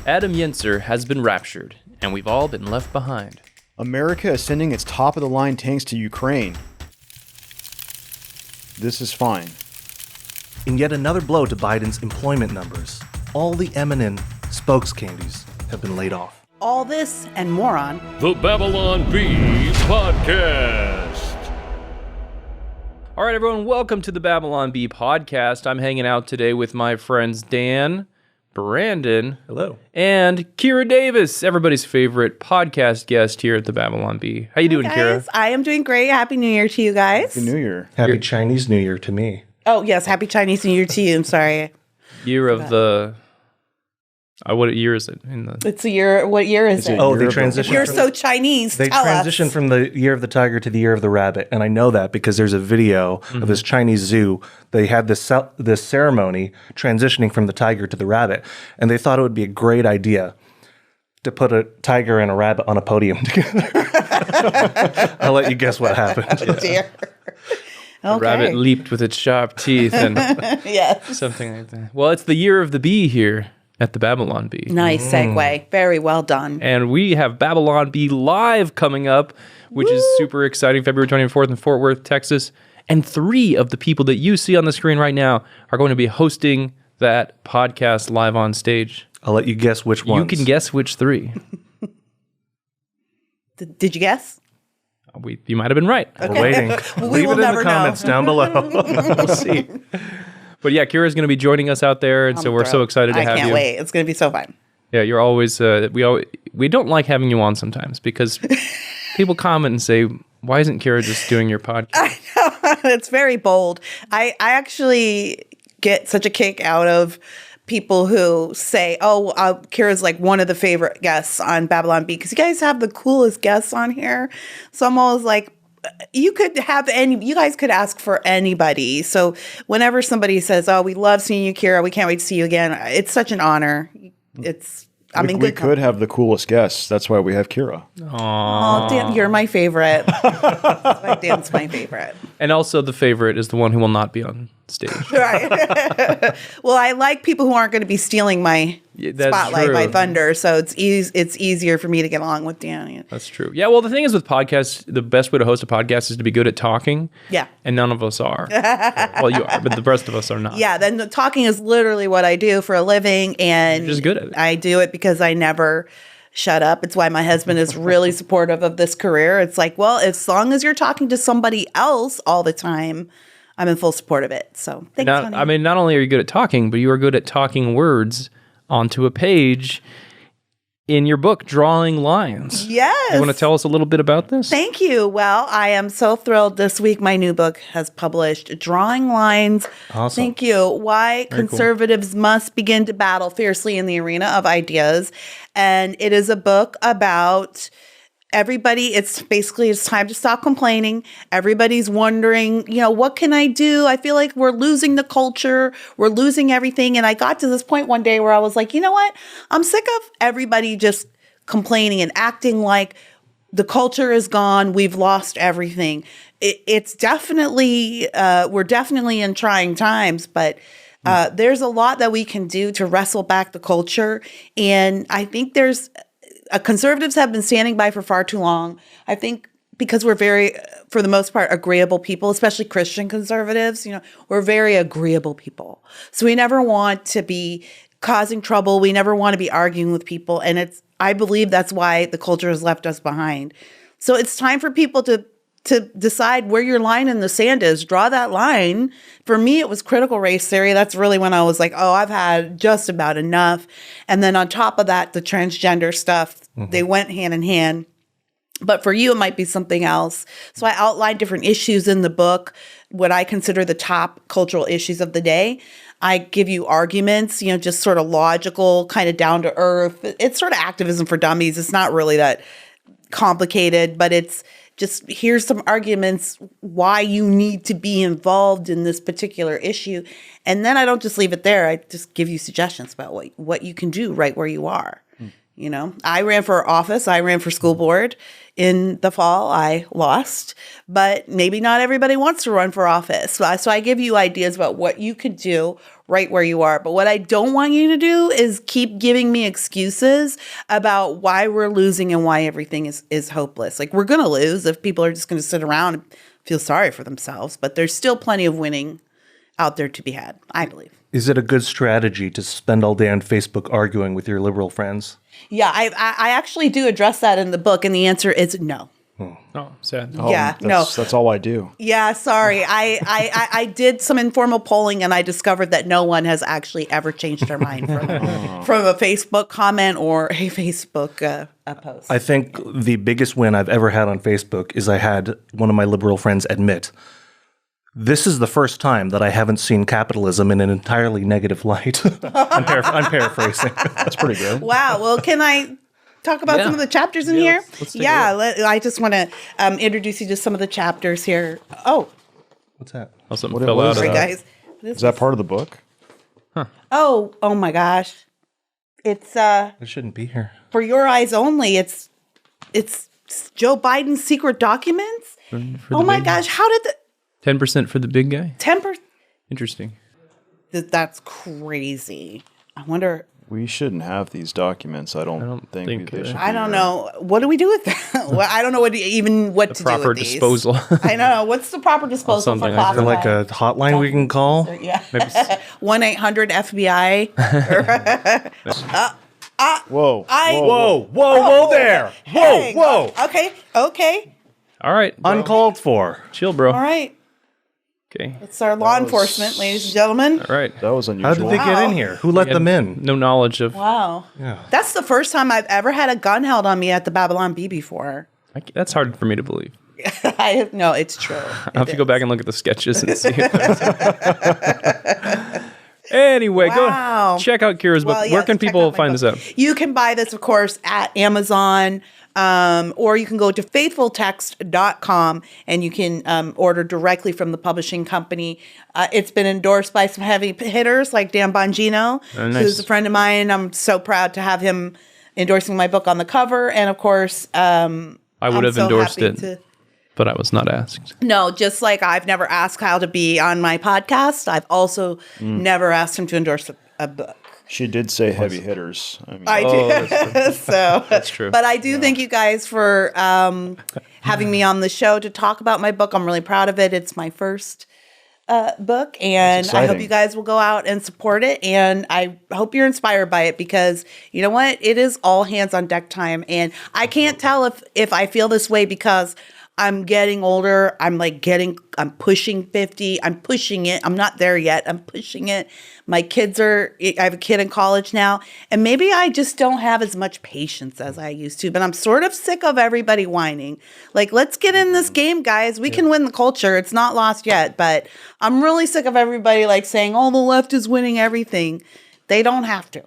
Adam Yenser has been raptured, and we've all been left behind. America is sending its top-of-the-line tanks to Ukraine. This is fine. In yet another blow to Biden's employment numbers, all the M&M Spokescandies have been laid off. All this and more on The Babylon Bee Podcast. All right, everyone, welcome to the Babylon Bee Podcast. I'm hanging out today with my friends Dan, Brandon, Hello. and Kira Davis, everybody's favorite podcast guest here at the Babylon Bee. How you doing, guys. Kira? I am doing great. Happy New Year to you guys. Happy New Year. Happy Chinese New Year to me. Oh, yes. Happy Chinese New Year to you. I'm sorry. Year of the... what year is it? It's a year. What year is it? Oh, they transitioned. You're so Chinese. They Tell transitioned us. from the year of the tiger to the year of the rabbit, and I know that because there's a video of this Chinese zoo. They had this ceremony transitioning from the tiger to the rabbit, and they thought it would be a great idea to put a tiger and a rabbit on a podium together. I'll let you guess what happened. Oh, dear. The rabbit leaped with its sharp teeth and Yes. something like that. Well, it's the year of the bee here at the Babylon Bee. Nice segue. Very well done. And we have Babylon Bee Live coming up, which is super exciting, February 24th in Fort Worth, Texas. And 3 of the people that you see on the screen right now are going to be hosting that podcast live on stage. I'll let you guess which ones. You can guess which 3. Did you guess? You might have been right. We're waiting. Leave will it in never the comments down below. We'll see. But yeah, Kira's going to be joining us out there, and so we're so excited to have you. I can't wait. It's going to be so fun. Yeah, you're always we don't like having you on sometimes because people comment and say, "Why isn't Kira just doing your podcast?" I know. It's very bold. I actually get such a kick out of people who say, "Oh, Kira's like one of the favorite guests on Babylon Bee because you guys have the coolest guests on here." So I'm always like, you guys could ask for anybody. So whenever somebody says, "Oh, we love seeing you, Kira. We can't wait to see you again," it's such an honor. We could have the coolest guests. That's why we have Kira. Oh, Dan, you're my favorite. That's why Dan's my favorite. And also the favorite is the one who will not be on stage. Right. Well, I like people who aren't going to be stealing my spotlight, true. my thunder. So it's easier for me to get along with Dan. That's true. Yeah, well, the thing is with podcasts, the best way to host a podcast is to be good at talking. Yeah. And none of us are. Well, you are, but the rest of us are not. Yeah, then the talking is literally what I do for a living. And You're just good at it. I do it because I never shut up. It's why my husband is really supportive of this career. It's like, well, as long as you're talking to somebody else all the time, I'm in full support of it. So thanks, honey. I mean, not only are you good at talking, but you are good at talking words onto a page in your book, Drawing Lines. Yes. You want to tell us a little bit about this? Thank you. Well, I am so thrilled. This week, my new book has published, Drawing Lines. Awesome. Thank you. Why conservatives must begin to battle fiercely in the arena of ideas. And it is a book about everybody. It's time to stop complaining. Everybody's wondering, what can I do? I feel like we're losing the culture. We're losing everything. And I got to this point one day where I was like, you know what? I'm sick of everybody just complaining and acting like the culture is gone. We've lost everything. It's definitely, we're definitely in trying times, but there's a lot that we can do to wrestle back the culture. And I think conservatives have been standing by for far too long. I think because we're very, for the most part, agreeable people, especially Christian conservatives, we're very agreeable people. So we never want to be causing trouble. We never want to be arguing with people. And I believe that's why the culture has left us behind. So it's time for people to decide where your line in the sand is. Draw that line. For me, it was critical race theory. That's really when I was like, oh, I've had just about enough. And then on top of that, the transgender stuff, they went hand in hand. But for you, it might be something else. So I outlined different issues in the book, what I consider the top cultural issues of the day. I give you arguments, just sort of logical, kind of down to earth. It's sort of activism for dummies. It's not really that complicated, but it's just here's some arguments why you need to be involved in this particular issue. And then I don't just leave it there. I just give you suggestions about what you can do right where you are. You know, I ran for office. I ran for school board in the fall. I lost, but maybe not everybody wants to run for office. So I give you ideas about what you could do right where you are. But what I don't want you to do is keep giving me excuses about why we're losing and why everything is hopeless. Like, we're going to lose if people are just going to sit around and feel sorry for themselves. But there's still plenty of winning out there to be had, I believe. Is it a good strategy to spend all day on Facebook arguing with your liberal friends? Yeah, I actually do address that in the book, and the answer is no. Oh, sad. Yeah, no. That's all I do. Yeah, sorry. I did some informal polling, and I discovered that no one has actually ever changed their mind from a Facebook comment or a Facebook a post. I think the biggest win I've ever had on Facebook is I had one of my liberal friends admit, this is the first time that I haven't seen capitalism in an entirely negative light. I'm paraphrasing. That's pretty good. Wow. Well, can I talk about some of the chapters in here? Let's take a look. I just want to introduce you to some of the chapters here. Oh, What's that? Oh, something What- fell what out is of sorry, that. guys. Is that part of the book? Oh my gosh. It's It shouldn't be here. for your eyes only. It's Joe Biden's secret documents. Oh my gosh. How did the 10% for the big guy? 10%? Interesting. That's crazy. I wonder. We shouldn't have these documents. I don't think they should. I don't know. What do we do with that? Well, I don't know what to do Proper with these. disposal. I know. What's the proper disposal for something like Is there classified? like a hotline we can call? Yeah. Maybe 1-800-FBI. Whoa. Whoa there. Hey, Okay. All right. bro. Uncalled for. Chill, bro. All right. Okay. It's our law enforcement, ladies and gentlemen. All right. That was unusual. How did they get in here? Who let them in? No knowledge of. Wow. That's the first time I've ever had a gun held on me at the Babylon Bee before. That's hard for me to believe. No, it's true. I'll have to go back and look at the sketches and see. Anyway, Wow. go check out Kira's book. Well, Where yes, can check people out my find book. this out? You can buy this, of course, at Amazon, or you can go to faithfultext.com and you can order directly from the publishing company. It's been endorsed by some heavy hitters like Dan Bongino, nice. who's a friend of mine. I'm so proud to have him endorsing my book on the cover. And of course, I would have endorsed happy it, but I was not asked. No, just like I've never asked Kyle to be on my podcast, I've also never asked him to endorse a book. She did say heavy hitters. I mean, I do. So That's true. But I do thank you guys for having me on the show to talk about my book. I'm really proud of it. It's my first book, and I hope exciting. you guys will go out and support it. And I hope you're inspired by it because you know what? It is all hands on deck time, and I can't tell if I feel this way because I'm getting older. I'm pushing 50. I'm pushing it. I'm not there yet. I'm pushing it. I have a kid in college now, and maybe I just don't have as much patience as I used to, but I'm sort of sick of everybody whining. Like, let's get in this game, guys. We can win the culture. It's not lost yet, but I'm really sick of everybody saying, oh, the left is winning everything. They don't have to.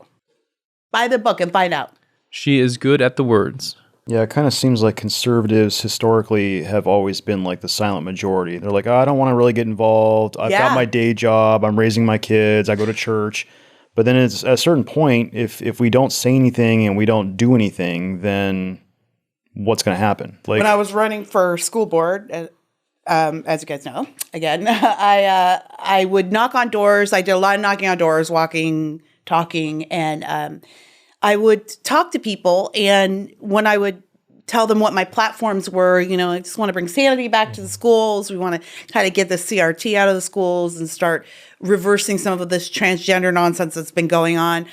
Buy the book and find out. She is good at the words. yeah, it kind of seems like conservatives historically have always been like the silent majority. They're like, I don't want to really get involved. I've got my day job. I'm raising my kids. I go to church. But then it's at a certain point, if we don't say anything and we don't do anything, then what's going to happen? Like, When I was running for school board, as you guys know, again, I would knock on doors. I did a lot of knocking on doors, walking, talking, and I would talk to people. And when I would tell them what my platforms were, I just want to bring sanity back to the schools. We want to kind of get the CRT out of the schools and start reversing some of this transgender nonsense that's been going on.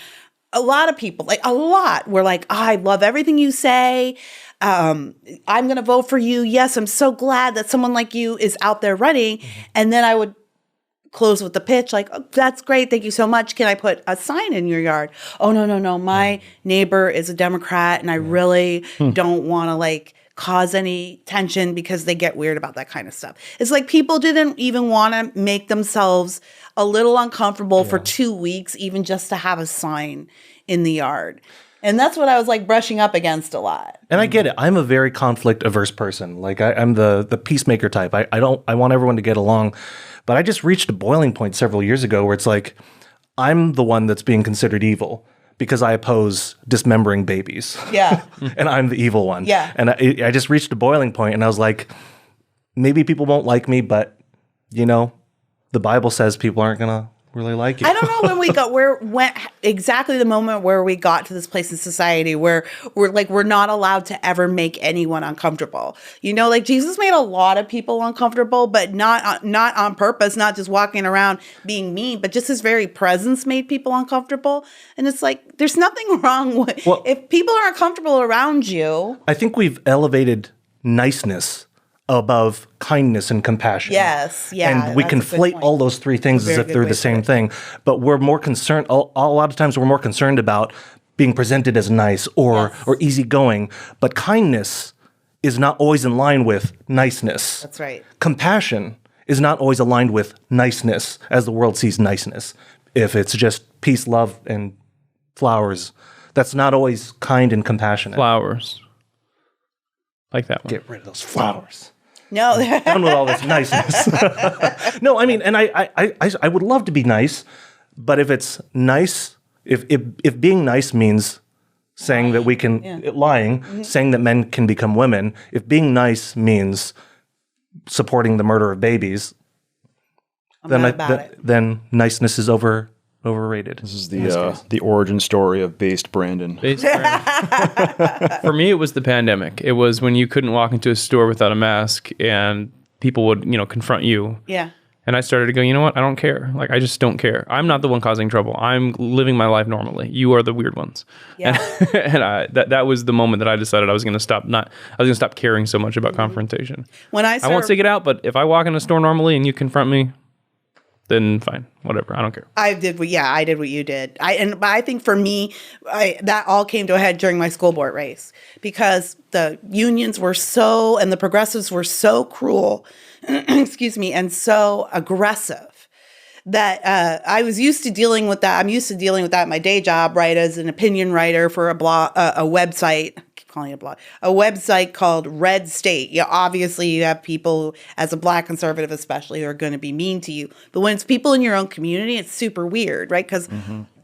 A lot of people, were like, I love everything you say. I'm going to vote for you. Yes, I'm so glad that someone like you is out there running. And then I would close with the pitch like, oh, that's great. Thank you so much. Can I put a sign in your yard? Oh, no. My neighbor is a Democrat and I really don't want to cause any tension because they get weird about that kind of stuff. It's like people didn't even want to make themselves a little uncomfortable for 2 weeks, even just to have a sign in the yard. And that's what I was brushing up against a lot. And I get it. I'm a very conflict averse person. I'm the peacemaker type. I want everyone to get along. But I just reached a boiling point several years ago where it's like, I'm the one that's being considered evil. because I oppose dismembering babies. Yeah. And I'm the evil one. Yeah. And I just reached a boiling point, and I was like, maybe people won't like me, but, the Bible says people aren't going to really like you. I don't know when exactly the moment where we got to this place in society where we're not allowed to ever make anyone uncomfortable. Jesus made a lot of people uncomfortable, but not on purpose, not just walking around being mean, but just his very presence made people uncomfortable. And it's like, there's nothing wrong with, if people are uncomfortable around you. I think we've elevated niceness above kindness and compassion. Yes, yeah. And we conflate all those three things as if they're the same thing. But we're more concerned, a lot of times we're more concerned about being presented as nice or easygoing. But kindness is not always in line with niceness. That's right. Compassion is not always aligned with niceness as the world sees niceness. If it's just peace, love, and flowers, that's not always kind and compassionate. Flowers. Like that one. Get rid of those flowers. No. Done with all this niceness. No, I mean, and I would love to be nice, but if it's nice, if being nice means saying that we can, lying, saying that men can become women, if being nice means supporting the murder of babies, then niceness is overrated. This is the origin story of Based Brandon. For me, it was the pandemic. It was when you couldn't walk into a store without a mask and people would, confront you. Yeah. And I started to go, you know what? I don't care. Like, I just don't care. I'm not the one causing trouble. I'm living my life normally. You are the weird ones. Yeah. And that was the moment that I decided I was going to stop caring so much about confrontation. When I won't stick it out, but if I walk in a store normally and you confront me, then fine, whatever. I don't care. I did what you did. But I think for me, that all came to a head during my school board race because the unions were and the progressives were so cruel, excuse me, and so aggressive that I was used to dealing with that. I'm used to dealing with that in my day job, right, as an opinion writer for a blog, a website. Calling it a blog, a website called Red State. Obviously you have people as a Black conservative, especially, who are going to be mean to you. But when it's people in your own community, it's super weird, right? Because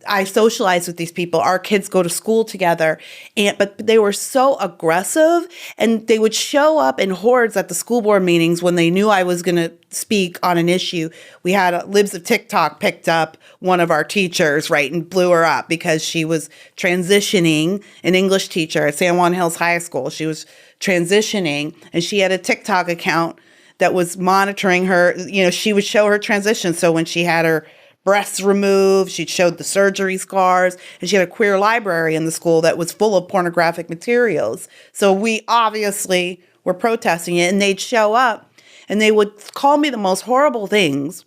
I socialize with these people. Our kids go to school together, but they were so aggressive, and they would show up in hordes at the school board meetings when they knew I was going to speak on an issue. We had Libs of TikTok picked up one of our teachers, right, and blew her up because she was transitioning, an English teacher at San Juan Hills High School. She was transitioning, and she had a TikTok account that was monitoring her. She would show her transition. So when she had her breasts removed, she showed the surgery scars, and she had a queer library in the school that was full of pornographic materials. So we obviously were protesting it, and they'd show up and they would call me the most horrible things.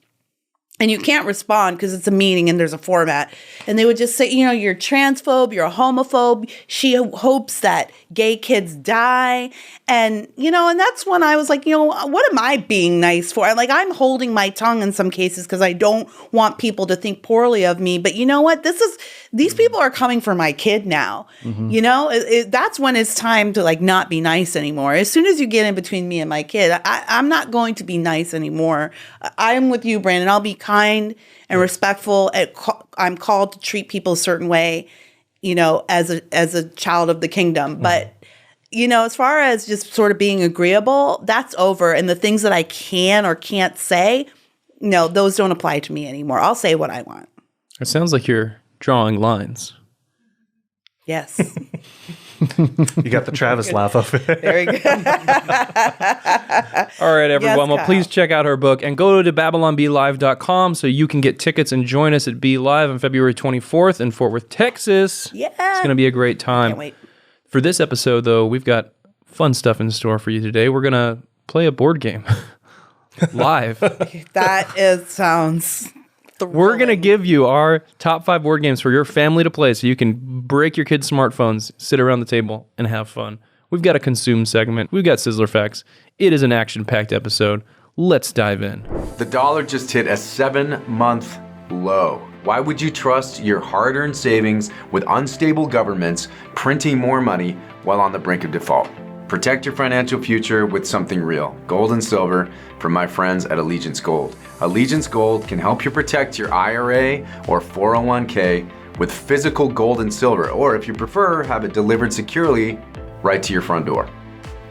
And you can't respond because it's a meeting and there's a format. And they would just say, you're a transphobe, you're a homophobe. She hopes that gay kids die. And, and that's when I was like, what am I being nice for? I'm holding my tongue in some cases because I don't want people to think poorly of me. But you know what? These people are coming for my kid now. That's when it's time to not be nice anymore. As soon as you get in between me and my kid, I'm not going to be nice anymore. I'm with you, Brandon. I'll be kind and respectful. I'm called to treat people a certain way, as a child of the kingdom. But, as far as just sort of being agreeable, that's over. And the things that I can or can't say, no, those don't apply to me anymore. I'll say what I want. It sounds like you're drawing lines. Yes. You got the Travis laugh of it. Very good. All right, everyone. Yes, well, please check out her book and go to BabylonBeLive.com so you can get tickets and join us at Be Live on February 24th in Fort Worth, Texas. Yeah. It's going to be a great time. Can't wait. For this episode, though, we've got fun stuff in store for you today. We're going to play a board game live. Sounds thrilling. We're going to give you our top 5 board games for your family to play so you can break your kids' smartphones, sit around the table, and have fun. We've got a CONSOOM segment. We've got Sizzler Facts. It is an action-packed episode. Let's dive in. The dollar just hit a 7-month low. Why would you trust your hard-earned savings with unstable governments printing more money while on the brink of default? Protect your financial future with something real. Gold and silver from my friends at Allegiance Gold. Allegiance Gold can help you protect your IRA or 401k with physical gold and silver, or if you prefer, have it delivered securely right to your front door.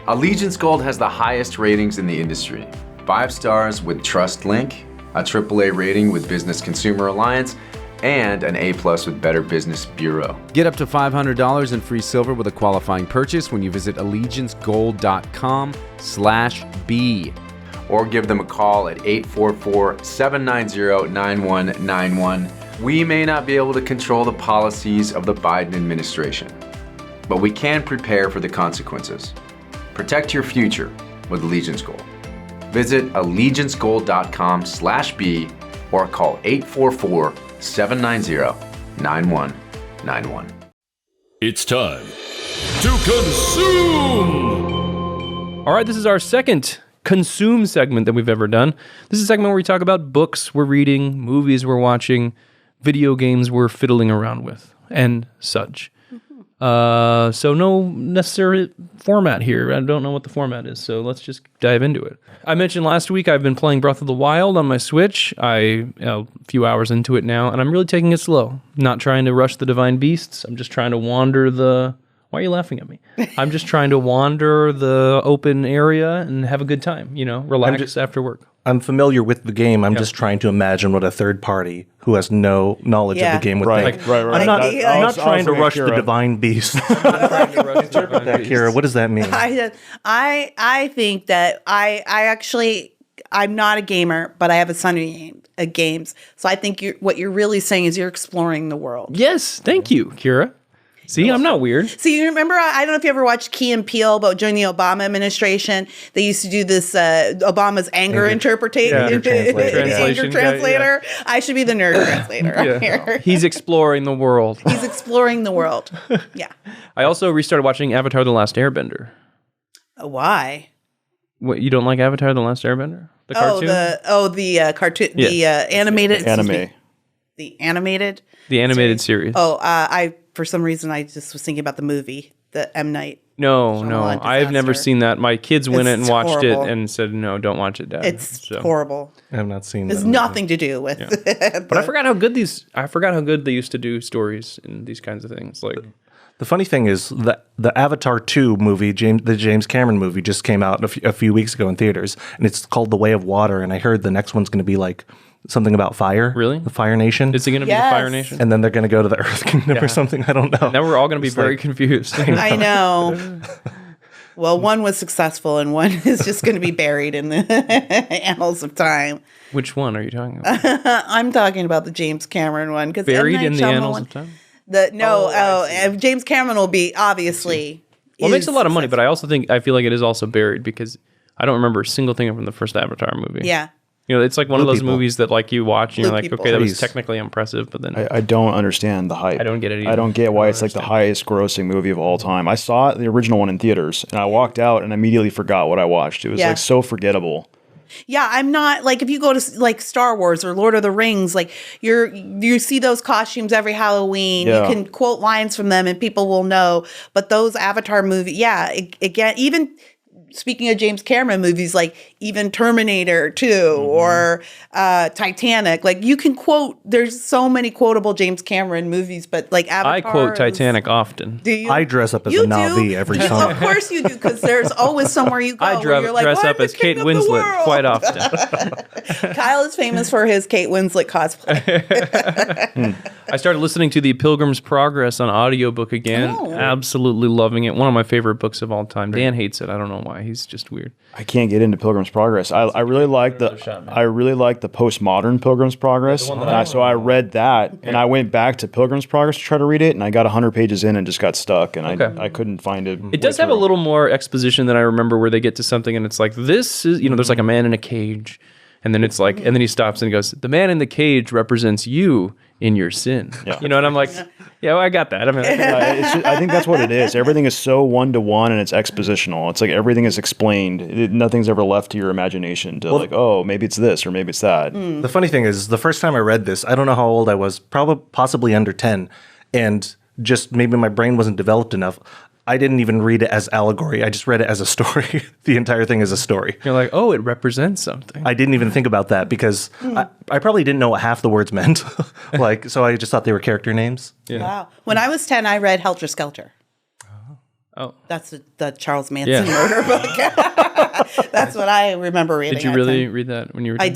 Allegiance Gold has the highest ratings in the industry. 5 stars with TrustLink, a AAA rating with Business Consumer Alliance, and an A+ with Better Business Bureau. Get up to $500 in free silver with a qualifying purchase when you visit allegiancegold.com/B. Or give them a call at 844-790-9191. We may not be able to control the policies of the Biden administration, but we can prepare for the consequences. Protect your future with Allegiance Gold. Visit allegiancegold.com/B or call 844-790-9191. It's time to consume! All right, this is our second consume segment that we've ever done. This is a segment where we talk about books we're reading, movies we're watching, video games we're fiddling around with, and such. So no necessary format here. I don't know what the format is, so let's just dive into it. I mentioned last week I've been playing Breath of the Wild on my Switch. A few hours into it now, and I'm really taking it slow. Not trying to rush the divine beasts. I'm just trying to wander the... Why are you laughing at me? I'm just trying to wander the open area and have a good time, relax after work. I'm familiar with the game. I'm just trying to imagine what a third party who has no knowledge of the game would think. Right. I'm not trying to rush the divine beast. Interpret that, Kira. What does that mean? I think that I'm not a gamer, but I have a son who games. So I think what you're really saying is you're exploring the world. Yes, thank you, Kira. See, I'm not weird. So you remember, I don't know if you ever watched Key and Peele, but during the Obama administration, they used to do this Obama's anger interpretation. Anger translator. Yeah. I should be the nerd translator up here. He's exploring the world. He's exploring the world. Yeah. I also restarted watching Avatar: The Last Airbender. Why? What, you don't like Avatar: The Last Airbender? The cartoon? The cartoon. Yeah. The animated. Anime. The animated. The animated series. For some reason, I just was thinking about the movie, the M. Night. No, I've never seen that. My kids went and watched it and said, "No, don't watch it, Dad." It's horrible. I have not seen. It's nothing to do with. But I forgot how good they used to do stories and these kinds of things. Like the funny thing is that the Avatar 2 movie, the James Cameron movie, just came out a few weeks ago in theaters, and it's called The Way of Water. And I heard the next one's going to be like something about fire. Really? The Fire Nation. Is it going to be the Fire Nation? And then they're going to go to the Earth Kingdom or something. I don't know. Now we're all going to be very confused. I know. Well, one was successful and one is just going to be buried in the annals of time. Which one are you talking about? I'm talking about the James Cameron one. Buried in the annals of time? James Cameron will be obviously. Well, it makes a lot of money, but I feel like it is also buried because I don't remember a single thing from the first Avatar movie. Yeah. It's like one of those movies that like you watch and you're like, okay, that was technically impressive, but then I don't understand the hype. I don't get it either. I don't get why it's like the highest grossing movie of all time. I saw the original one in theaters and I walked out and immediately forgot what I watched. It was like so forgettable. Yeah, I'm not like if you go to like Star Wars or Lord of the Rings, like you see those costumes every Halloween. You can quote lines from them and people will know. But those Avatar movies, again, even speaking of James Cameron movies, like even Terminator 2 or Titanic, like you can quote, there's so many quotable James Cameron movies, but like Avatar. I quote Titanic often. Do you? I dress up as a Na'vi every summer. Of course you do, because there's always somewhere you go. I dress up as Kate Winslet quite often. Kyle is famous for his Kate Winslet cosplay. I started listening to The Pilgrim's Progress on audiobook again. Absolutely loving it. One of my favorite books of all time. Dan hates it. I don't know why. He's just weird. I can't get into Pilgrim's Progress. I really like the postmodern Pilgrim's Progress. So I read that and I went back to Pilgrim's Progress to try to read it, and I got 100 pages in and just got stuck, and I couldn't find it. It does have a little more exposition than I remember, where they get to something and it's like, this is, there's like a man in a cage, and then it's like, and then he stops and he goes, the man in the cage represents you in your sin. Yeah. And I'm like, yeah, well, I got that. I mean, I think that's what it is. Everything is so one-to-one and it's expositional. It's like everything is explained. Nothing's ever left to your imagination to like, oh, maybe it's this or maybe it's that. The funny thing is, the first time I read this, I don't know how old I was, possibly under 10, and just maybe my brain wasn't developed enough. I didn't even read it as allegory. I just read it as a story. The entire thing is a story. You're like, oh, it represents something. I didn't even think about that because I probably didn't know what half the words meant. So I just thought they were character names. Yeah. Wow. When I was 10, I read Helter Skelter. Oh. That's the Charles Manson murder book. That's what I remember reading. Did you really read that when you were 10?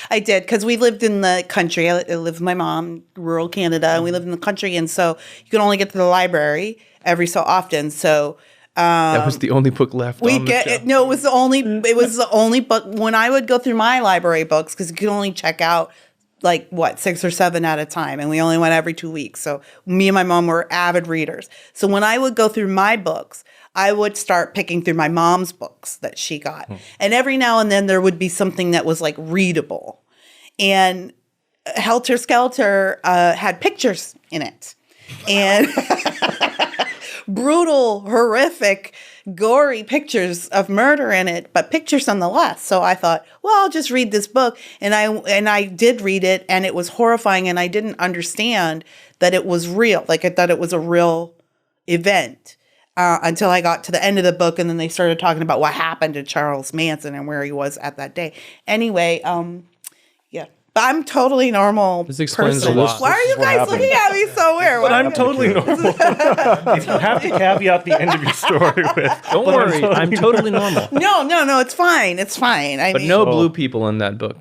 I did, because we lived in the country. I lived with my mom, rural Canada, and we lived in the country, and so you could only get to the library every so often. So that was the only book left. No, it was the only book. When I would go through my library books, because you could only check out 6 or 7 at a time, and we only went every 2 weeks. So me and my mom were avid readers. So when I would go through my books, I would start picking through my mom's books that she got. And every now and then there would be something that was readable. And Helter Skelter had pictures in it. And brutal, horrific, gory pictures of murder in it, but pictures nonetheless. So I thought, well, I'll just read this book. And I did read it, and it was horrifying, and I didn't understand that it was real. I thought it was a real event until I got to the end of the book, and then they started talking about what happened to Charles Manson and where he was at that day. Anyway, yeah. But I'm totally normal. This explains person. a lot. Why are you guys looking at me so weird? But I'm totally normal. You have to caveat the end of your story with. Don't worry, I'm totally normal. No, it's fine. It's fine. But no blue people in that book.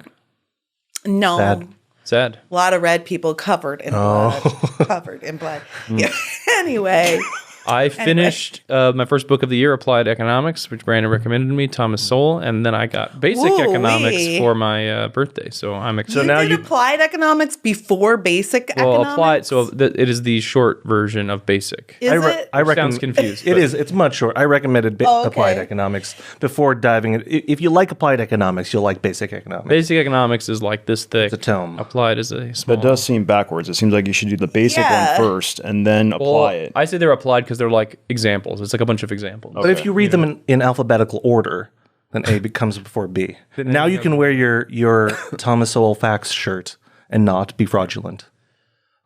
No. Sad. A lot of red people covered in blood. Covered in blood. Yeah. Anyway. I finished my first book of the year, Applied Economics, which Brandon recommended to me, Thomas Sowell, and then I got Basic Economics for my birthday. So I'm excited. So you Applied Economics before Basic Economics? Applied. So it is the short version of Basic. Is it? I Sounds confused. It is. It's much short. I recommended Applied Economics before diving in. If you like Applied Economics, you'll like Basic Economics. Basic Economics is like this thick. It's a tome. Applied is a small. That does seem backwards. It seems like you should do the basic one first and then apply it. I say they're applied because they're like examples. It's like a bunch of examples. But if you read them in alphabetical order, then A comes before B. Now you can wear your Thomas Sowell Facts shirt and not be fraudulent.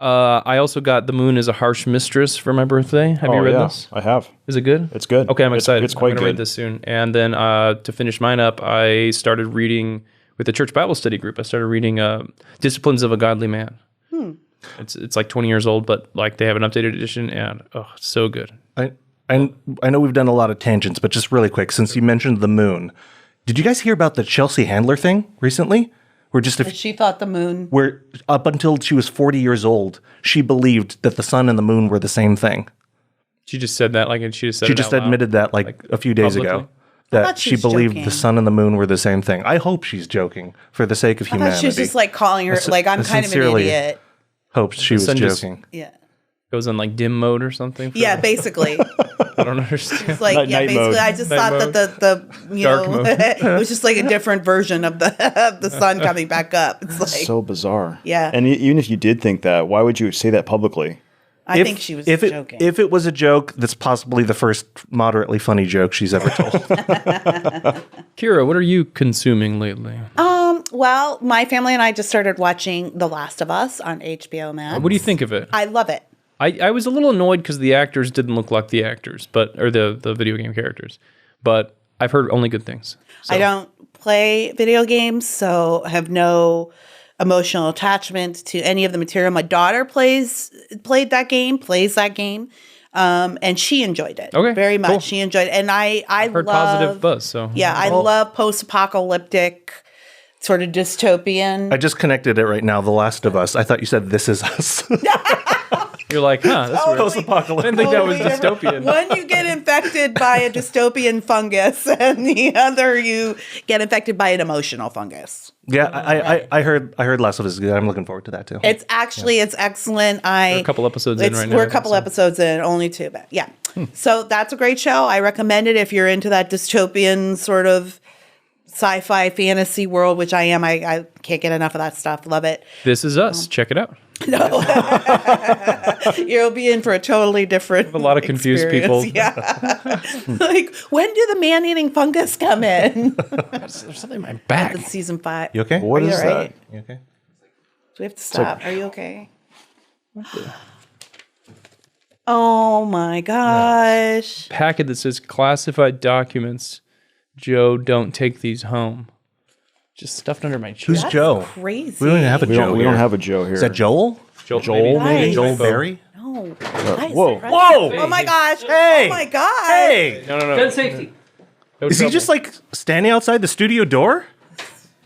I also got The Moon is a Harsh Mistress for my birthday. Have you read this? I have. Is it good? It's good. Okay, I'm excited. It's quite I'm good. gonna read this soon. And then to finish mine up, I started reading with the church Bible study group. I started reading Disciplines of a Godly Man. It's like 20 years old, but they have an updated edition, and it's so good. I know we've done a lot of tangents, but just really quick, since you mentioned the moon, did you guys hear about the Chelsea Handler thing recently? She thought the moon. Where up until she was 40 years old, she believed that the sun and the moon were the same thing. She just said that, and she just said she it just out loud, admitted that a few days publicly? ago. That she believed the sun and the moon were the same thing. I hope she's joking for the sake of humanity. I thought she was just calling her I'm kind of an idiot. Hope she was joking. Yeah. Goes on dim mode or something. Yeah, basically. I don't understand. It's basically, mode. I just thought mode. that the Dark mode. it was just a different version of the sun coming back up. It's so bizarre. Yeah. And even if you did think that, why would you say that publicly? I think she was joking. If it was a joke, that's possibly the first moderately funny joke she's ever told. Kira, what are you consuming lately? Well, my family and I just started watching The Last of Us on HBO Max. What do you think of it? I love it. I was a little annoyed because the actors didn't look like the actors, or the video game characters. But I've heard only good things. So. I don't play video games, so I have no emotional attachment to any of the material. My daughter plays that game, and she enjoyed it very much. Cool. She enjoyed it, and I heard love positive buzz. So yeah, I love post-apocalyptic sort of dystopian. I just connected it right now. The Last of Us. I thought you said This Is Us. You're like, that's post-apocalyptic. I didn't think that was dystopian. One, you get infected by a dystopian fungus, and the other, you get infected by an emotional fungus. Yeah, I heard Last of Us is good. I'm looking forward to that too. It's actually it's excellent. We're a couple episodes in right now. We're a couple episodes in, only 2, but yeah. So that's a great show. I recommend it if you're into that dystopian sort of sci-fi fantasy world, which I am. I can't get enough of that stuff. Love it. This Is Us. Check it out. No, you'll be in for a totally different. A lot of confused people. Yeah, when do the man-eating fungus come in? There's something in my back. That's season 5. You okay? What is that? Right? You okay? Do we have to stop? Are you okay? Oh my gosh. Packet that says classified documents. Joe, don't take these home. Just stuffed under my chin. Who's Joe? Crazy. We don't even have a Joe. We don't have a Joe here. Is that Joel? Joel? Joel? Nice. Joel Berry? No. whoa. Whoa! Oh my gosh. Hey. Oh my gosh. Hey! No. Gun safety. No Is he trouble. just like standing outside the studio door?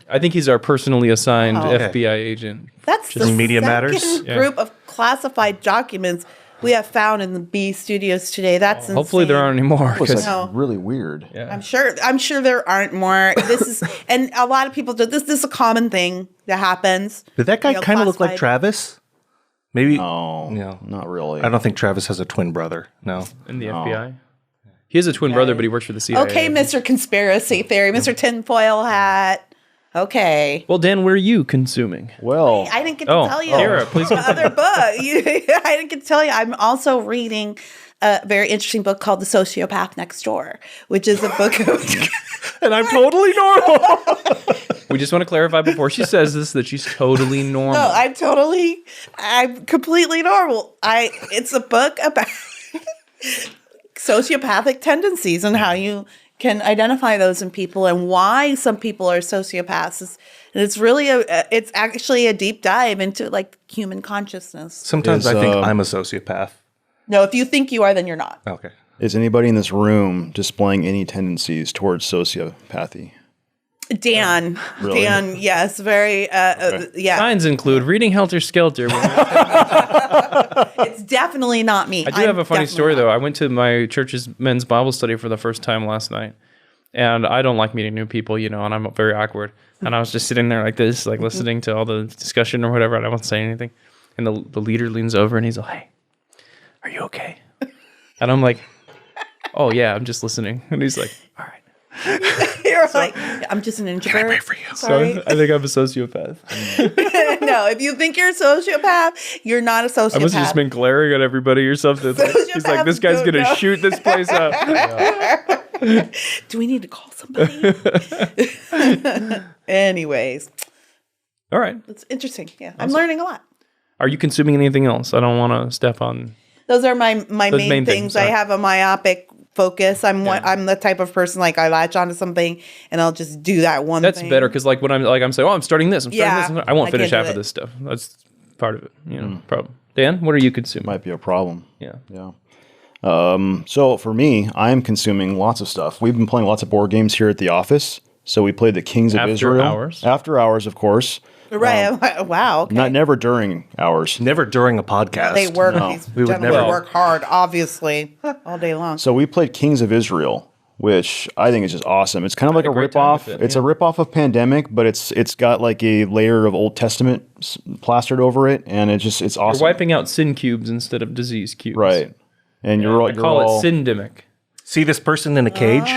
I think he's our personally assigned okay. FBI agent. That's Just the Media second Matters? group of classified documents we have found in the B studios today. That's insane. Hopefully there aren't any more. That was 'cause- No. really weird. I'm sure there aren't more. This is, and a lot of people do this. This is a common thing that happens. Did that guy You know, kind of look like classified. Travis? Maybe. No, No. not really. I don't think Travis has a twin brother. No. in the FBI. He has a twin brother, but he works for the CIA. Okay, Mr. Conspiracy Theory, Mr. Tinfoil Hat. Okay. Well, Dan, where are you consuming? Well, I didn't get to tell you Kara, please. the other book. I didn't get to tell you. I'm also reading a very interesting book called The Sociopath Next Door, which is a book of And I'm totally normal. We just want to clarify before she says this that she's totally normal. No, I'm completely normal. It's a book about sociopathic tendencies and how you can identify those in people and why some people are sociopaths. And it's really it's actually a deep dive into like human consciousness. Sometimes I think I'm a sociopath. No, if you think you are, then you're not. Okay. is anybody in this room displaying any tendencies towards sociopathy? Dan, Really? Dan, yes, very, yeah. Signs include reading Helter Skelter. It's definitely not me. I do have a funny story, though. I went to my church's men's Bible study for the first time last night. And I don't like meeting new people, and I'm very awkward. And I was just sitting there like this, like listening to all the discussion or whatever, and I won't say anything. And the leader leans over and he's like, "Hey, are you okay?" And I'm like, "Oh, yeah, I'm just listening." And he's like, "All right." You're like, I'm just an introvert. pray for you? Sorry. So I think I'm a sociopath. No, if you think you're a sociopath, you're not a sociopath. I must have just been glaring at everybody or something. He's like, "This guy's going to shoot this place up." Do we need to call somebody? Anyways, All right. it's interesting. Yeah, I'm learning a lot. Are you consuming anything else? I don't want to step on. Those are my Those main main things. things, I right. have a myopic focus. I'm the type of person like I latch onto something and I'll just do that one That's thing. better because like when I'm saying, "Oh, I'm starting this. I'm starting this," I won't I finish can't half do of it. this stuff. That's part of it. Problem. Dan, what are you consuming? Might be a problem. Yeah. Yeah. So for me, I'm consuming lots of stuff. We've been playing lots of board games here at the office. So we played the Kings of After Israel. hours? After hours, of course. Right. Wow. Okay. Never during hours. Never during a podcast. They work. No, These we would gentlemen never. work hard, obviously, all day long. So we played Kings of Israel, which I think is just awesome. It's kind of like a great time ripoff. with it, It's a ripoff of Pandemic, but it's got like a layer of Old Testament plastered over it, and it's You're awesome. wiping out sin cubes instead of disease cubes. Right. And you're all I call all, it syndemic. See this person in a cage?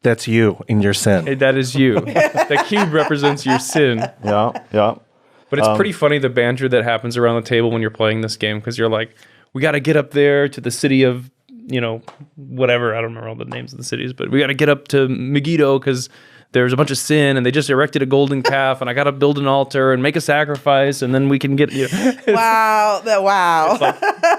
That's you in your sin. Hey, that is you. The cube represents your sin. Yeah, yeah. But it's pretty funny the banter that happens around the table when you're playing this game because you're like, "We got to get up there to the city of, whatever. I don't remember all the names of the cities, but we got to get up to Megiddo because there's a bunch of sin and they just erected a golden calf and I got to build an altar and make a sacrifice and then we can get." Wow.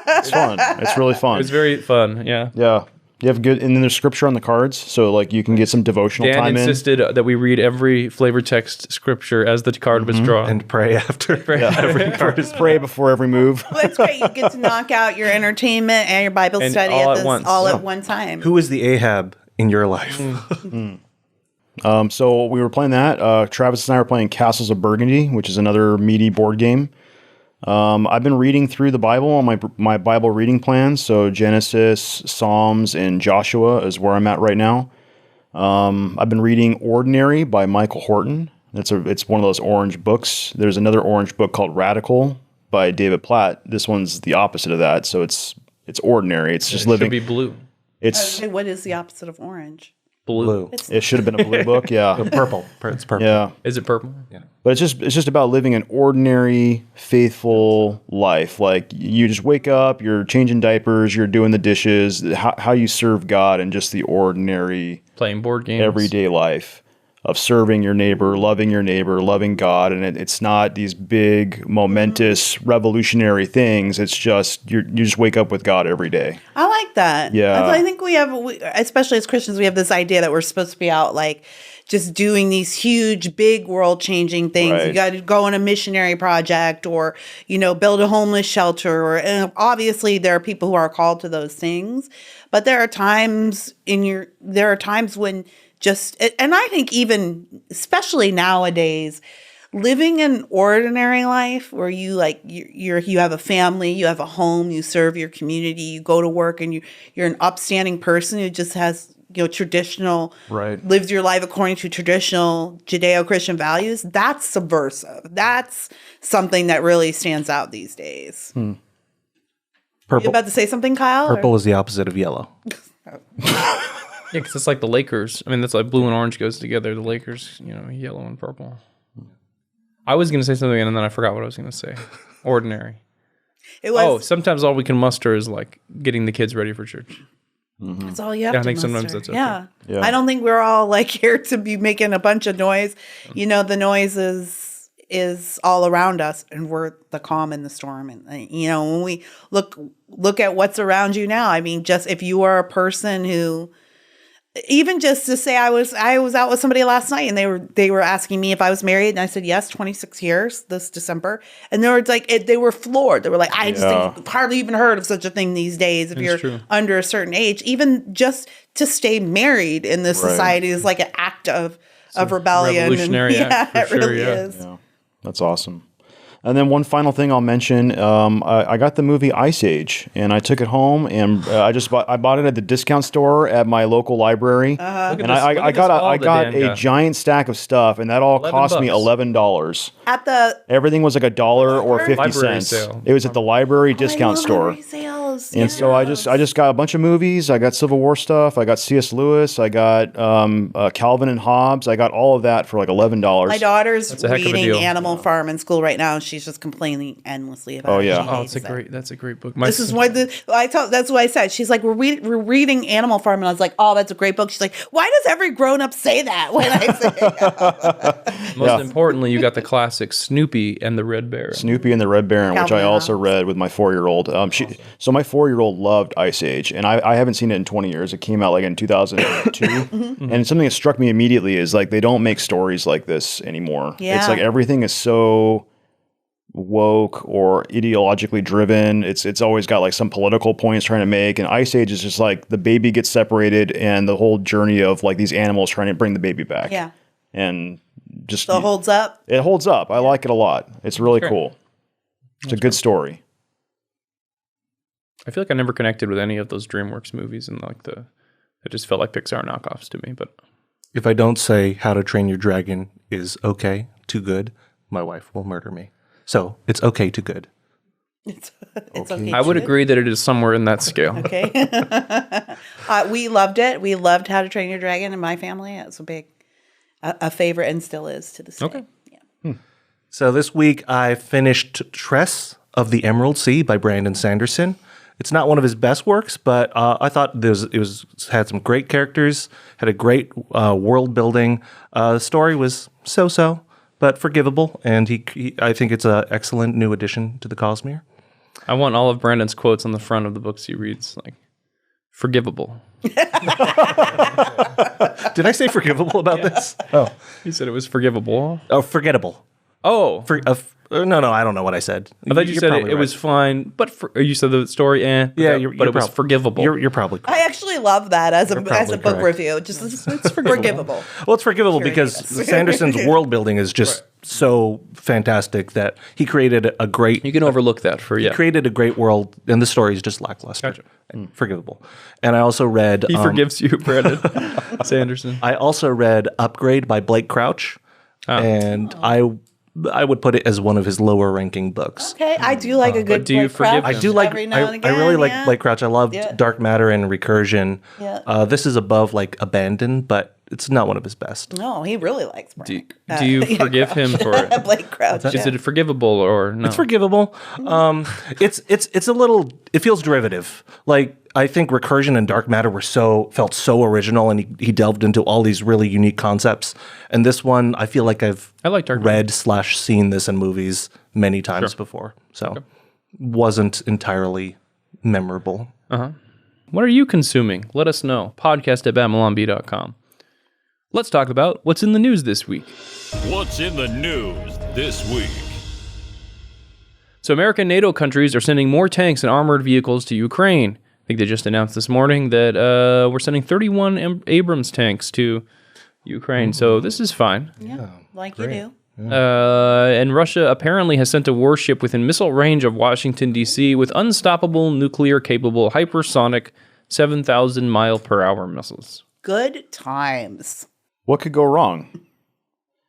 It's fun. It's really fun. It's very fun. Yeah. Yeah. You have good, and then there's scripture on the cards, so like you can get some devotional Dan time insisted that we read every flavor text scripture as the card was drawn. And pray after. Pray before every move. Well, that's great. You get to knock out your entertainment and your Bible And study all at at once. all at one time. Who is the Ahab in your life? So we were playing that. Travis and I were playing Castles of Burgundy, which is another meaty board game. I've been reading through the Bible on my Bible reading plan. So Genesis, Psalms, and Joshua is where I'm at right now. I've been reading Ordinary by Michael Horton. It's one of those orange books. There's another orange book called Radical by David Platt. This one's the opposite of that. So it's ordinary. It's just It living. should be blue. It's Okay, what is the opposite of orange? Blue. it should have been a blue book. Yeah, Purple. It's purple. yeah. Is it purple? Yeah. But it's just about living an ordinary, faithful life. Like you just wake up, you're changing diapers, you're doing the dishes, how you serve God, and just the ordinary, Playing board games. everyday life. serving your neighbor, loving God. And it's not these big, momentous, revolutionary things. It's just, you just wake up with God every day. I like that. Yeah. I think especially as Christians, we have this idea that we're supposed to be out like just doing these huge, big world-changing things. Right. You got to go on a missionary project or, build a homeless shelter. And obviously, there are people who are called to those things. But there are times when and I think even, especially nowadays, living an ordinary life where you have a family, you have a home, you serve your community, you go to work, and you're an upstanding person who just has traditional, lives your life according to traditional Judeo-Christian values. That's subversive. That's something that really stands out these days. Purple. You about to say something, Kyle? Purple is the opposite of yellow. Yeah, because it's like the Lakers. I mean, that's like blue and orange goes together. The Lakers, yellow and purple. I was going to say something and then I forgot what I was going to say. Ordinary. Sometimes all we can muster is like getting the kids ready for church. That's all you have to I think muster. sometimes that's okay. Yeah. Yeah. I don't think we're all like here to be making a bunch of noise. The noise is all around us, and we're the calm in the storm. And when we look at what's around you now, I mean, just if you are a person who, even just to say, I was out with somebody last night, and they were asking me if I was married, and I said yes, 26 years this December, and they were like, they were floored. They were like, I just hardly even heard of such a thing these days. If you're under a certain age, even just to stay married in this society is like an act of rebellion. Revolutionary act, it for sure, really yeah. is. Yeah, that's awesome. And then one final thing I'll mention, I got the movie Ice Age, and I took it home, and I bought it at the discount store at my local library, and I got a giant stack of stuff, and that all cost me $11. Everything was like $1 or 50 cents. Sale. It was at the library discount store. Library sales. And so I just got a bunch of movies. I got Civil War stuff. I got C.S. Lewis. I got Calvin and Hobbes. I got all of that for like $11. My daughter's a heck of a reading deal. Animal Farm in school right now, and she's just complaining endlessly about it. Oh, yeah. She Oh, hates it. that's a great book. This is what that's what I said. She's like, we're reading Animal Farm, and I was like, oh, that's a great book. She's like, why does every grown up say that when I say it? Most importantly, you got the classic Snoopy and the Red Baron. Snoopy and the Red Baron, which Calvin I and also Hobbes. read with my 4-year-old. So my 4-year-old loved Ice Age, and I haven't seen it in 20 years. It came out like in 2002. And something that struck me immediately is like they don't make stories like this anymore. Yeah. It's like everything is so woke or ideologically driven. It's always got like some political points trying to make, and Ice Age is just like the baby gets separated and the whole journey of like these animals trying to bring the baby back. Yeah. And just So it holds up. It holds up. I like it a lot. It's really cool. It's a good story. I feel like I never connected with any of those DreamWorks movies, and it just felt like Pixar knockoffs to me. But If I don't say How to Train Your Dragon is okay to good, my wife will murder me. So it's okay to good. It's okay. I would agree that it is somewhere in that scale. Okay. We loved it. We loved How to Train Your Dragon in my family. It's a favorite and still is to this day. Okay. Yeah. So this week I finished Tress of the Emerald Sea by Brandon Sanderson. It's not one of his best works, but I thought it had some great characters, had a great world building. The story was so-so, but forgivable, and I think it's an excellent new addition to the Cosmere. I want all of Brandon's quotes on the front of the books he reads, like forgivable. Did I say forgivable about this? Oh, He said it was forgivable. forgettable. Oh, No, I don't know what I said. I thought you said it was fine, but you said the story, Yeah, but it was forgivable. You're probably correct. I actually love that as a probably book correct. review. Just it's forgivable. Well, it's forgivable because Curious. Sanderson's world building is just so fantastic that he created a great. You can overlook that created a great world, and the story is just lackluster. Gotcha. And forgivable. And I also read. He forgives you, Brandon Sanderson. I also read Upgrade by Blake Crouch, and I would put it as one of his lower ranking books. Okay, I do like a good. do you Blake forgive Crouch him? I do like. every now and again, I really like yeah. Blake Crouch. I loved Yeah. Dark Matter and Recursion. Yeah. This is above like Abandon, but it's not one of his best. No, he really likes Brent. Do you forgive him for it? Blake Crouch. Is it forgivable or no? It's forgivable. It's a little. It feels derivative. Like I think Recursion and Dark Matter felt so original, and he delved into all these really unique concepts. And this one, I feel like I like Dark read / seen this in movies many times before, so wasn't entirely memorable. What are you consuming? Let us know. Podcast@babylonb.com. Let's talk about what's in the news this week. What's in the news this week? So American NATO countries are sending more tanks and armored vehicles to Ukraine. I think they just announced this morning that we're sending 31 Abrams tanks to Ukraine. So this is fine. Yeah, like you do. And Russia apparently has sent a warship within missile range of Washington, D.C. with unstoppable nuclear-capable hypersonic 7,000-mile-per-hour missiles. Good times. What could go wrong?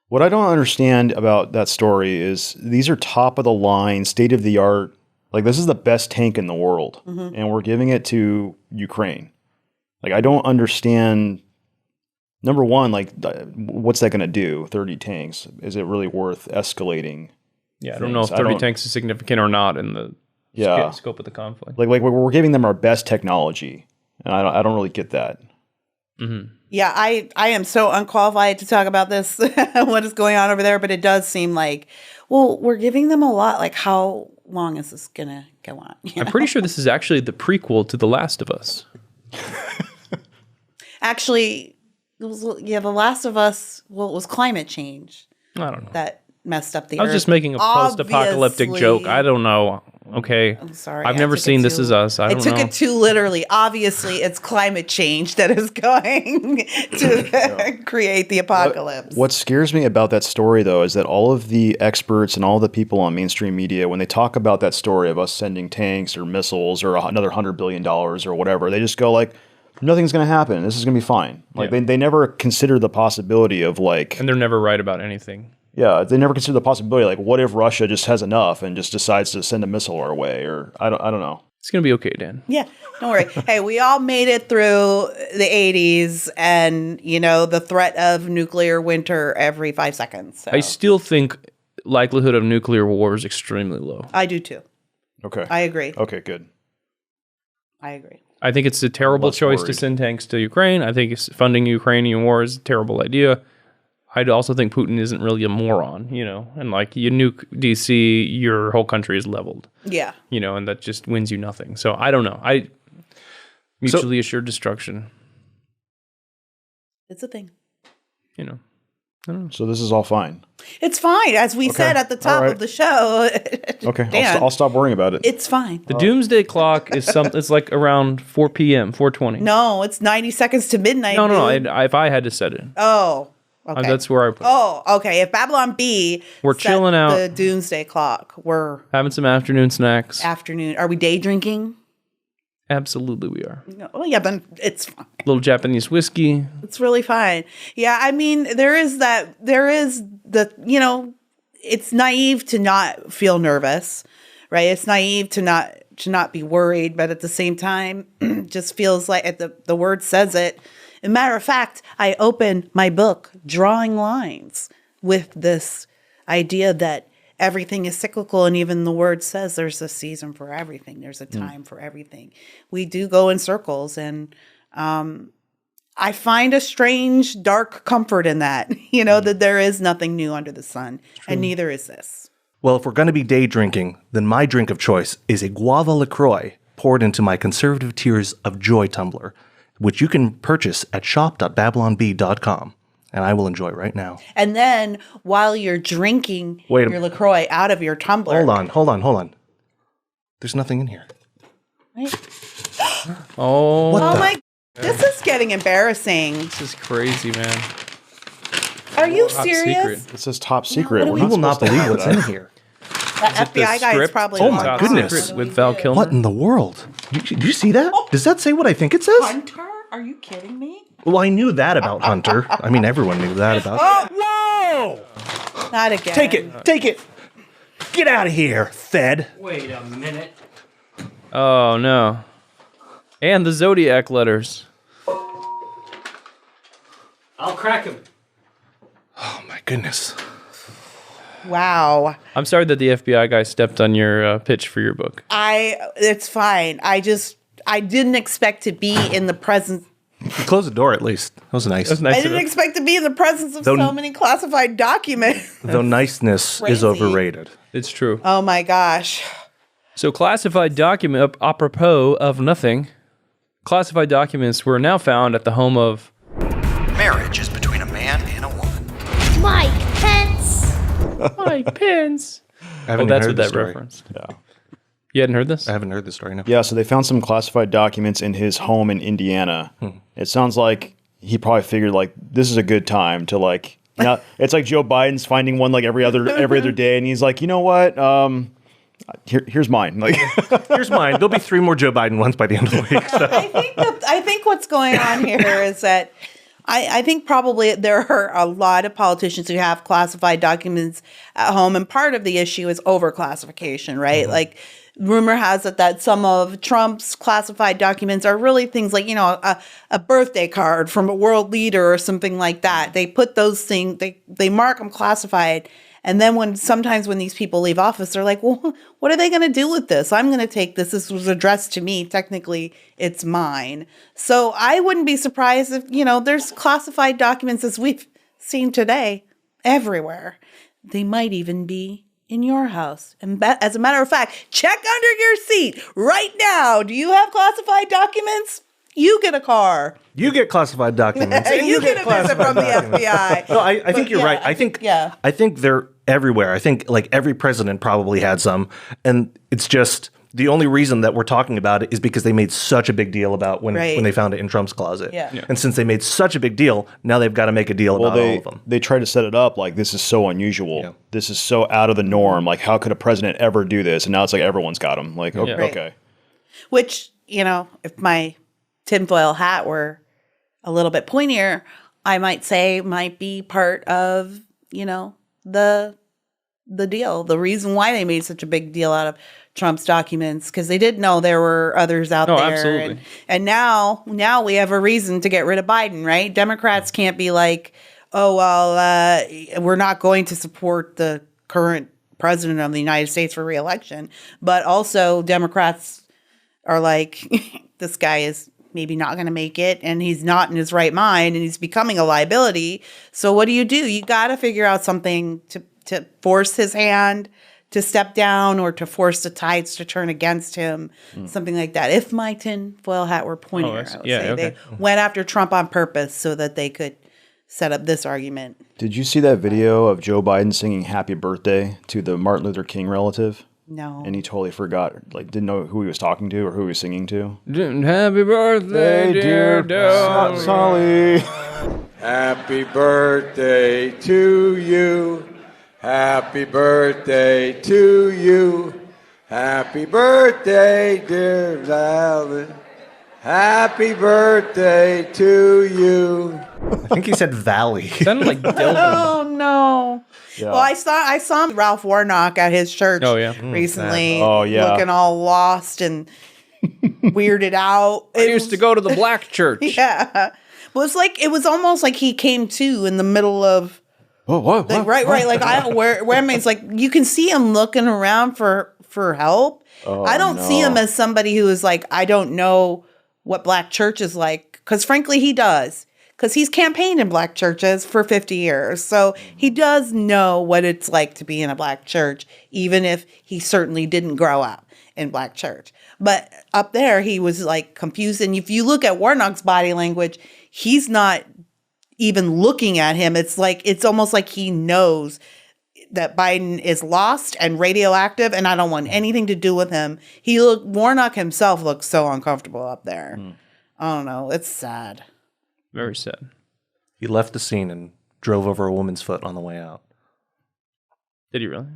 What I don't understand about that story is these are top of the line, state of the art. Like this is the best tank in the world, and we're giving it to Ukraine. Like I don't understand. Number one, like what's that going to do? 30 tanks. Is it really worth escalating? Yeah, I don't know if 30 tanks is significant or not in the scope of the conflict. Like we're giving them our best technology, and I don't really get that. Yeah, I am so unqualified to talk about this, what is going on over there, but it does seem like, well, we're giving them a lot. Like, how long is this going to go on? I'm pretty sure this is actually the prequel to The Last of Us. Actually, The Last of Us, it was climate change. I don't know. That messed up the I was earth. just making a post-apocalyptic joke. I don't know. Okay. I'm sorry. I've never seen This Is Us. I don't know. I took it too literally. Obviously, it's climate change that is going to create the apocalypse. What scares me about that story, though, is that all of the experts and all the people on mainstream media, when they talk about that story of us sending tanks or missiles or another $100 billion or whatever, they just go like, nothing's going to happen. This is going to be fine. Like they never consider the possibility of like... And they're never right about anything. Yeah, they never consider the possibility, like, what if Russia just has enough and just decides to send a missile our way? Or I don't know. It's going to be okay, Dan. Yeah, don't worry. Hey, we all made it through the 80s and, the threat of nuclear winter every 5 seconds. So. I still think likelihood of nuclear war is extremely low. I do too. Okay. I agree. Okay, good. I agree. I think it's a terrible choice to send tanks to Ukraine. I think funding Ukrainian war is a terrible idea. I also think Putin isn't really a moron, and like you nuke DC, your whole country is leveled. Yeah. And that just wins you nothing. So I don't know. Mutually assured destruction. It's a thing. I don't know. So this is all fine. It's fine. As we said at the top of the show. Okay. Dan, I'll stop worrying about it. It's fine. The doomsday clock is it's like around 4 p.m., 4:20. No, it's 90 seconds to midnight. No. If I had to set it. Oh. Okay. That's where I put it. Oh, okay. If Babylon B, we're chilling out. The doomsday clock. We're having some afternoon snacks. Are we day drinking? Absolutely, we are. No, well, yeah, then it's fine. Little Japanese whiskey. It's really fine. Yeah, I mean, there is the, it's naive to not feel nervous, right? It's naive to not be worried, but at the same time, just feels like the word says it. As a matter of fact, I opened my book, Drawing Lines, with this idea that everything is cyclical, and even the word says there's a season for everything. There's a time for everything. We do go in circles, and I find a strange, dark comfort in that, that there is nothing new under the sun, and neither is this. Well, if we're going to be day drinking, then my drink of choice is a guava LaCroix poured into my Conservative Tears of Joy tumbler, which you can purchase at shop.babylonb.com. And I will enjoy right now. And then while you're drinking your LaCroix out of your tumbler. Hold on. There's nothing in here. Right? This is getting embarrassing. This is crazy, man. Are you serious? Secret. This is top secret. No, you will not believe what's in here. The FBI guy is probably. Oh my goodness! With Val Kilmer. What in the world? Did you see that? Does that say what I think it says? Hunter? Are you kidding me? Well, I knew that about Hunter. I mean, everyone knew that about. Oh, whoa! Not again. Take it! Get out of here, Fed. Wait a minute. Oh no! And the Zodiac letters. I'll crack him. Oh my goodness. Wow. I'm sorry that the FBI guy stepped on your pitch for your book. It's fine. I didn't expect to be in the presence. You closed the door at least. That was nice. That's nice. I didn't expect to be in the presence of so many classified documents. Though niceness is Crazy. overrated. It's true. Oh my gosh. So classified document, apropos of nothing, classified documents were now found at the home of... Marriage is between a man and a woman. Mike Pence. Mike Pence. I haven't that's heard what the that story. referenced. Yeah. You hadn't heard this? I haven't heard the story, no. Yeah, so they found some classified documents in his home in Indiana. It sounds like he probably figured like this is a good time to like. Now it's like Joe Biden's finding one like every other day, and he's like, you know what? Here's mine. Like, Here's mine. There'll be 3 more Joe Biden ones by the end of the week. So. I think what's going on here is that I think probably there are a lot of politicians who have classified documents at home, and part of the issue is overclassification, right? Mm-hmm. Like, rumor has it that some of Trump's classified documents are really things like, a birthday card from a world leader or something like that. They put those things, they mark them classified. And then sometimes when these people leave office, they're like, well, what are they going to do with this? I'm going to take this. This was addressed to me. Technically, it's mine. So I wouldn't be surprised if, there's classified documents as we've seen today everywhere. They might even be in your house. And as a matter of fact, check under your seat right now. Do you have classified documents? You get a car. You get classified documents. and you get a visit from the FBI. No, I think you're right. I think they're everywhere. I think like every president probably had some. And it's just the only reason that we're talking about it is because they made such a big deal about when they found it in Trump's closet. Yeah. And since they made such a big deal, now they've got to make a deal about all of them. They try to set it up like this is so unusual. Yeah. This is so out of the norm. Like, how could a president ever do this? And now it's like everyone's got them. Like, okay. Right. Okay. Which, if my tinfoil hat were a little bit pointier, I might say might be part of, the deal. The reason why they made such a big deal out of Trump's documents, because they did know there were others out there. Absolutely. And now we have a reason to get rid of Biden, right? Democrats can't be like, oh, well, we're not going to support the current president of the United States for re-election. But also Democrats are like, this guy is maybe not going to make it, and he's not in his right mind, and he's becoming a liability. So what do? You got to figure out something to force his hand to step down or to force the tides to turn against him, something like that. If my tinfoil hat were pointier, I would say. okay. They went after Trump on purpose so that they could set up this argument. Did you see that video of Joe Biden singing "Happy Birthday" to the Martin Luther King relative? No. And he totally forgot, like, didn't know who he was talking to or who he was singing to. Happy birthday, dear Dad. Solly. Happy birthday to you. Happy birthday to you. Happy birthday, dear Valen. Happy birthday to you. I think he said Valley. Sounded like Delvin. Oh no! Yeah. Well, I saw Ralph Warnock at his church recently. Oh, yeah. Looking all lost and weirded out. I used to go to the black church. Yeah, well, it was almost like he came to in the middle of. Oh, what? Like, right. Like where am I? It's like you can see him looking around for help. I don't see him as somebody who is like, I don't know what black church is like, because frankly he does, because he's campaigned in black churches for 50 years. So he does know what it's like to be in a black church, even if he certainly didn't grow up in black church. But up there, he was like confused. And if you look at Warnock's body language, he's not even looking at him. It's almost like he knows that Biden is lost and radioactive, and I don't want anything to do with him. Warnock himself looks so uncomfortable up there. I don't know. It's sad. Very sad. He left the scene and drove over a woman's foot on the way out. Did he really?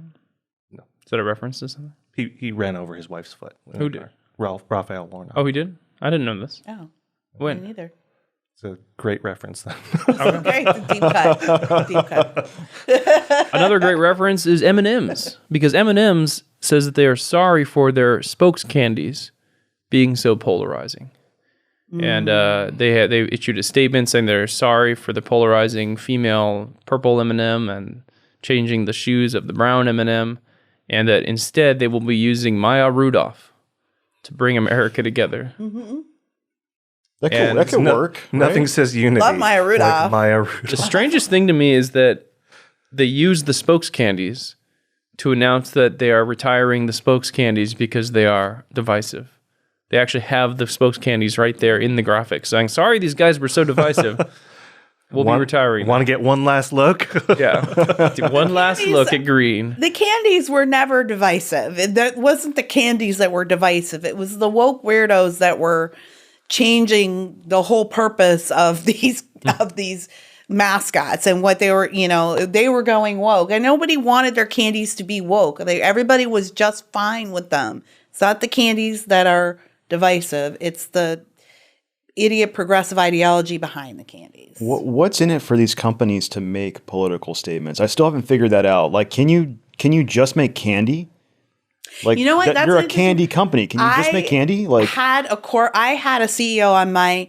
No. Is that a reference to something? He ran over his wife's foot. Who did? Raphael Warnock. Oh, he did? I didn't know this. Oh, When? me neither. It's a great reference then. Okay, it's a deep cut. Deep cut. Another great reference is M&M's, because M&M's says that they are sorry for their Spokescandies being so polarizing. And they issued a statement saying they're sorry for the polarizing female purple M&M and changing the shoes of the brown M&M, and that instead they will be using Maya Rudolph to bring America together. That could work. Nothing says unity. Love Maya Rudolph. Like Maya Rudolph. The strangest thing to me is that they use the Spokescandies to announce that they are retiring the Spokescandies because they are divisive. They actually have the Spokescandies right there in the graphics saying, sorry, these guys were so divisive. We'll be retiring. Want to get one last look? Yeah. One last look at green. The candies were never divisive. That wasn't the candies that were divisive. It was the woke weirdos that were changing the whole purpose of these mascots and what they were, they were going woke. And nobody wanted their candies to be woke. Everybody was just fine with them. It's not the candies that are divisive. It's the idiot progressive ideology behind the candies. What's in it for these companies to make political statements? I still haven't figured that out. Like, can you just make candy? Like, you know what? You're a candy company. Can you just make candy? Like, I had a CEO on my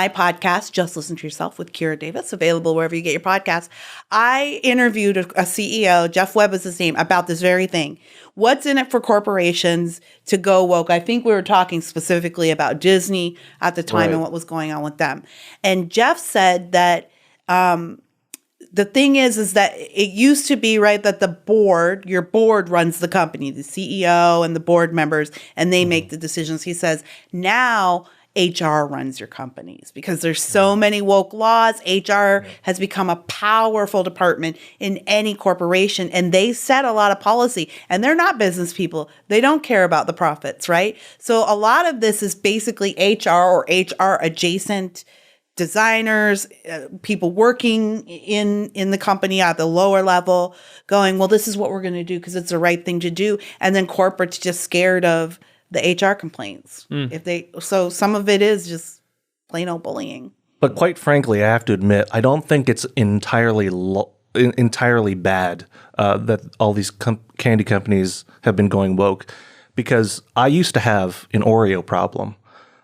podcast, Just Listen to Yourself with Kira Davis, available wherever you get your podcasts. I interviewed a CEO, Jeff Webb is his name, about this very thing. What's in it for corporations to go woke? I think we were talking specifically about Disney at the time and what was going on with them. And Jeff said that the thing is that it used to be, right, that your board runs the company, the CEO and the board members, and they make the decisions. He says now HR runs your companies because there's so many woke laws. HR has become a powerful department in any corporation, and they set a lot of policy, and they're not business people. They don't care about the profits, right? So a lot of this is basically HR or HR adjacent designers, people working in the company at the lower level going, well, this is what we're going to do because it's the right thing to do. And then corporate's just scared of the HR complaints. So some of it is just plain old bullying. But quite frankly, I have to admit, I don't think it's entirely bad that all these candy companies have been going woke, because I used to have an Oreo problem.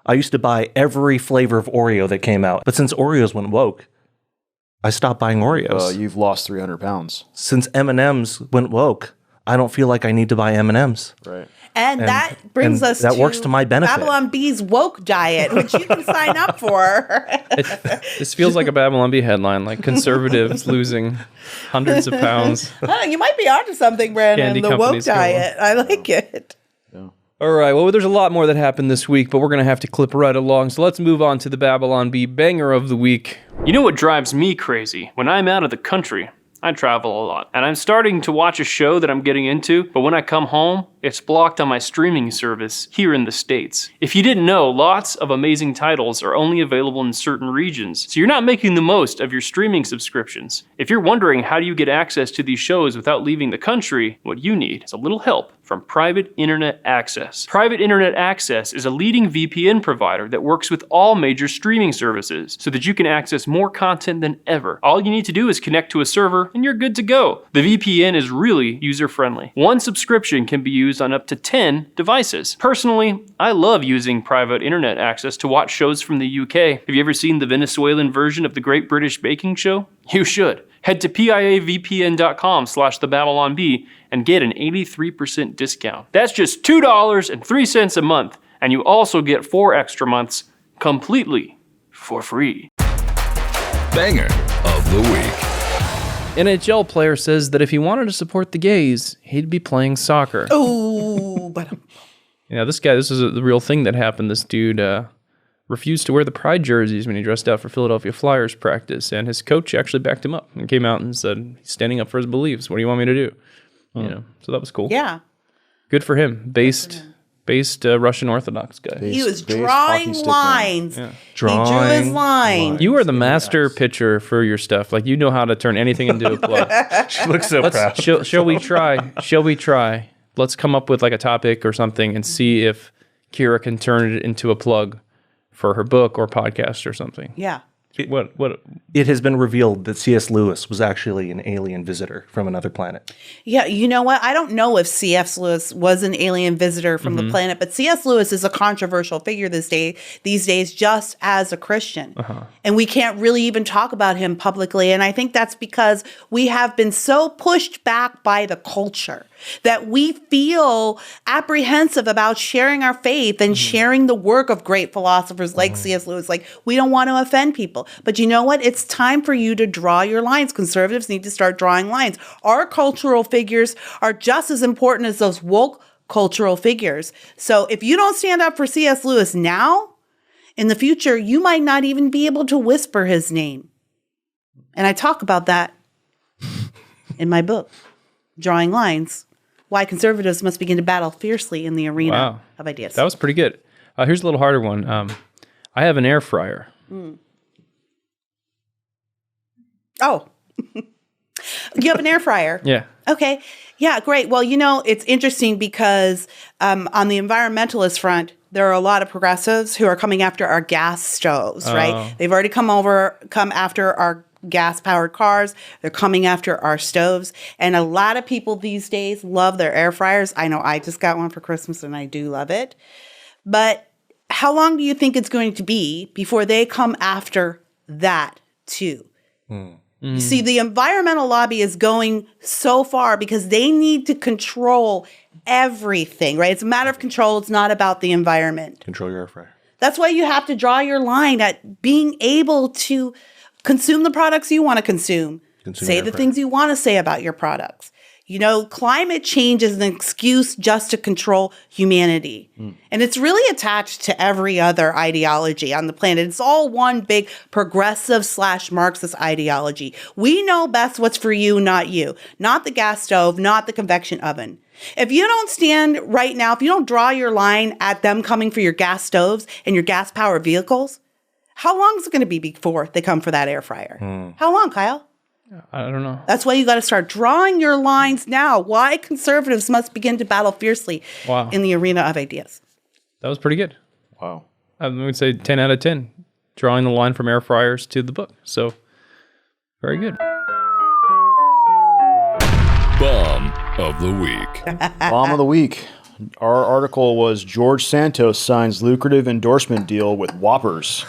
I used to buy every flavor of Oreo that came out. But since Oreos went woke, I stopped buying Oreos. You've lost 300 pounds. Since M&Ms went woke, I don't feel like I need to buy M&Ms. Right. And that brings us that works to my benefit. Babylon Bee's woke diet, which you can sign up for. This feels like a Babylon Bee headline, like conservatives losing hundreds of pounds. You might be onto something, Brandon. Candy The woke companies diet. I like it. All right, well, there's a lot more that happened this week, but we're going to have to clip right along. So let's move on to the Babylon Bee banger of the week. You know what drives me crazy? When I'm out of the country, I travel a lot, and I'm starting to watch a show that I'm getting into, but when I come home, it's blocked on my streaming service here in the States. If you didn't know, lots of amazing titles are only available in certain regions, so you're not making the most of your streaming subscriptions. If you're wondering how do you get access to these shows without leaving the country, what you need is a little help from Private Internet Access. Private Internet Access is a leading VPN provider that works with all major streaming services so that you can access more content than ever. All you need to do is connect to a server and you're good to go. The VPN is really user-friendly. One subscription can be used on up to 10 devices. Personally, I love using Private Internet Access to watch shows from the UK. Have you ever seen the Venezuelan version of the Great British Baking Show? You should. Head to piavpn.com/thebabylonbee and get an 83% discount. That's just $2.03 a month, and you also get 4 extra months completely for free. Banger of the week. NHL player says that if he wanted to support the gays, he'd be playing soccer. Oh, but yeah, this is the real thing that happened. This dude refused to wear the pride jerseys when he dressed out for Philadelphia Flyers practice, and his coach actually backed him up and came out and said he's standing up for his beliefs. What do you want me to do? So that was cool. Yeah, good for him. Based Russian Orthodox guy. He was drawing lines. Yeah. He drew his lines. You are the master pitcher for your stuff. Like, you know how to turn anything into a plug. She looks so proud. Shall we try? Let's come up with like a topic or something and see if Kira can turn it into a plug for her book or podcast or something. Yeah. What? It has been revealed that C.S. Lewis was actually an alien visitor from another planet. Yeah, you know what? I don't know if C.S. Lewis was an alien visitor from the planet, but C.S. Lewis is a controversial figure these days, just as a Christian. And we can't really even talk about him publicly. And I think that's because we have been so pushed back by the culture that we feel apprehensive about sharing our faith and sharing the work of great philosophers like C.S. Lewis. Like, we don't want to offend people. But you know what? It's time for you to draw your lines. Conservatives need to start drawing lines. Our cultural figures are just as important as those woke cultural figures. So if you don't stand up for C.S. Lewis now, in the future, you might not even be able to whisper his name. And I talk about that in my book, Drawing Lines, Why Conservatives Must Begin to Battle Fiercely in the Arena of Ideas. That was pretty good. Here's a little harder one. I have an air fryer. Oh, you have an air fryer? Yeah. Okay. Yeah, great. Well, you know, it's interesting because on the environmentalist front, there are a lot of progressives who are coming after our gas stoves, right? They've already come after our gas-powered cars. They're coming after our stoves. And a lot of people these days love their air fryers. I know I just got one for Christmas and I do love it. But how long do you think it's going to be before they come after that too? You see, the environmental lobby is going so far because they need to control everything, right? It's a matter of control. It's not about the environment. Control your air fryer. That's why you have to draw your line at being able to consume the products you want to consume. Say the things you want to say about your products. You know, climate change is an excuse just to control humanity. And it's really attached to every other ideology on the planet. It's all one big progressive/Marxist ideology. We know best what's for you, not you. Not the gas stove, not the convection oven. If you don't stand right now, if you don't draw your line at them coming for your gas stoves and your gas-powered vehicles, how long is it going to be before they come for that air fryer? How long, Kyle? I don't know. That's why you got to start drawing your lines now. Why conservatives must begin to battle fiercely in the arena of ideas. That was pretty good. Wow. I would say 10 out of 10. Drawing the line from air fryers to the book. So, very good. Bomb of the week. Bomb of the week. Our article was George Santos signs lucrative endorsement deal with Whoppers,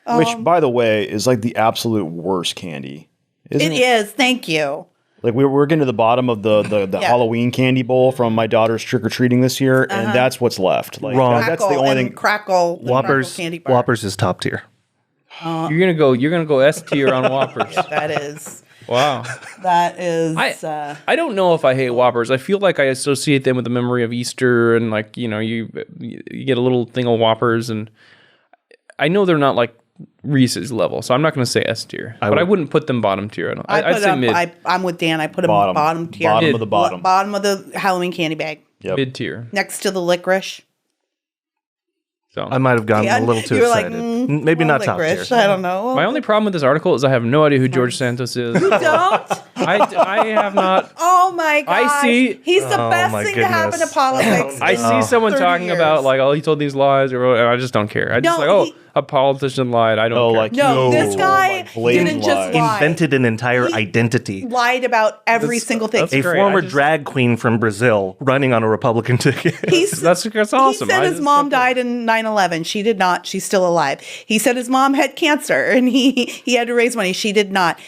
which, by the way, is like the absolute worst candy. Isn't it? It is. Thank you. Like we're getting to the bottom of the Halloween candy bowl from my daughter's trick-or-treating this year, and that's what's left. Like, Wrong. That's the only thing. Crackle. Whoppers, candy bar. Whoppers is top tier. You're gonna go S tier on Whoppers. That is. Wow. That is. I don't know if I hate Whoppers. I feel like I associate them with the memory of Easter, and like you get a little thing of Whoppers, and I know they're not like Reese's level, so I'm not going to say S tier, but I wouldn't put them bottom tier. I'd say mid. I'm with Dan. I put them bottom tier. Bottom of the bottom. Bottom of the Halloween candy bag. Yep. Mid tier. Next to the licorice. So I might have gotten a little too excited. Maybe not top tier. I don't know. My only problem with this article is I have no idea who George Santos is. You don't? I have not. Oh my gosh. I see. He's the best thing to happen to politics. I see someone talking about like, oh, he told these lies, and I just don't care. I just a politician lied. I don't care. Like, this guy didn't just lie. Invented an entire identity. Lied about every single thing. A former drag queen from Brazil running on a Republican ticket. That's awesome. He said his mom died in 9/11. She did not. She's still alive. He said his mom had cancer and he had to raise money. She did not.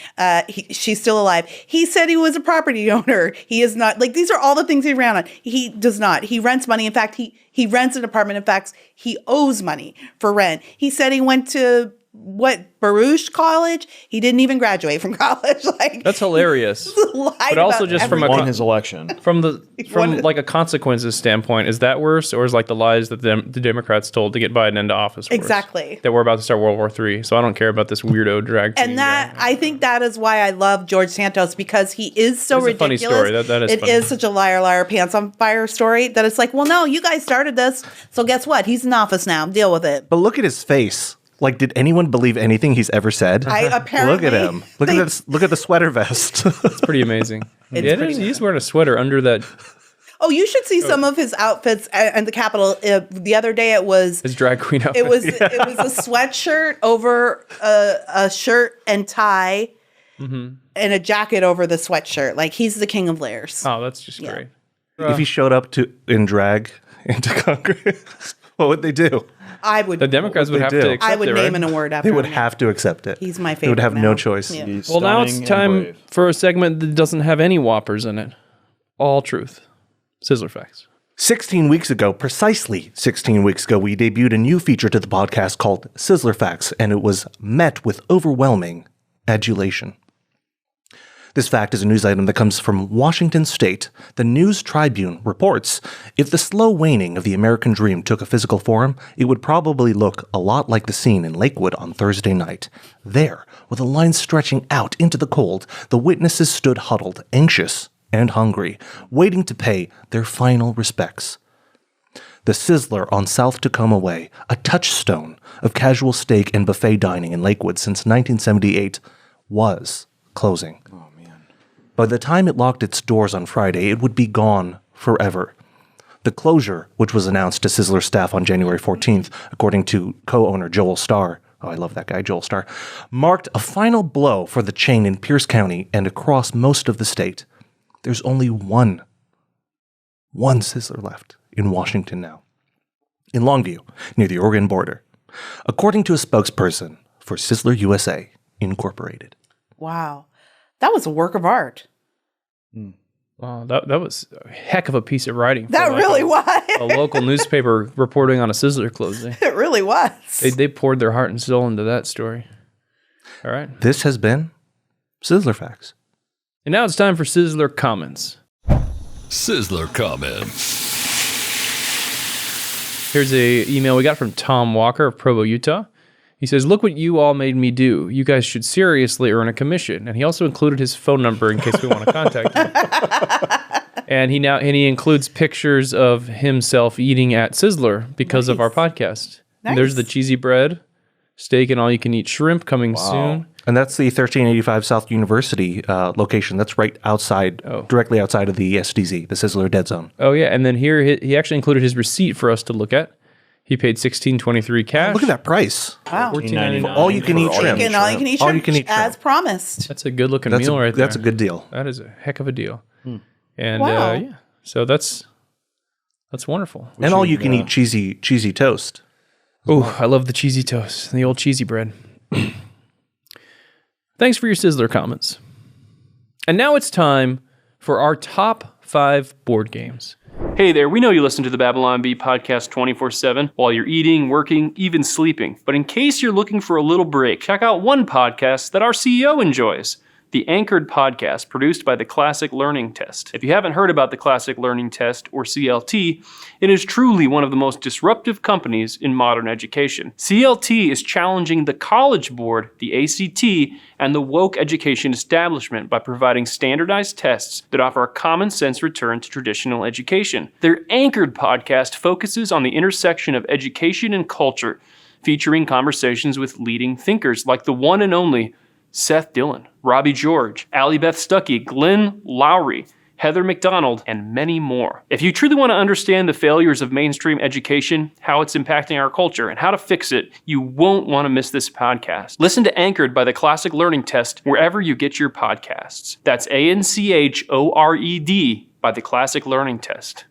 She's still alive. He said he was a property owner. He is not. Like, these are all the things he ran on. He does not. He rents money. In fact, he rents an apartment. In fact, he owes money for rent. He said he went to Baruch College. He didn't even graduate from college. Like, that's hilarious. But also just won his election. From like a consequences standpoint, is that worse, or is like the lies that the Democrats told to get Biden into office worse? Exactly. That we're about to start World War III. So I don't care about this weirdo drag queen. And I think that is why I love George Santos, because he is so ridiculous. It's a funny story. That is funny. It is such a liar, pants on fire story that it's like, well, no, you guys started this. So guess what? He's in office now. Deal with it. But look at his face. Like, did anyone believe anything he's ever said? Apparently. Look at him. Look at this. Look at the sweater vest. It's pretty amazing. He's wearing a sweater under that. Oh, you should see some of his outfits at the Capitol. The other day, it was his drag queen outfit. It was a sweatshirt over a shirt and tie, and a jacket over the sweatshirt. Like he's the king of layers. Oh, that's just great. If he showed up in drag into Congress, what would they do? I would. The Democrats would have to accept I would it, name right? an award after They would him. have to accept it. He's my favorite. They would have no now. choice. Yeah. Well, now it's time for a segment that doesn't have any whoppers in it. All truth. Sizzler Facts. 16 weeks ago, precisely 16 weeks ago, we debuted a new feature to the podcast called Sizzler Facts, and it was met with overwhelming adulation. This fact is a news item that comes from Washington State. The News Tribune reports, if the slow waning of the American dream took a physical form, it would probably look a lot like the scene in Lakewood on Thursday night. There, with a line stretching out into the cold, the witnesses stood huddled, anxious and hungry, waiting to pay their final respects. The Sizzler on South Tacoma Way, a touchstone of casual steak and buffet dining in Lakewood since 1978, was closing. By the time it locked its doors on Friday, it would be gone forever. The closure, which was announced to Sizzler staff on January 14th, according to co-owner Joel Starr, oh, I love that guy, Joel Starr, marked a final blow for the chain in Pierce County and across most of the state. There's only one Sizzler left in Washington now, in Longview, near the Oregon border, according to a spokesperson for Sizzler USA Incorporated. Wow. That was a work of art. Wow, that was a heck of a piece of writing. That really was. A local newspaper reporting on a Sizzler closing. It really was. They poured their heart and soul into that story. All right. This has been Sizzler Facts. And now it's time for Sizzler Comments. Sizzler Comments. Here's a email we got from Tom Walker of Provo, Utah. He says, look what you all made me do. You guys should seriously earn a commission. And he also included his phone number in case we want to contact him. And he includes pictures of himself eating at Sizzler because of our podcast. Nice. And there's the cheesy bread, steak and all-you-can-eat shrimp coming soon. And that's the 1385 South University location. That's right outside, directly outside of the SDZ, the Sizzler Dead Zone. Oh, yeah. And then here, he actually included his receipt for us to look at. He paid $16.23 cash. Look at that price. Wow. $14.99. All you can eat shrimp. All you can eat shrimp, as promised. That's a good looking meal right there. That's a good deal. That is a heck of a deal. And Wow. yeah, so that's wonderful. And all you can eat cheesy toast. Oh, I love the cheesy toast, the old cheesy bread. Thanks for your Sizzler comments. And now it's time for our top 5 board games. Hey there, we know you listen to the Babylon Bee podcast 24/7 while you're eating, working, even sleeping. But in case you're looking for a little break, check out one podcast that our CEO enjoys. The Anchored podcast, produced by the Classic Learning Test. If you haven't heard about the Classic Learning Test, or CLT, it is truly one of the most disruptive companies in modern education. CLT is challenging the College Board, the ACT, and the woke education establishment by providing standardized tests that offer a common sense return to traditional education. Their Anchored podcast focuses on the intersection of education and culture, featuring conversations with leading thinkers like the one and only Seth Dillon, Robbie George, Allie Beth Stuckey, Glenn Lowry, Heather McDonald, and many more. If you truly want to understand the failures of mainstream education, how it's impacting our culture, and how to fix it, you won't want to miss this podcast. Listen to Anchored by the Classic Learning Test wherever you get your podcasts. That's ANCHORED by the Classic Learning Test.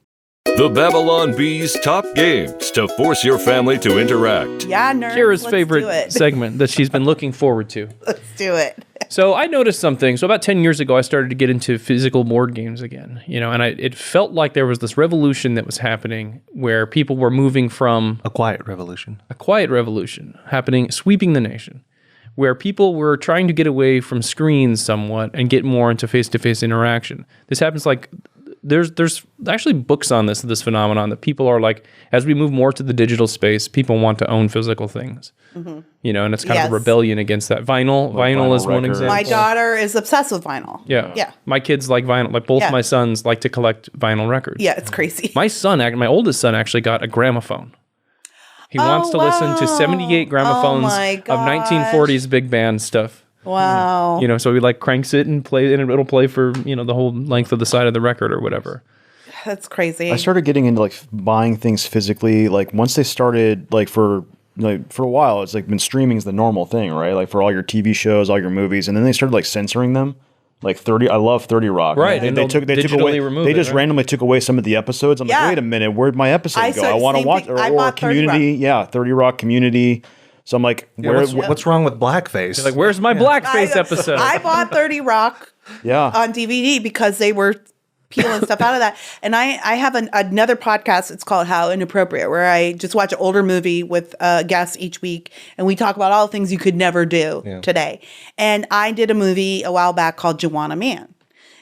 The Babylon Bee's top games to force your family to interact. Yeah, nerds. Kira's let's favorite do it. segment that she's been looking forward to. Let's do it. So I noticed something. So about 10 years ago, I started to get into physical board games again, and it felt like there was this revolution that was happening where people were moving from A quiet revolution happening, sweeping the nation, where people were trying to get away from screens somewhat and get more into face-to-face interaction. This happens like there's actually books on this phenomenon that people are like, as we move more to the digital space, people want to own physical things, and it's kind of a rebellion against that. Vinyl is one example. My daughter is obsessed with vinyl. Yeah. My kids like vinyl. Like both my sons like to collect vinyl records. Yeah, it's crazy. My oldest son actually got a gramophone. He wants to listen to 78 gramophones of 1940s big band stuff. Wow. So he cranks it and play, and it'll play for, the whole length of the side of the record or whatever. that's crazy. I started getting into like buying things physically. Like once they started for a while, it's like been streaming is the normal thing, right? Like for all your TV shows, all your movies, and then they started like censoring them. Like 30, I love 30 Rock. Right, And and they took away. They just right? randomly took away some of the episodes. I'm like, wait a minute, where'd my episode go? I want to watch or Community. Yeah, 30 Rock Community. So I'm like, what's wrong with blackface? You're like, where's my blackface episode? I bought 30 Rock on DVD because they were peeling stuff out of that. And I have another podcast. It's called How Inappropriate, where I just watch an older movie with guests each week. And we talk about all the things you could never do today. And I did a movie a while back called Joanna Man.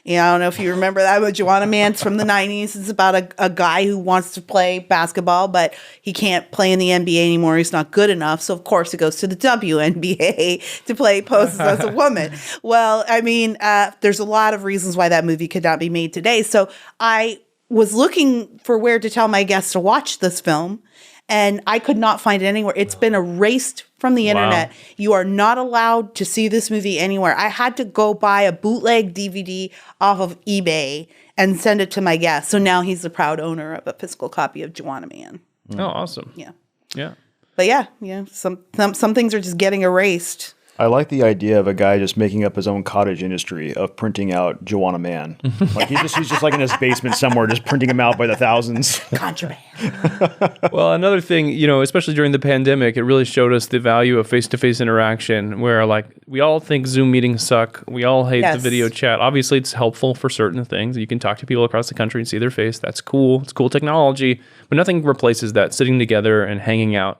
I don't know if you remember that, but Joanna Man's from the 90s. It's about a guy who wants to play basketball, but he can't play in the NBA anymore. He's not good enough. So, of course, he goes to the WNBA to play poses as a woman. Well, I mean, there's a lot of reasons why that movie could not be made today. So I was looking for where to tell my guests to watch this film, and I could not find it anywhere. It's been erased from the internet. You are not allowed to see this movie anywhere. I had to go buy a bootleg DVD off of eBay and send it to my guest. So now he's the proud owner of a physical copy of Joanna Man. Oh, awesome. Yeah. Yeah. But yeah, some things are just getting erased. I like the idea of a guy just making up his own cottage industry of printing out Joanna Man. Like he's just like in his basement somewhere, just printing them out by the thousands. Contraband. Well, another thing, especially during the pandemic, it really showed us the value of face-to-face interaction where like we all think Zoom meetings suck. We all hate the video chat. Obviously, it's helpful for certain things. You can talk to people across the country and see their face. That's cool. It's cool technology, but nothing replaces that sitting together and hanging out.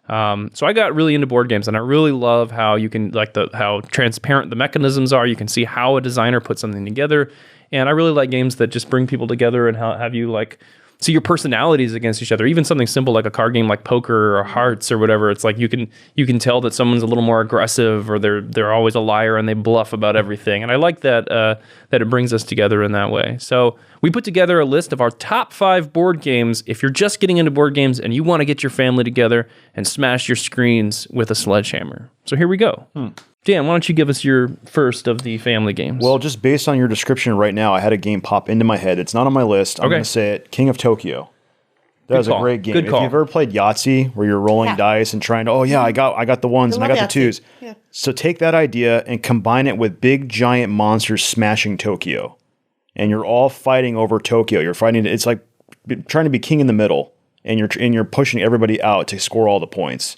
So I got really into board games, and I really love how you can how transparent the mechanisms are. You can see how a designer put something together, and I really like games that just bring people together and have you like see your personalities against each other. Even something simple like a card game like poker or hearts or whatever. It's like you can tell that someone's a little more aggressive or they're always a liar and they bluff about everything. And I like that that it brings us together in that way. So we put together a list of our top 5 board games. If you're just getting into board games and you want to get your family together and smash your screens with a sledgehammer. So here we go. Dan, why don't you give us your first of the family games? Well, just based on your description right now, I had a game pop into my head. It's not on my list. I'm going to say it. King of Tokyo. That was a great game. If you've ever played Yahtzee, where you're rolling dice and trying to, I got the ones and I got the twos. Yeah. So take that idea and combine it with big giant monsters smashing Tokyo. And you're all fighting over Tokyo. You're fighting. It's like trying to be king in the middle, and you're pushing everybody out to score all the points.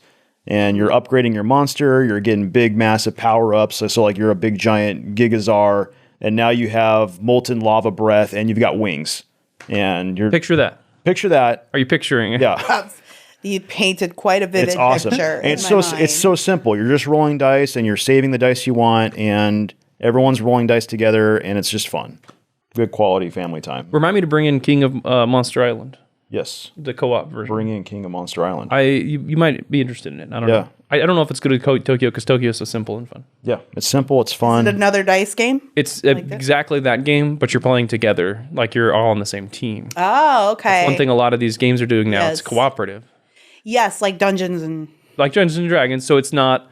And you're upgrading your monster. You're getting big, massive power ups. So like you're a big giant Gigazar, and now you have molten lava breath, and you've got wings. And you're picture that. Picture that. Are you picturing it? Yeah. You painted quite a vivid it's awesome. picture. And it's so simple. You're just rolling dice, and you're saving the dice you want, and everyone's rolling dice together, and it's just fun. Good quality family time. Remind me to bring in King of Monster Island. Yes. The co-op version. Bring in King of Monster Island. You might be interested in it. I don't know. I don't know if it's good at Tokyo because Tokyo is so simple and fun. Yeah, it's simple. It's fun. Is it another dice game? It's exactly that game, but you're playing together. Like you're all on the same team. Oh, okay. That's one thing a lot of these games are doing now. It's cooperative. Yes, like Dungeons and... Like Dungeons and Dragons. So it's not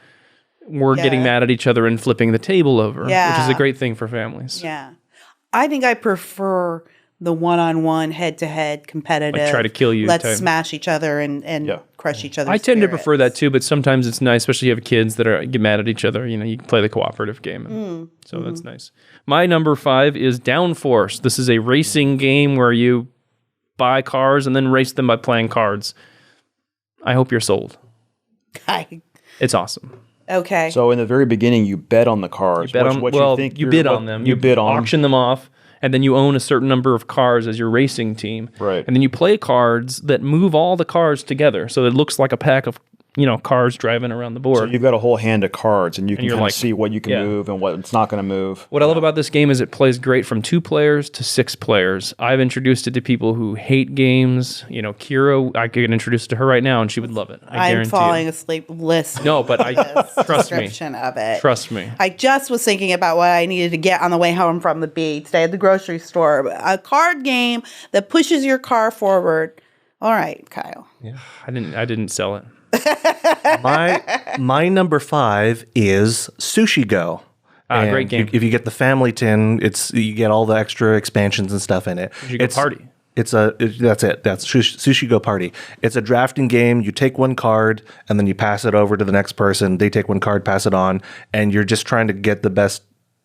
we're getting mad at each other and flipping the table over, which is a great thing for families. Yeah. I think I prefer the one-on-one, head-to-head, competitive. Like try to kill you. Let's smash each other and crush each other. I tend to prefer that too, but sometimes it's nice, especially if you have kids that get mad at each other. You can play the cooperative game. So that's nice. My number 5 is Downforce. This is a racing game where you buy cars and then race them by playing cards. I hope you're sold. It's awesome. Okay. So in the very beginning, you bet on the cars. You bid on them. You bid on them. Auction them off. And then you own a certain number of cars as your racing team. Right. And then you play cards that move all the cars together. So it looks like a pack of, cars driving around the board. So you've got a whole hand of cards, and you can kind of see what you can move and what's not going to move. What I love about this game is it plays great from 2 players to 6 players. I've introduced it to people who hate games. Kira, I could introduce it to her right now, and she would love it. I'm falling asleep listening. No, but trust me. Description of it. Trust me. I just was thinking about what I needed to get on the way home from the beach today at the grocery store. A card game that pushes your car forward. All right, Kyle. Yeah, I didn't sell it. My number 5 is Sushi Go. Great game. If you get the family tin, you get all the extra expansions and stuff in it. You get party. That's it. That's Sushi Go Party. It's a drafting game. You take one card and then you pass it over to the next person. They take one card, pass it on, and you're just trying to get the best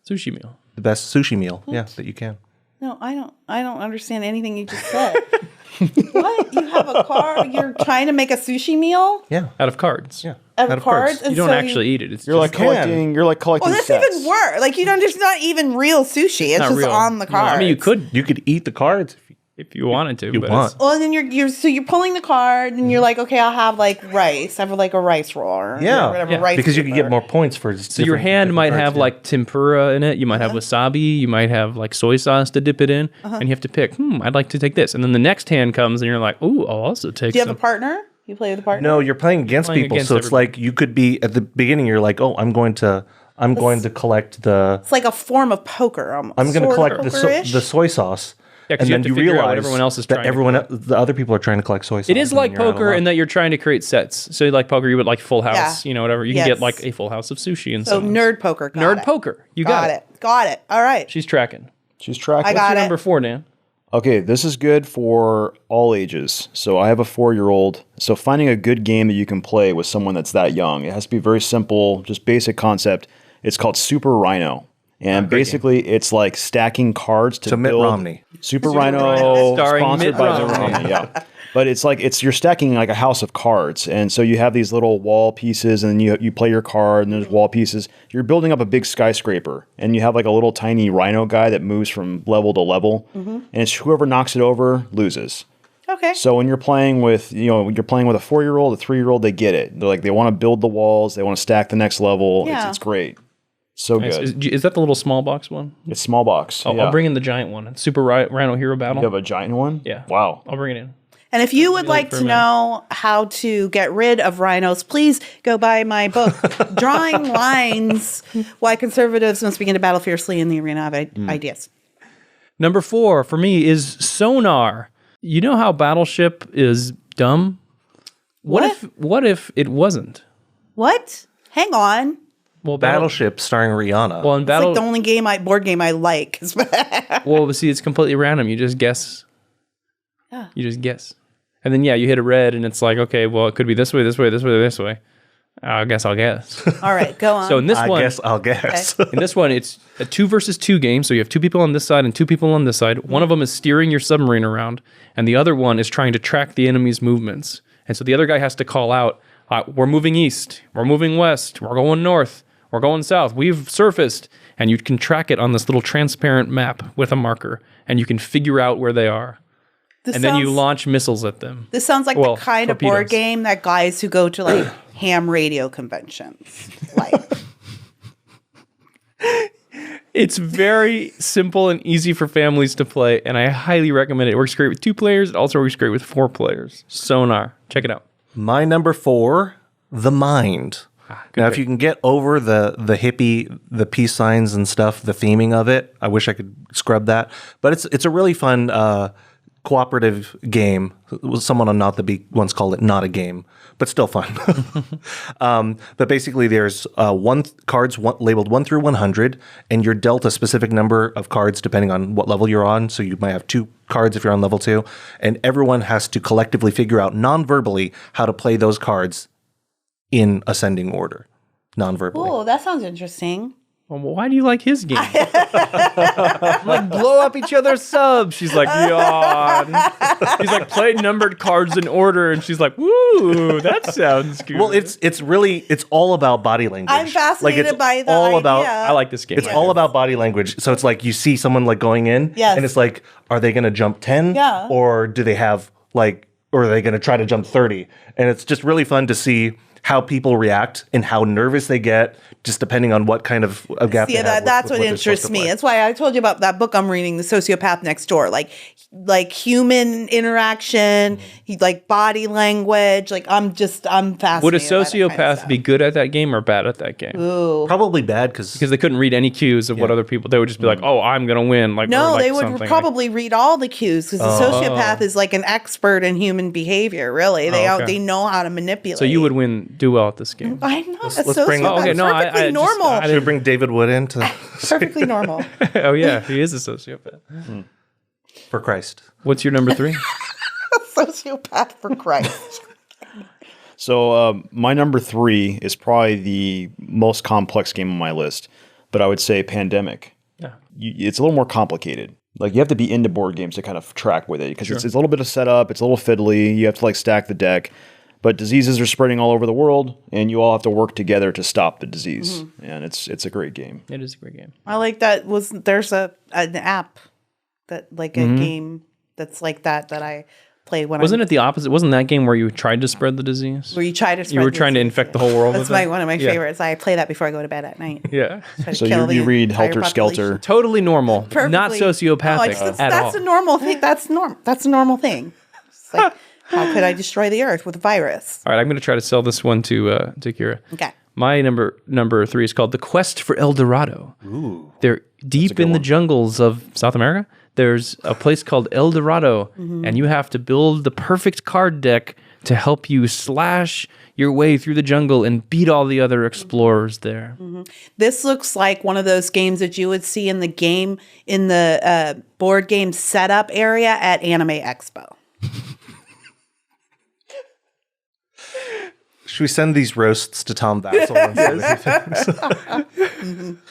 sushi meal. The best sushi meal, that you can. No, I don't understand anything you just said. What? You have a card? You're trying to make a sushi meal? Yeah, out of cards. Yeah, out of cards. You don't actually eat it. It's you're like collecting. You're like collecting. Well, that's sets. even worse. Like you don't. There's not even real sushi. It's just on the cards. No, I mean, you could eat the cards if you wanted to. Well, and then you're pulling the card, and you're like, okay, I'll have like rice. I have like a rice roll, or whatever. Rice because you can get more points for. So your hand might have like tempura in it. You might have wasabi. You might have like soy sauce to dip it in, and you have to pick. I'd like to take this, and then the next hand comes, and you're like, ooh, I'll also take. Do you have a partner? You play with a partner? No, you're playing against people. So it's like you could be at the beginning. You're like, oh, I'm going to collect the. It's like a form of poker. Almost. I'm going to collect the soy sauce. Yeah, because you have to figure out what everyone else is trying the other people are trying to collect soy sauce. It is like poker in that you're trying to create sets. So like poker, you would like full house, whatever. You can get like a full house of sushi and so nerd poker. Nerd poker. You got it. Got it. All right. She's tracking. I got What's your number 4, Dan? Okay, this is good for all ages. So I have a 4-year-old. So finding a good game that you can play with someone that's that young. It has to be very simple, just basic concept. It's called Super Rhino. And basically, it's like stacking cards to Mitt build Romney. Super Rhino, starring sponsored Mitt by Romney. yeah. But it's like you're stacking like a house of cards, and so you have these little wall pieces, and you play your card, and there's wall pieces. You're building up a big skyscraper, and you have like a little tiny rhino guy that moves from level to level, and it's whoever knocks it over loses. Okay. So when you're playing with, you're playing with a 4-year-old, a 3-year-old, they get it. They're like, they want to build the walls, they want to stack the next level. Yeah. It's great. So good. Is that the little small box one? It's small box. Oh, yeah. I'll bring in the giant one. Super Rhino Hero Battle. You have a giant one? Yeah. Wow. I'll bring it in. And if you would like to know how to get rid of rhinos, please go buy my book, Drawing Lines, Why Conservatives Must Begin to Battle Fiercely in the Arena of Ideas. Number 4 for me is sonar. You know how Battleship is dumb? What if it wasn't? What? Hang on. Well, Battleship starring Rihanna. Well, in It's like the only board game I like. Well, see, it's completely random. You just guess. Yeah. You just guess. And then, you hit a red, and it's like, okay, well, it could be this way, this way, this way, this way. I guess I'll guess. All right, go on. So in this one, I guess I'll guess. In this one, it's a 2 versus 2 game. So you have 2 people on this side and 2 people on this side. One of them is steering your submarine around, and the other one is trying to track the enemy's movements. And so the other guy has to call out, we're moving east, we're moving west, we're going north, we're going south, we've surfaced. And you can track it on this little transparent map with a marker, and you can figure out where they are. Then you launch missiles at them. This sounds like the kind of board game that guys who go to like ham radio conventions like. It's very simple and easy for families to play, and I highly recommend it. It works great with 2 players. It also works great with 4 players. Sonar. Check it out. My number 4, The Mind. Now, if you can get over the hippie, the peace signs and stuff, the theming of it, I wish I could scrub that. But it's a really fun cooperative game. Someone on Not the Beat once called it not a game, but still fun. But basically, there's cards labeled 1 through 100, and you're dealt a specific number of cards depending on what level you're on. So you might have 2 cards if you're on level 2, and everyone has to collectively figure out non-verbally how to play those cards in ascending order, non-verbally. Oh, that sounds interesting. Well, why do you like his game? Like, blow up each other's subs. She's like, yawn. He's like, play numbered cards in order. And she's like, woo, that sounds good. Well, it's all about body language. I'm fascinated by the idea. I like this game. It's all about body language. So it's like you see someone like going in, and it's like, are they going to jump 10? Yeah. Or do they have like, or are they going to try to jump 30? And it's just really fun to see how people react and how nervous they get, just depending on what kind of gap they have. That's what interests me. That's why I told you about that book I'm reading, The Sociopath Next Door. Like human interaction, like body language. Like I'm fascinated. Would a sociopath be good at that game or bad at that game? Ooh. Probably bad because they couldn't read any cues of what other people. They would just be like, "Oh, I'm gonna win." Like no, they would probably read all the cues because the sociopath is like an expert in human behavior. Really, they know how to manipulate. So you would do well at this game. I'm not a sociopath. Perfectly normal. I should bring David Wood in to perfectly normal. Oh yeah, he is a sociopath. For Christ. What's your number 3? Sociopath for Christ. So my number 3 is probably the most complex game on my list, but I would say Pandemic. Yeah. It's a little more complicated. Like you have to be into board games to kind of track with it because it's a little bit of setup. It's a little fiddly. You have to like stack the deck. But diseases are spreading all over the world, and you all have to work together to stop the disease. And it's a great game. It is a great game. I like that. There's an app that like a game that's like that I played when Wasn't it the opposite? Wasn't that game where you tried to spread the disease? where you try to spread You were the trying to disease. infect the whole world That's with it? one of my Yeah. favorites. I play that before I go to bed at night. Yeah. Try to So kill the you read entire Helter population. Skelter. Totally normal. Perfectly. Not sociopathic No, at that's all. a normal thing. That's a normal thing. It's like, how could I destroy the earth with a virus? All right, I'm going to try to sell this one to Kira. Okay. My number 3 is called The Quest for El Dorado. Ooh. They're deep in the jungles of South America. There's a place called El Dorado, and you have to build the perfect card deck to help you slash your way through the jungle and beat all the other explorers there. This looks like one of those games that you would see in the board game setup area at Anime Expo. Should we send these roasts to Tom Vassell? And see what he thinks?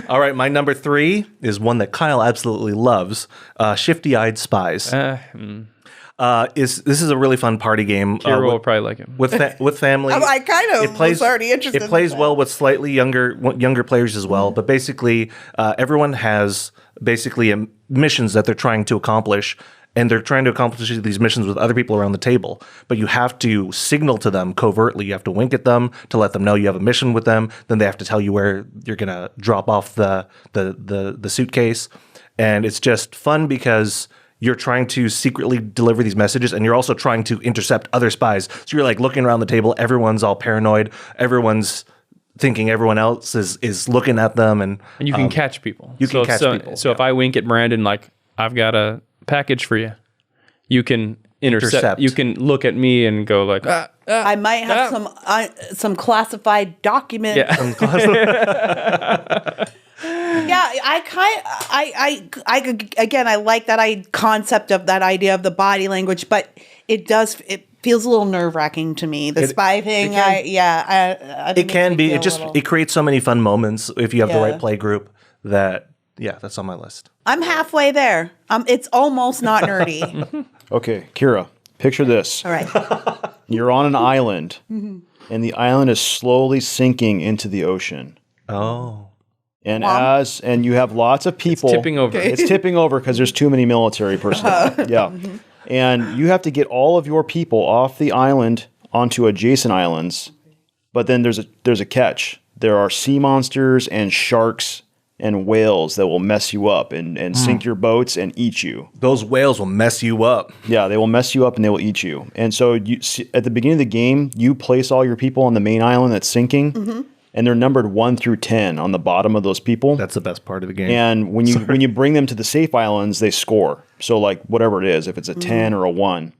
All right, my number 3 is one that Kyle absolutely loves, Shifty-Eyed Spies. This is a really fun party game. Kira will probably like it. With family. I kind of was already interested. It plays well with slightly younger players as well. But basically, everyone has missions that they're trying to accomplish. And they're trying to accomplish these missions with other people around the table. But you have to signal to them covertly. You have to wink at them to let them know you have a mission with them. Then they have to tell you where you're going to drop off the suitcase. And it's just fun because you're trying to secretly deliver these messages, and you're also trying to intercept other spies. So you're like looking around the table. Everyone's all paranoid. Everyone's thinking everyone else is looking at them. And you can catch people. You can catch people. So if I wink at Brandon, like, I've got a package for you, you can intercept. You can look at me and go like, I might have some classified document. Yeah. Yeah, I like that concept of that idea of the body language, but it feels a little nerve-wracking to me. The spy thing, it can be. It creates so many fun moments if you have the right play group. That's on my list. I'm halfway there. It's almost not nerdy. Okay, Kira, picture this. All right. You're on an island, and the island is slowly sinking into the ocean. Oh. And and you have lots of people. It's tipping over. It's tipping over because there's too many military personnel. Yeah. And you have to get all of your people off the island onto adjacent islands. But then there's a catch. There are sea monsters and sharks and whales that will mess you up and sink your boats and eat you. Those whales will mess you up. Yeah, they will mess you up and they will eat you. And so at the beginning of the game, you place all your people on the main island that's sinking, and they're numbered 1 through 10 on the bottom of those people. That's the best part of the game. And when you bring them to the safe islands, they score. So like whatever it is, if it's a 10 or a 1.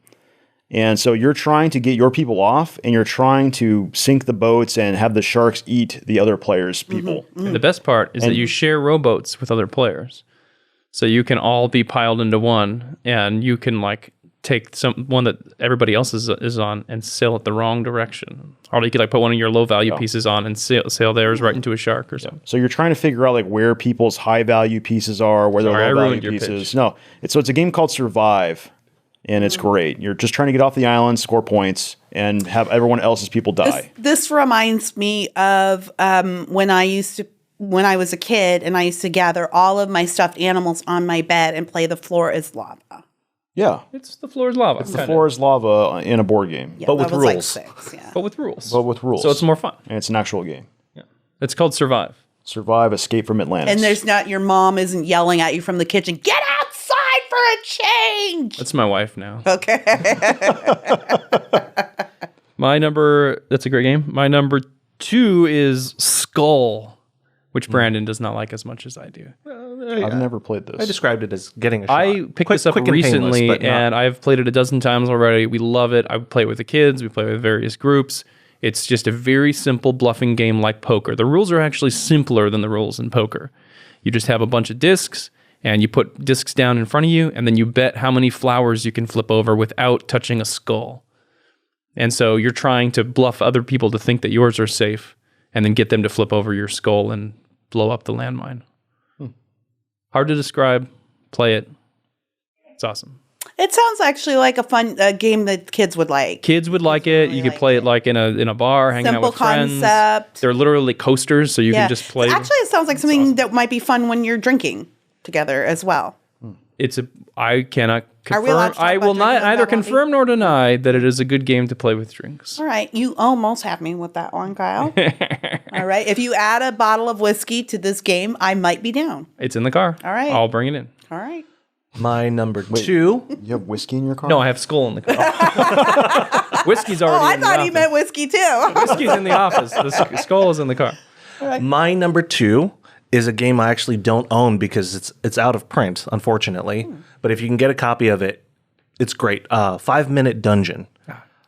And so you're trying to get your people off, and you're trying to sink the boats and have the sharks eat the other players' people. The best part is that you share rowboats with other players. So you can all be piled into one, and you can like take one that everybody else is on and sail it the wrong direction. Or you could like put one of your low value pieces on and sail theirs right into a shark or something. So you're trying to figure out like where people's high value pieces are, where their low value pieces. No, it's a game called Survive. And it's great. You're just trying to get off the island, score points, and have everyone else's people die. This reminds me of when I was a kid and I used to gather all of my stuffed animals on my bed and play The Floor is Lava. Yeah. It's The Floor is Lava. It's The Floor is Lava in a board game. Yeah, but with rules. Like 6, yeah. But with rules. So it's more fun. And it's an actual game. Yeah. It's called Survive. Survive, Escape from Atlantis. And there's not, your mom isn't yelling at you from the kitchen, get outside for a change. That's my wife now. Okay. That's a great game. My number 2 is Skull, which Brandon does not like as much as I do. I've never played this. I described it as getting a shot. I picked this up recently, and I've played it a dozen times already. We love it. I play it with the kids. We play with various groups. It's just a very simple bluffing game like poker. The rules are actually simpler than the rules in poker. You just have a bunch of discs, And you put discs down in front of you, and then you bet how many flowers you can flip over without touching a skull. And so you're trying to bluff other people to think that yours are safe, and then get them to flip over your skull and blow up the landmine. Hard to describe. Play it. It's awesome. It sounds actually like a fun game that kids would like. Kids would like it. You could play it like in a bar, hanging out with friends. Simple concept. They're literally coasters, so you can just play. Actually, it sounds like something that might be fun when you're drinking together as well. I cannot Are we allowed confirm. to talk I will about not drinking either with that confirm nor deny that it is a good game to play with drinks. All right. You almost have me with that one, Kyle. All right. If you add a bottle of whiskey to this game, I might be down. It's in the car. All right. I'll bring it in. All right. My number 2. You have whiskey in your car? No, I have Skull in the car. Whiskey's already in the office. I thought he meant whiskey too. Whiskey's in the office. The Skull is in the car. My number 2 is a game I actually don't own because it's out of print, unfortunately. But if you can get a copy of it, it's great. 5 Minute Dungeon.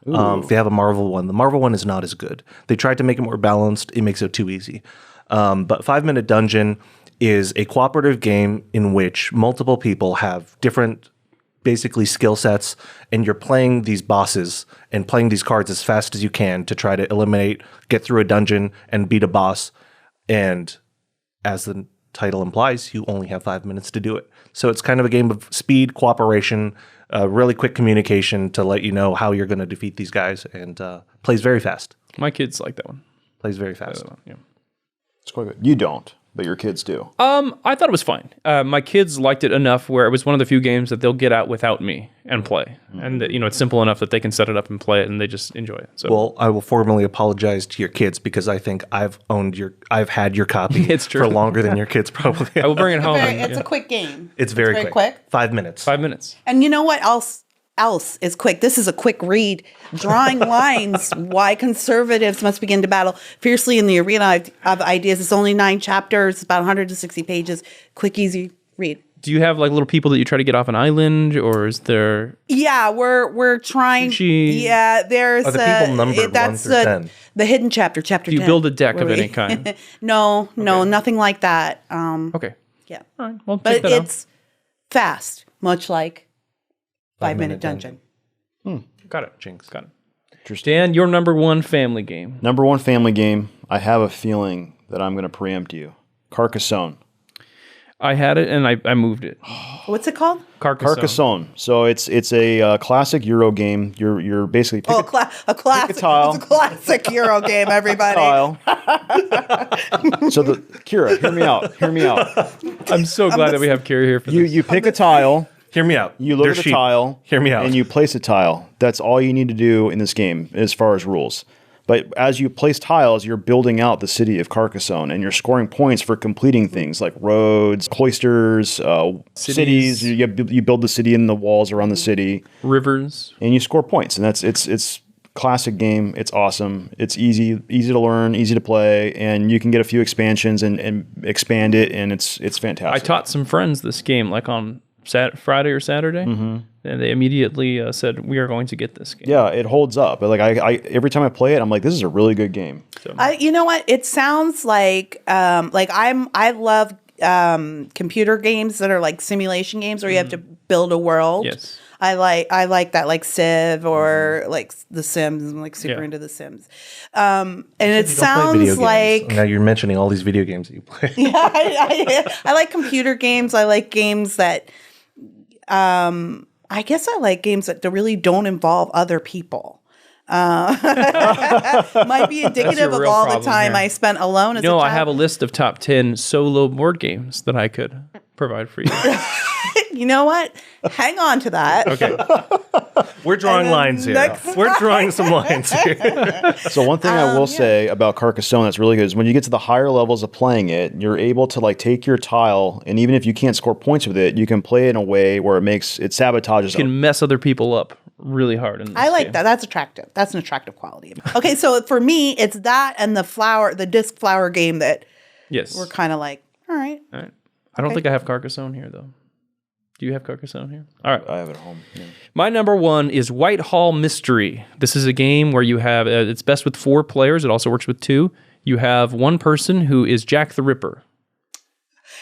If they have a Marvel one. The Marvel one is not as good. They tried to make it more balanced. It makes it too easy. But 5 Minute Dungeon is a cooperative game in which multiple people have different, basically, skill sets, and you're playing these bosses and playing these cards as fast as you can to try to eliminate, get through a dungeon, and beat a boss. And as the title implies, you only have 5 minutes to do it. So it's kind of a game of speed, cooperation, really quick communication to let you know how you're going to defeat these guys, and plays very fast. My kids like that one. Plays very fast. Yeah. It's quite good. You don't, but your kids do. I thought it was fine. My kids liked it enough where it was one of the few games that they'll get out without me and play. And it's simple enough that they can set it up and play it, and they just enjoy it. So, well, I will formally apologize to your kids because I think I've had your copy It's true. for longer than your kids probably. I will bring it home. It's a quick game. It's very quick. 5 minutes. 5 minutes. And you know what else is quick? This is a quick read. Drawing lines, why conservatives must begin to battle fiercely in the arena of ideas. It's only 9 chapters. It's about 160 pages. Quick, easy read. Do you have like little people that you try to get off an island, or is there? Yeah, we're trying. Sushi? Yeah, there's Are the people numbered 1 through 10? The hidden chapter, chapter Do 10. you build a deck of any kind? No, nothing like that. Okay. Yeah, All right. Well, but check that out. it's fast, much like 5 Minute Dungeon. Got it. Jinx. Got it. Dan, your number 1 family game. Number 1 family game. I have a feeling that I'm going to preempt you. Carcassonne. I had it and I moved it. What's it called? Carcassonne. So it's a classic Euro game. You're basically A classic. tile. It's a classic Euro game. Everybody. tile. So Kira, hear me out. Hear me out. I'm so glad that we have Kira here for this. You pick a tile. Hear me out. You look There's at the sheep. tile. Hear me out. And you place a tile. That's all you need to do in this game as far as rules. But as you place tiles, you're building out the city of Carcassonne, and you're scoring points for completing things like roads, cloisters, cities. You build the city and the walls around the city, rivers, and you score points. And it's classic game. It's awesome. It's easy to learn, easy to play, and you can get a few expansions and expand it, and it's fantastic. I taught some friends this game like on Friday or Saturday, and they immediately said, "We are going to get this game." Yeah, it holds up. But like I every time I play it, I'm like, this is a really good game. So. You know what? It sounds like I love computer games that are like simulation games where you have to build a world. Yes. I like that, like Civ or like The Sims. I'm like super into The Sims. And it sounds like now you're mentioning all these video games that you play. Yeah, I like computer games. I like games that I guess I like games that really don't involve other people. Might be indicative of all the time I spent alone as a child. I have a list of top 10 solo board games that I could provide for you. You know what? Hang on to that. Okay. We're drawing lines here. We're drawing some lines here. So one thing I will say about Carcassonne that's really good is when you get to the higher levels of playing it, you're able to like take your tile, and even if you can't score points with it, you can play it in a way where it sabotages. You can mess other people up really hard. In this I like game. that. That's attractive. That's an attractive quality. Okay, so for me, it's that and the disc flower game that we're kind of like, all right. I don't think I have Carcassonne here, though. Do you have Carcassonne here? All right. I have it at home. Yeah. My number 1 is Whitehall Mystery. This is a game where you have, it's best with 4 players. It also works with 2. You have one person who is Jack the Ripper.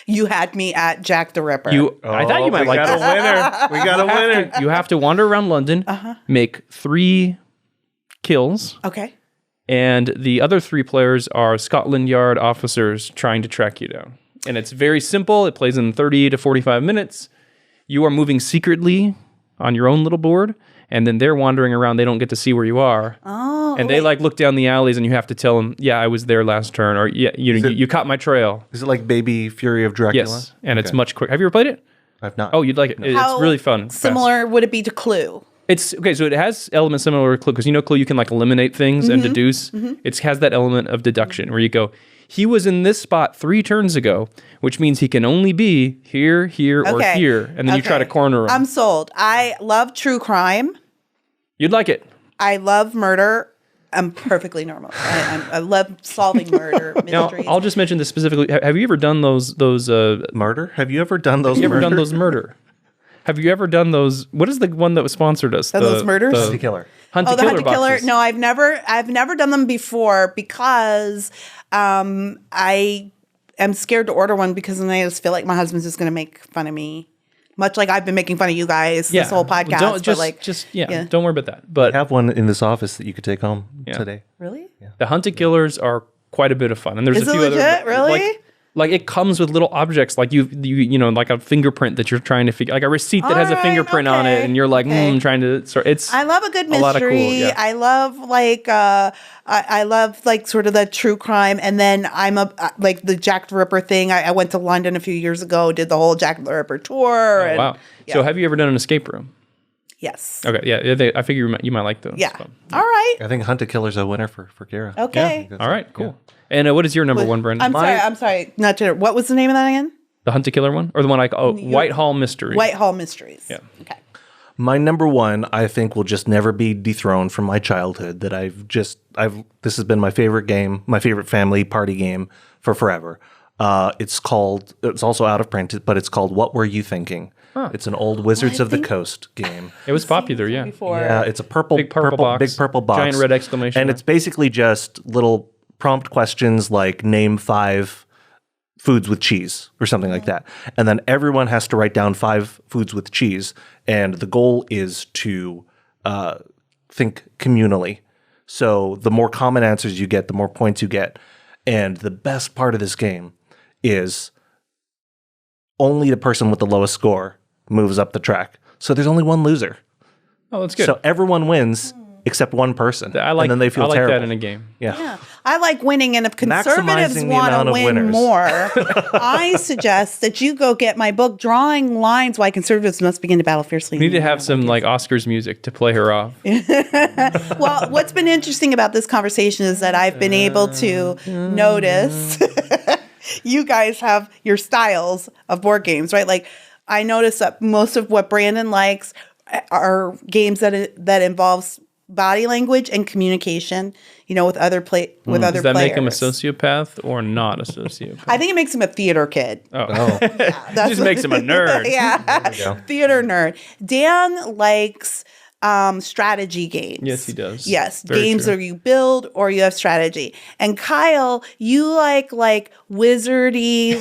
You had me at Jack the Ripper. I thought you might like this. We got a winner. You have to wander around London, make 3 kills. Okay. And the other 3 players are Scotland Yard officers trying to track you down. And it's very simple. It plays in 30 to 45 minutes. You are moving secretly on your own little board, and then they're wandering around. They don't get to see where you are. Oh. And they look down the alleys, and you have to tell them, yeah, I was there last turn, or yeah, you caught my trail. Is it like Baby Fury of Dracula? Yes, and it's much quicker. Have you ever played it? I've not. Oh, you'd like it. How It's really fun. Similar would it be to Clue? It's okay, so it has elements similar to Clue, because Clue, you can eliminate things and deduce. It has that element of deduction where you go, he was in this spot 3 turns ago, which means he can only be here, here, or here. And then you try to corner him. I'm sold. I love true crime. You'd like it. I love murder. I'm perfectly normal. I love solving murder mysteries. Now, I'll just mention this specifically. Have you ever done those murder? Have you ever done those? Have you ever done those murder? Have you ever done those? What is the one that was sponsored us? Those murders? Hunt a Killer. Hunt a the Killer Hunt a Killer. boxes. No, I've never done them before because I am scared to order one because then I just feel like my husband's just going to make fun of me. Much like I've been making fun of you guys this whole podcast. Don't worry about that. But I have one in this office that you could take home today. Really? Yeah. The Hunted Killers are quite a bit of fun, and there's Is a it few legit? other Really? Like it comes with little objects, like you like a fingerprint that you're trying to figure, like a receipt that has a fingerprint on it, and you're trying to sort. It's I love a good mystery. A lot of cool, yeah. I love I love sort of the true crime, and then I'm like the Jack the Ripper thing. I went to London a few years ago, did the whole Jack the Ripper tour. Oh, wow. Yeah. So have you ever done an escape room? Yes. Okay. Yeah. I figure you might like those. Yeah. So. All right. I think Hunt a Killer's a winner for Kara. Okay. Yeah. All right. Cool. And what is your number one, Brendan? I'm sorry. Not to. What was the name of that again? The Hunt a Killer one, or the one Whitehall Mystery. Whitehall Mysteries. Yeah. Okay. My number one, I think, will just never be dethroned from my childhood. This has been my favorite game, my favorite family party game for forever. It's also out of print, but it's called What Were You Thinking? Huh. It's an old Wizards of the Coast game. It was popular, yeah. Yeah, it's a big purple box, giant red exclamation and mark. it's basically just little prompt questions like name 5 foods with cheese or something like that, and then everyone has to write down 5 foods with cheese, and the goal is to think communally. So the more common answers you get, the more points you get, and the best part of this game is only the person with the lowest score moves up the track. So there's only one loser. Oh, that's good. So everyone wins except one person. And then they feel terrible. That in a game. Yeah. I like winning, and if conservatives want to win more, I suggest that you go get my book, Drawing Lines Why Conservatives Must Begin to Battle Fiercely. We need to have some Oscars music to play her off. Well, what's been interesting about this conversation is that I've been able to notice you guys have your styles of board games, right? Like I notice that most of what Brandon likes are games that involves body language and communication, with other players. Does that make him a sociopath or not a sociopath? I think it makes him a theater kid. Oh. Yeah, It just makes him a nerd. Yeah, theater nerd. Dan likes strategy games. Yes, he does. Yes, Very games true. where you build or you have strategy. And Kyle, you like wizardy,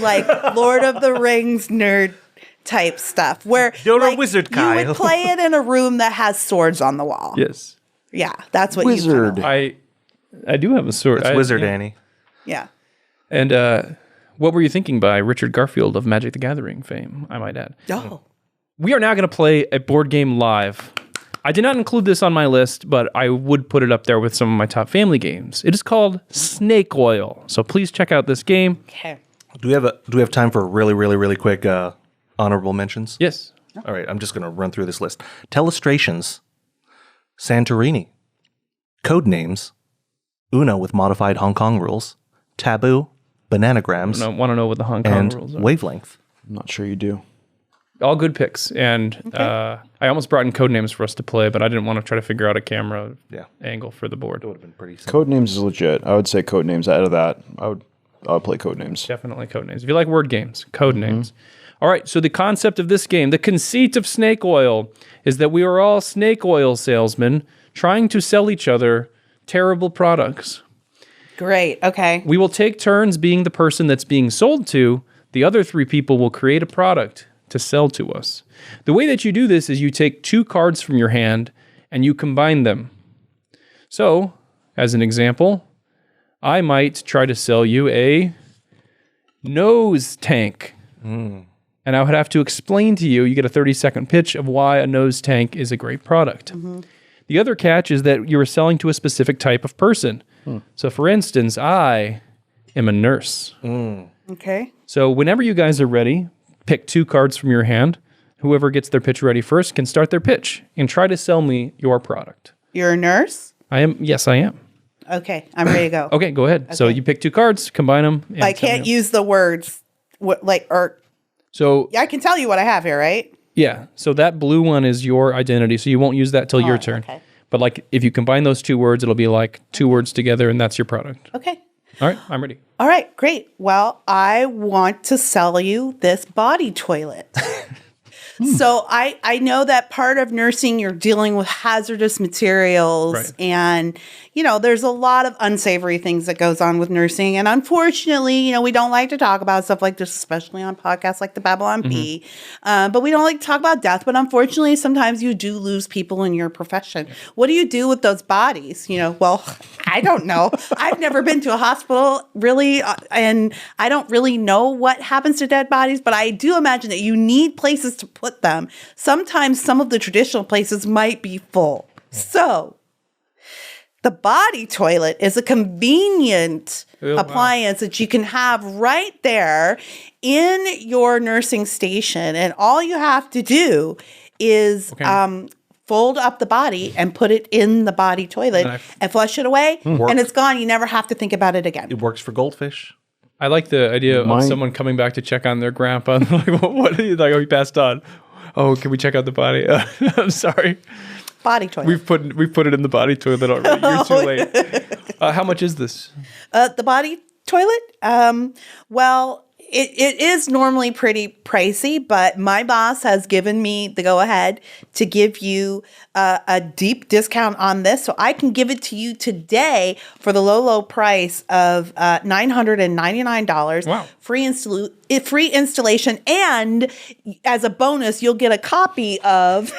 Lord of the Rings nerd type stuff where you're a wizard, Kyle. You would play it in a room that has swords on the wall. Yes. Yeah, that's what Wizard. you I do have a sword. It's Wizard Annie. Yeah. And What Were You Thinking by Richard Garfield of Magic the Gathering fame, I might add. Oh. We are now going to play a board game live. I did not include this on my list, but I would put it up there with some of my top family games. It is called Snake Oil. So please check out this game. Okay. Do we have time for really, really, really quick honorable mentions? Yes. All right, I'm just going to run through this list. Telestrations, Santorini, Codenames, Uno with modified Hong Kong rules, Taboo, Bananagrams, I want to know what the Hong Kong and rules are. Wavelength. I'm not sure you do. All good picks. And I almost brought in Codenames for us to play, but I didn't want to try to figure out a camera angle for the board. It would have been pretty simple. Codenames is legit. I would say Codenames. Out of that, I would play Codenames. Definitely Codenames. If you like word games, Codenames. All right, so the concept of this game, the conceit of Snake Oil, is that we are all snake oil salesmen trying to sell each other terrible products. Great. Okay. We will take turns being the person that's being sold to, The other 3 people will create a product to sell to us. The way that you do this is you take 2 cards from your hand and you combine them. So, as an example, I might try to sell you a nose tank. And I would have to explain to you, you get a 30-second pitch of why a nose tank is a great product. The other catch is that you are selling to a specific type of person. So for instance, I am a nurse. Okay. So whenever you guys are ready, pick 2 cards from your hand. Whoever gets their pitch ready first can start their pitch and try to sell me your product. You're a nurse? I am. Yes, I am. Okay, I'm ready to go. Okay, go ahead. Okay. So you pick 2 cards, combine them. I can't use the words So I can tell you what I have here, right? Yeah. So that blue one is your identity. So you won't use that till your turn. Okay. But like if you combine those 2 words, it'll be like 2 words together, and that's your product. Okay. All right, I'm ready. All right, great. Well, I want to sell you this body toilet. So I know that part of nursing, you're dealing with hazardous materials and, there's a lot of unsavory things that goes on with nursing. And unfortunately, we don't like to talk about stuff like this, especially on podcasts like the Babylon Bee. But we don't like to talk about death. But unfortunately, sometimes you do lose people in your profession. What do you do with those bodies? Well, I don't know. I've never been to a hospital really, and I don't really know what happens to dead bodies, but I do imagine that you need places to put them. Sometimes some of the traditional places might be full. So the body toilet is a convenient appliance that you can have right there in your nursing station. And all you have to do is fold up the body and put it in the body toilet and flush it away. And it's gone. You never have to think about it again. It works for goldfish. I like the idea of someone coming back to check on their grandpa. Like, what? Like, oh, he passed on. Oh, can we check out the body? I'm sorry. Body toilet. We've put it in the body toilet already. You're too late. How much is this? The body toilet? Well, it is normally pretty pricey, but my boss has given me the go-ahead to give you a deep discount on this. So I can give it to you today for the low price of $999. Wow. Free installation. And as a bonus, you'll get a copy of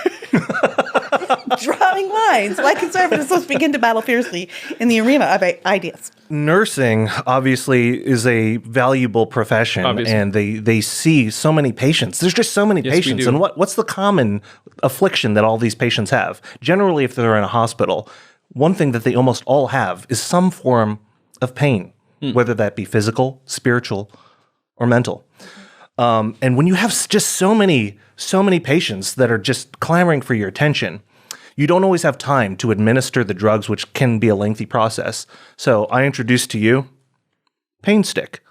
Drawing Lines. Why conservatives must begin to battle fiercely in the arena of ideas. Nursing obviously is a valuable profession, and they see so many patients. There's just so many patients. And what's the common affliction that all these patients have? Generally, if they're in a hospital, one thing that they almost all have is some form of pain, whether that be physical, spiritual, or mental. And when you have just so many patients that are just clamoring for your attention, you don't always have time to administer the drugs, which can be a lengthy process. So I introduce to you pain stick.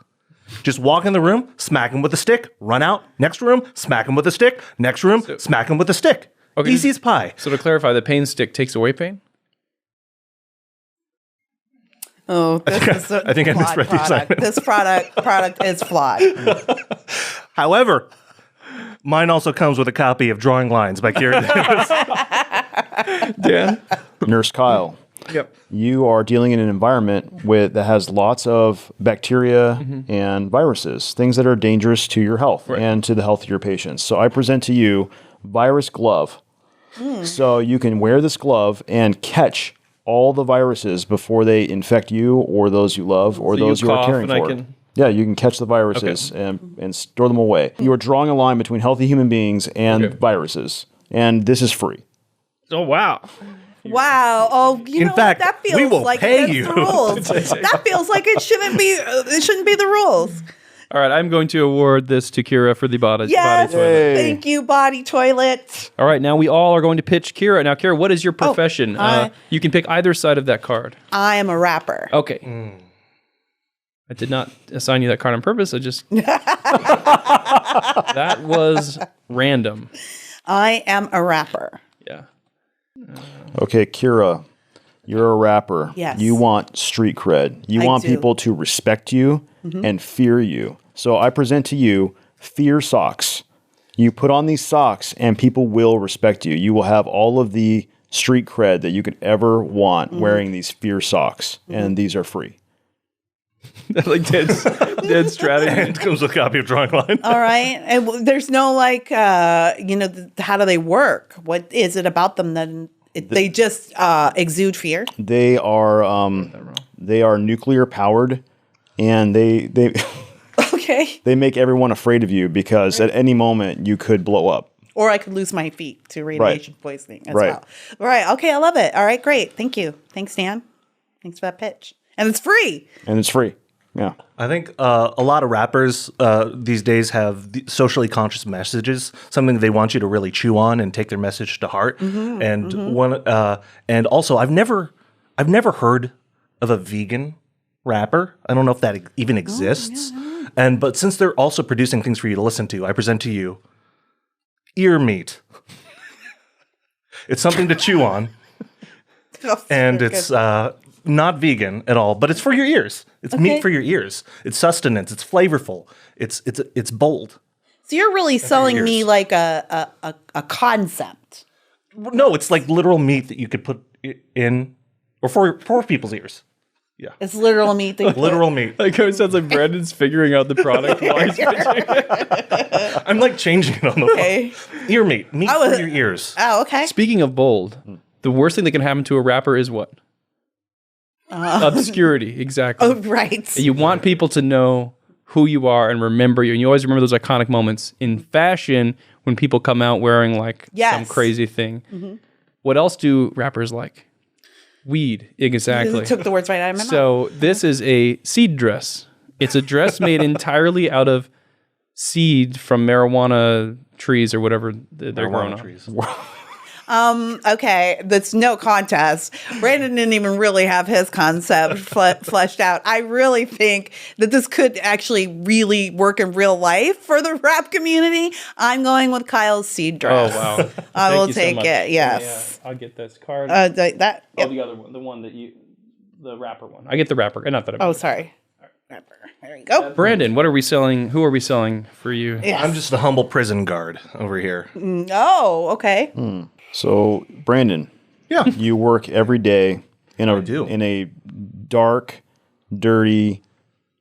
Just walk in the room, smack him with a stick, run out, next room, smack him with a stick, next room, smack him with a stick. Okay, easy as pie. So to clarify, the pain stick takes away pain? Oh, this is I think I misread the assignment. This product is flawed. However, mine also comes with a copy of Drawing Lines by Kira Davis. Dan? Nurse Kyle. Yep. You are dealing in an environment that has lots of bacteria and viruses, things that are dangerous to your health and to the health of your patients. So I present to you Virus Glove. So you can wear this glove and catch all the viruses before they infect you or those you love or those you are caring for. Yeah, you can catch the viruses and store them away. You are drawing a line between healthy human beings and viruses, and this is free. Oh, wow. Wow. Oh, you know fact, what? That feels we will like pay against you. the rules. That feels like it shouldn't be the rules. All right, I'm going to award this to Kira for the body Yes, toilet. thank you, body toilet. All right, now we all are going to pitch Kira. Now, Kira, what is your profession? You can pick either side of that card. I am a rapper. Okay. I did not assign you that card on purpose. I just... That was random. I am a rapper. Yeah. Okay, Kira, you're a rapper. Yes. You want street cred. You want people to respect you and fear you. So I present to you fear socks. You put on these socks and people will respect you. You will have all of the street cred that you could ever want wearing these fear socks, and these are free. Like dead strategy. And it comes with a copy of Drawing Line. All right. And there's no like, how do they work? What is it about them that they just exude fear? They are nuclear powered, and they Okay. they make everyone afraid of you because at any moment you could blow up. Or I could lose my feet to radiation poisoning as well. Right. Okay. I love it. All right. Great. Thank you. Thanks, Dan. Thanks for that pitch. And it's free. Yeah. I think a lot of rappers these days have socially conscious messages, something they want you to really chew on and take their message to heart. And also, I've never heard of a vegan rapper. I don't know if that even exists. But since they're also producing things for you to listen to, I present to you Ear Meat. It's something to chew on, and it's not vegan at all, but it's for your ears. It's meat for your ears. It's sustenance. It's flavorful. It's bold. So you're really selling me like a concept. No, it's like literal meat that you could put in, or for people's ears. Yeah, it's literal meat. Literal meat. Like how it sounds like Brandon's figuring out the product while he's pitching. I'm like changing it on the phone. Ear meat for your ears. Oh, okay. Speaking of bold, the worst thing that can happen to a rapper is what? Obscurity, exactly. Oh, right. You want people to know who you are and remember you. And you always remember those iconic moments in fashion when people come out wearing like some crazy thing. Mm-hmm. What else do rappers like? Weed, exactly. You took the words right out of my mouth. So this is a seed dress. It's a dress made entirely out of seed from marijuana trees or whatever they're growing on. Okay, that's no contest. Brandon didn't even really have his concept fleshed out. I really think that this could actually really work in real life for the rap community. I'm going with Kyle's seed dress. Oh, wow. I will take it, yes. I'll get this card. Yep. The other one, the rapper one. I get the rapper. Not that I'm sorry. Rapper. There you go. Brandon, what are we selling? Who are we selling for you? Yes. I'm just a humble prison guard over here. Oh, okay. So, Brandon, you work every day in a dark, dirty,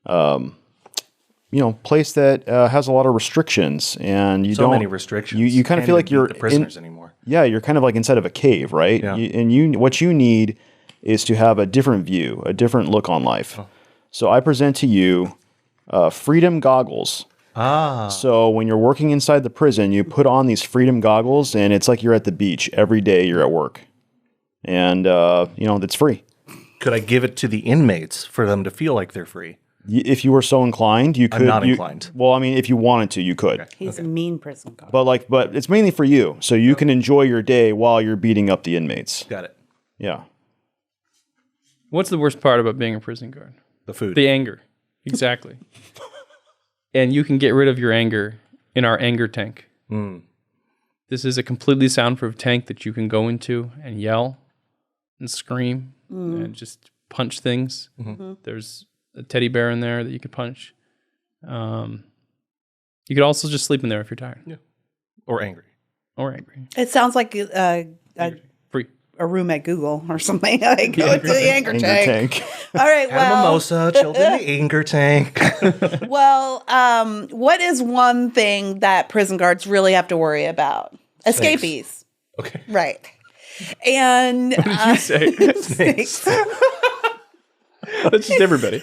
place that has a lot of restrictions, and you so many restrictions. You kind of feel like you're the prisoners anymore. Yeah, you're kind of like inside of a cave, right? Yeah. What you need is to have a different view, a different look on life. So I present to you freedom goggles. So when you're working inside the prison, you put on these freedom goggles, and it's like you're at the beach every day you're at work. And, it's free. Could I give it to the inmates for them to feel like they're free? If you were so inclined, you could. I'm not inclined. Well, I mean, if you wanted to, you could. Okay. He's a mean prison guard. But it's mainly for you, so you can enjoy your day while you're beating up the inmates. Got it. Yeah. What's the worst part about being a prison guard? The food. The anger. Exactly. And you can get rid of your anger in our anger tank. This is a completely soundproof tank that you can go into and yell and scream and just punch things. There's a teddy bear in there that you could punch. You could also just sleep in there if you're tired. Yeah. Or angry. It sounds like Free. a room at Google or something. Like, go to the anger tank. All right, Have a mimosa, chilled in the anger tank. Well, what is one thing that prison guards really have to worry about? Escapees. Okay. Right. And What did you say? snakes. That's just everybody.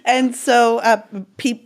And so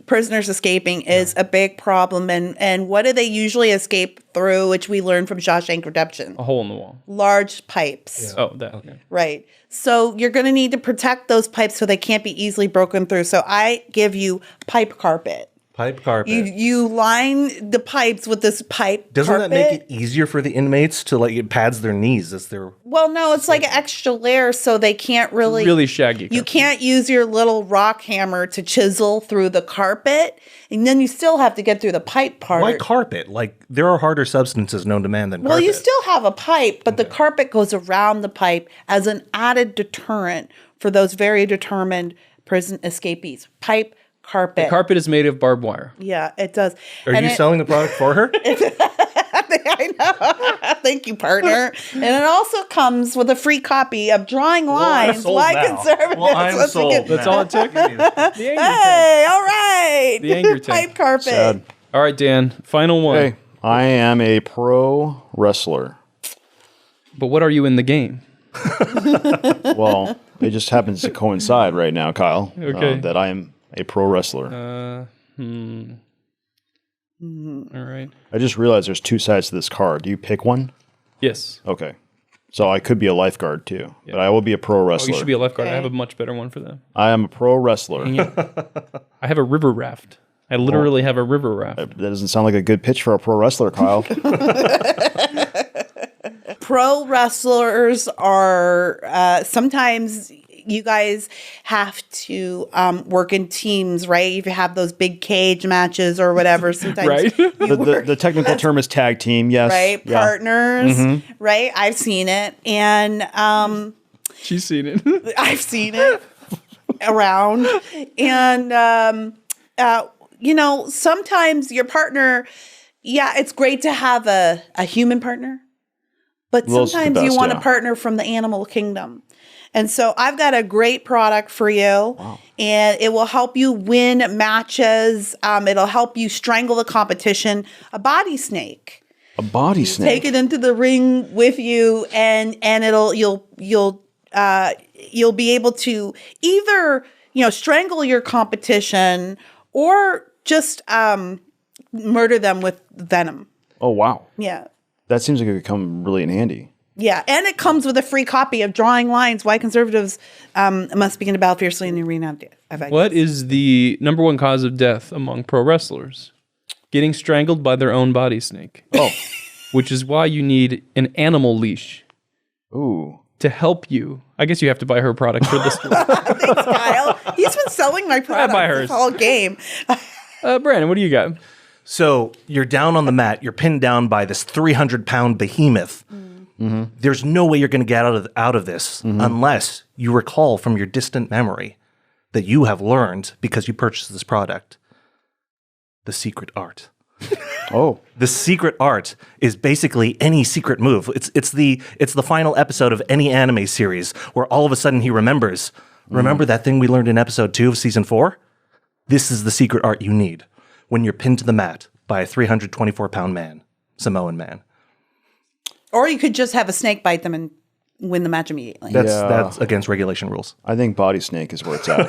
prisoners escaping is a big problem. And what do they usually escape through, which we learned from Shawshank Redemption? A hole in the wall. Large pipes. Yeah. Oh, that. Okay. Right. So you're going to need to protect those pipes so they can't be easily broken through. So I give you pipe carpet. Pipe carpet. You line the pipes with this pipe Doesn't carpet. that make it easier for the inmates to it pads their knees as they're... Well, no, it's like an extra layer so they can't really shaggy. You can't use your little rock hammer to chisel through the carpet, and then you still have to get through the pipe part. Why carpet? There are harder substances known to man than carpet. Well, you still have a pipe, but the carpet goes around the pipe as an added deterrent for those very determined prison escapees. Pipe carpet. The carpet is made of barbed wire. Yeah, it does. Are you selling the product for her? They I know. Thank you, partner. And it also comes with a free copy of Drawing Lines. Why Conservatives? Well, I'm sold. That's all it took? The anger Hey, all right. The anger tank. Hype carpet. Sad. All right, Dan, final one. Hey, I am a pro wrestler. But what are you in the game? Well, it just happens to coincide right now, Kyle, Okay. that I am a pro wrestler. All right. I just realized there's two sides to this card. Do you pick one? Yes. Okay. So I could be a lifeguard too, but I will be a pro Oh, wrestler. you should be a lifeguard. I have a much better one for them. I am a pro wrestler. I have a river raft. I literally have a river raft. That doesn't sound like a good pitch for a pro wrestler, Kyle. Pro wrestlers are sometimes you guys have to work in teams, right? If you have those big cage matches or whatever, sometimes Right. The technical term is tag team, yes. right? Yeah. Partners, right? I've seen it. And She's seen it. I've seen it around. And, sometimes your partner, it's great to have a human partner, but Those are the sometimes you best, want yeah. a partner from the animal kingdom. And so I've got a great product for you, and it will help you win matches. It'll help you strangle the competition. A body snake. A body snake. Take it into the ring with you, and you'll be able to either strangle your competition or just murder them with venom. Oh, wow. Yeah. That seems like it could come really in handy. Yeah, and it comes with a free copy of Drawing Lines, Why Conservatives Must Begin to Battle Fiercely in the Arena of Ideas. What is the number one cause of death among pro wrestlers? Getting strangled by their own body snake. Oh. Which is why you need an animal leash. Ooh. To help you. I guess you have to buy her product for this one. Thanks, Kyle. He's been selling my product buy hers. this whole game. Brandon, what do you got? So you're down on the mat. You're pinned down by this 300-pound behemoth. There's no way you're going to get out of this unless you recall from your distant memory that you have learned because you purchased this product the secret art. Oh, the secret art is basically any secret move. It's the final episode of any anime series where all of a sudden he remembers. Remember that thing we learned in episode 2 of season 4? This is the secret art you need when you're pinned to the mat by a 324-pound man, Samoan man. Or you could just have a snake bite them and win the match immediately. That's against regulation rules. I think body snake is where it's at.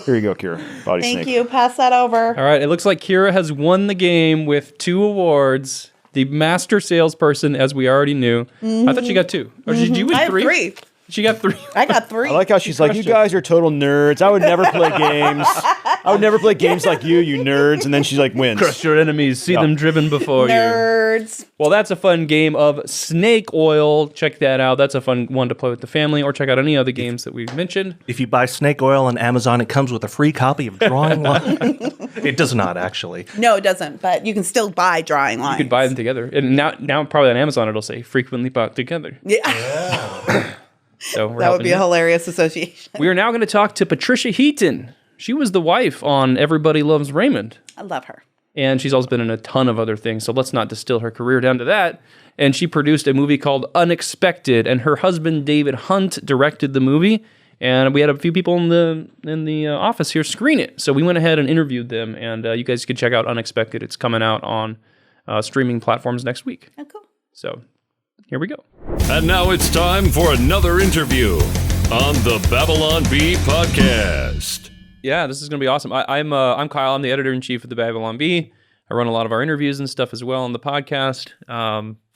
Here you go, Kira. Body snake. Thank you. Pass that over. All right. It looks like Kira has won the game with 2 awards. The master salesperson, as we already knew. I thought she got 2. Or did you win 3? I have 3. She got 3. I got 3. I like how she's like, you guys are total nerds. I would never play games. I would never play games like you nerds. And then she's like, wins. Crush your enemies. See them driven before you. Nerds. Well, that's a fun game of Snake Oil. Check that out. That's a fun one to play with the family, or check out any other games that we've mentioned. If you buy snake oil on Amazon, it comes with a free copy of Drawing Lines. It does not, actually. No, it doesn't, but you can still buy Drawing Lines. You could buy them together. And now probably on Amazon it'll say frequently bought together. Yeah. So That would be a hilarious association. We are now going to talk to Patricia Heaton. She was the wife on Everybody Loves Raymond. I love her. And she's also been in a ton of other things, so let's not distill her career down to that. And she produced a movie called Unexpected, and her husband David Hunt directed the movie. And we had a few people in the office here screen it, so we went ahead and interviewed them. And you guys can check out Unexpected. It's coming out on streaming platforms next week. Oh, cool. So here we go. And now it's time for another interview on the Babylon Bee podcast. Yeah, this is going to be awesome. I'm Kyle. I'm the editor-in-chief of the Babylon Bee. I run a lot of our interviews and stuff as well on the podcast.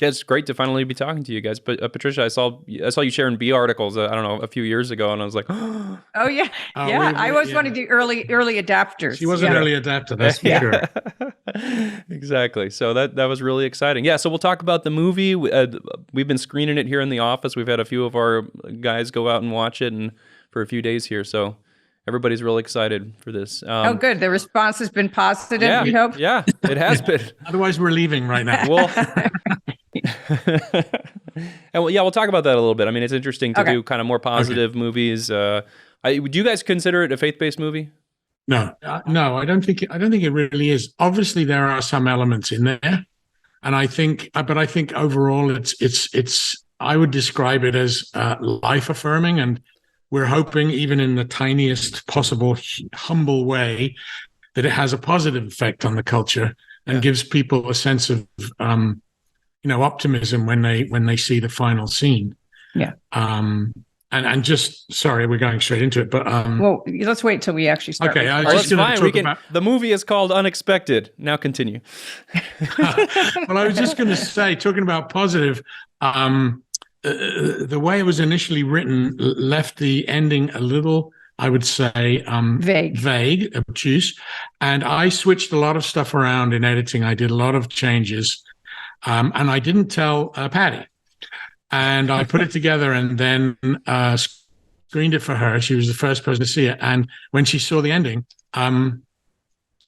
It's great to finally be talking to you guys. But Patricia, I saw you sharing bee articles. I don't know, a few years ago, and I was like, oh yeah, I was one of the early adapters. She was an early adapter, that's for sure. Exactly. So that was really exciting. Yeah. So we'll talk about the movie. We've been screening it here in the office. We've had a few of our guys go out and watch it, and for a few days here. So everybody's really excited for this. Oh, good. The response has been positive, we hope. Yeah, it has been. Otherwise, we're leaving right now. And we'll talk about that a little bit. I mean, it's interesting to do kind of more positive movies. Do you guys consider it a faith-based movie? No, I don't think it really is. Obviously, there are some elements in there, And I think overall, it's. I would describe it as life affirming, and we're hoping, even in the tiniest possible humble way, that it has a positive effect on the culture and gives people a sense of optimism when they see the final scene. Yeah. And just sorry, we're going straight into it, but well, let's wait till we actually start. Okay, I was just going to talk about. The movie is called Unexpected. Now continue. Well, I was just going to say, talking about positive, the way it was initially written left the ending a little, I would say, vague, obtuse, and I switched a lot of stuff around in editing. I did a lot of changes, and I didn't tell Patty. And I put it together and then screened it for her. She was the first person to see it. And when she saw the ending,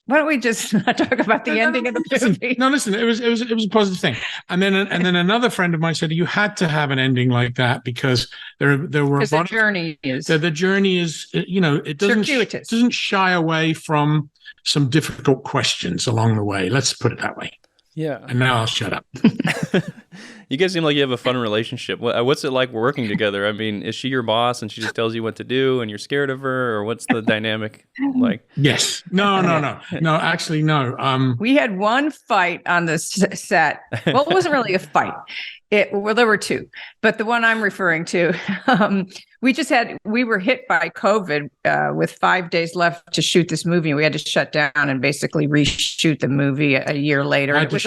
why don't we just not talk about the ending of the movie? Listen, it was a positive thing. And then another friend of mine said you had to have an ending like that because there were a lot the journey is the journey is it doesn't shy away from some difficult questions along the way. Let's put it that way. Yeah. And now I'll shut up. You guys seem like you have a fun relationship. What's it like working together? I mean, is she your boss and she just tells you what to do and you're scared of her, or what's the dynamic like? Yes. No. Actually, no. We had one fight on the set. Well, it wasn't really a fight. Well, there were two, but the one I'm referring to, we were hit by COVID with 5 days left to shoot this movie. And we had to shut down and basically reshoot the movie a year later. I had to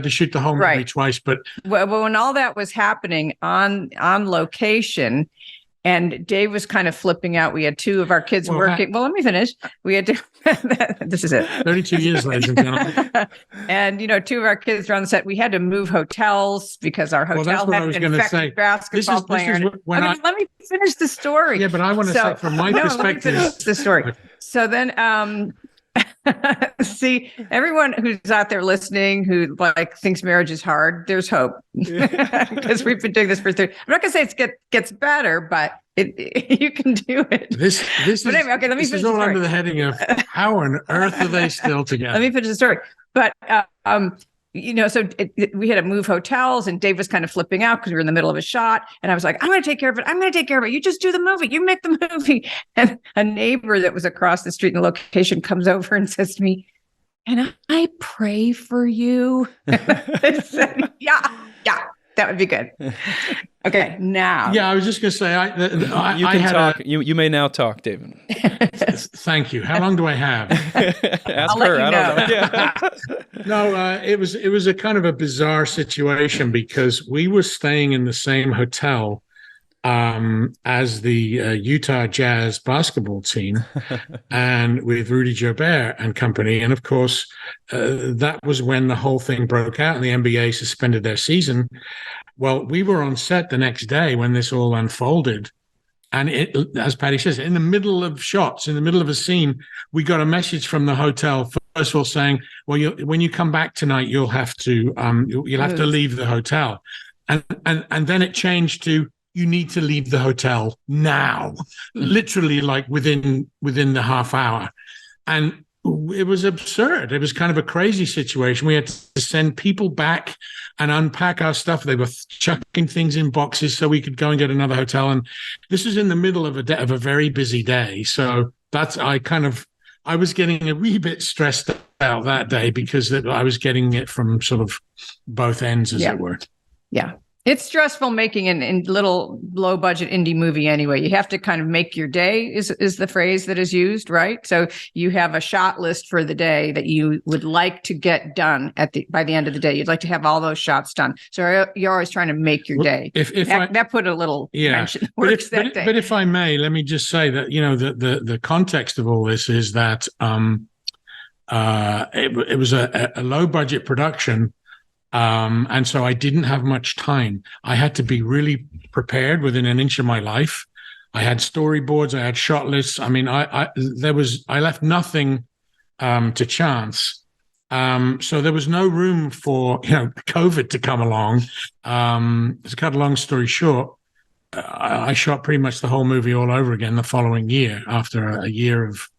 shoot the whole movie twice, but when all that was happening on location, and Dave was kind of flipping out. We had two of our kids working. Well, let me finish. We had to. This is it. 32 years, ladies and gentlemen. And two of our kids were on the set. We had to move hotels because our hotel had an infected basketball player. Let me finish the story. Yeah, but I want to say from my perspective, the story. So then, see, everyone who's out there listening who thinks marriage is hard, there's hope because we've been doing this for 30. I'm not gonna say it gets better, but you can do it. This anyway, okay, let me finish is all under the heading of how on earth are they still together? Let me finish the story. But so we had to move hotels, and Dave was kind of flipping out because we were in the middle of a shot. And I was like, I'm going to take care of it. You just do the movie. You make the movie. And a neighbor that was across the street in the location comes over and says to me, "Can I pray for you?" I said, yeah, that would be good. Okay, now. Yeah, I was just going to say, you can talk. You may now talk, David. Thank you. How long do I have? Ask her. I don't know. Yeah. No, it was a kind of a bizarre situation because we were staying in the same hotel as the Utah Jazz basketball team, and with Rudy Gobert and company. And of course, that was when the whole thing broke out and the NBA suspended their season. Well, we were on set the next day when this all unfolded. And as Patty says, in the middle of shots, in the middle of a scene, we got a message from the hotel, first of all saying, well, when you come back tonight, you'll have to leave the hotel. And then it changed to, you need to leave the hotel now, literally like within the half hour. And it was absurd. It was kind of a crazy situation. We had to send people back and unpack our stuff. They were chucking things in boxes so we could go and get another hotel. And this was in the middle of a very busy day. So I was getting a wee bit stressed out that day because I was getting it from sort of both ends, as it were. Yeah. It's stressful making a little low budget indie movie anyway. You have to kind of make your day is the phrase that is used, right? So you have a shot list for the day that you would like to get done by the end of the day. You'd like to have all those shots done. So you're always trying to make your day. That put a little wrench in the works that day. But if I may, let me just say that, the context of all this is that it was a low budget production. And so I didn't have much time. I had to be really prepared within an inch of my life. I had storyboards, I had shot lists. I mean, I left nothing to chance. So there was no room for COVID to come along. To cut a long story short, I shot pretty much the whole movie all over again the following year after a year of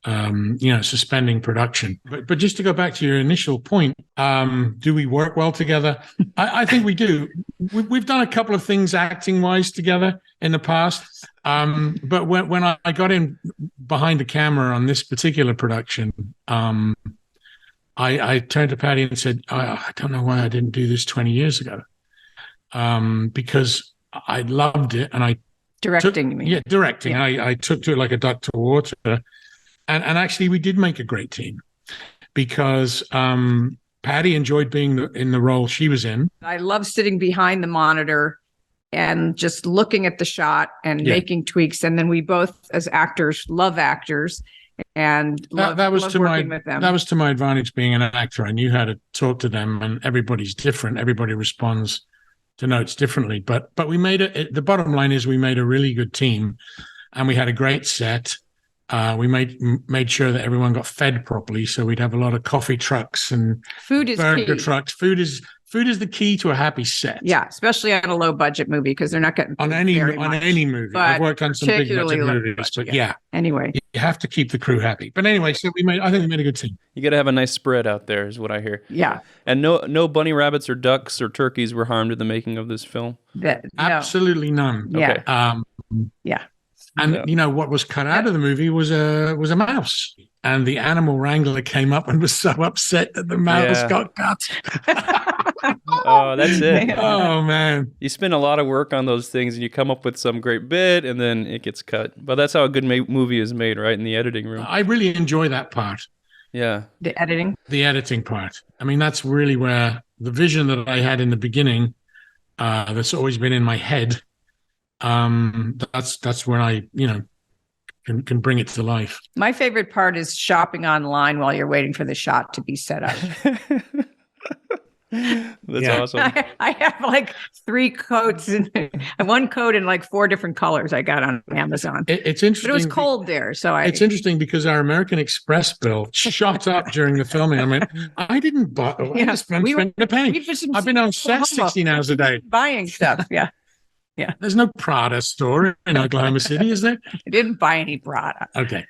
suspending production. But just to go back to your initial point, do we work well together? I think we do. We've done a couple of things acting wise together in the past. But when I got in behind the camera on this particular production, I turned to Patty and said, I don't know why I didn't do this 20 years ago. Because I loved it, and directing. Yeah. I took to it like a duck to water. And actually, we did make a great team because Patty enjoyed being in the role she was in. I love sitting behind the monitor and just looking at the shot and making tweaks. And then we both, as actors, love actors and love working with them. That was to my advantage being an actor. I knew how to talk to them, and everybody's different. Everybody responds to notes differently. But we made it. The bottom line is we made a really good team, and we had a great set. We made sure that everyone got fed properly, so we'd have a lot of coffee trucks and burger trucks. Food is the key to a happy set. Yeah, especially on a low budget movie because they're not getting on any movie. I've worked on some big budget movies, but yeah. Anyway, you have to keep the crew happy. But anyway, so I think we made a good team. You got to have a nice spread out there, is what I hear. Yeah, and no bunny rabbits or ducks or turkeys were harmed in the making of this film. Absolutely none. Yeah. Okay. Yeah. And what was cut out of the movie was a mouse, and the animal wrangler came up and was so upset that the mouse got cut. Oh, that's it. Oh man, you spend a lot of work on those things, and you come up with some great bit, and then it gets cut. But that's how a good movie is made, right? In the editing room. I really enjoy that part. Yeah, the editing part. I mean, that's really where the vision that I had in the beginning, that's always been in my head. That's where I can bring it to life. My favorite part is shopping online while you're waiting for the shot to be set up. That's awesome. I have like 3 coats and one coat in like 4 different colors I got on Amazon. It's interesting. But it was cold there, so it's interesting because our American Express bill shot up during the filming. I mean, I didn't buy. I just spent a penny. I've been on set 16 hours a day buying stuff. Yeah. Yeah. There's no Prada store in Oklahoma City, is there? I didn't buy any Prada. Okay.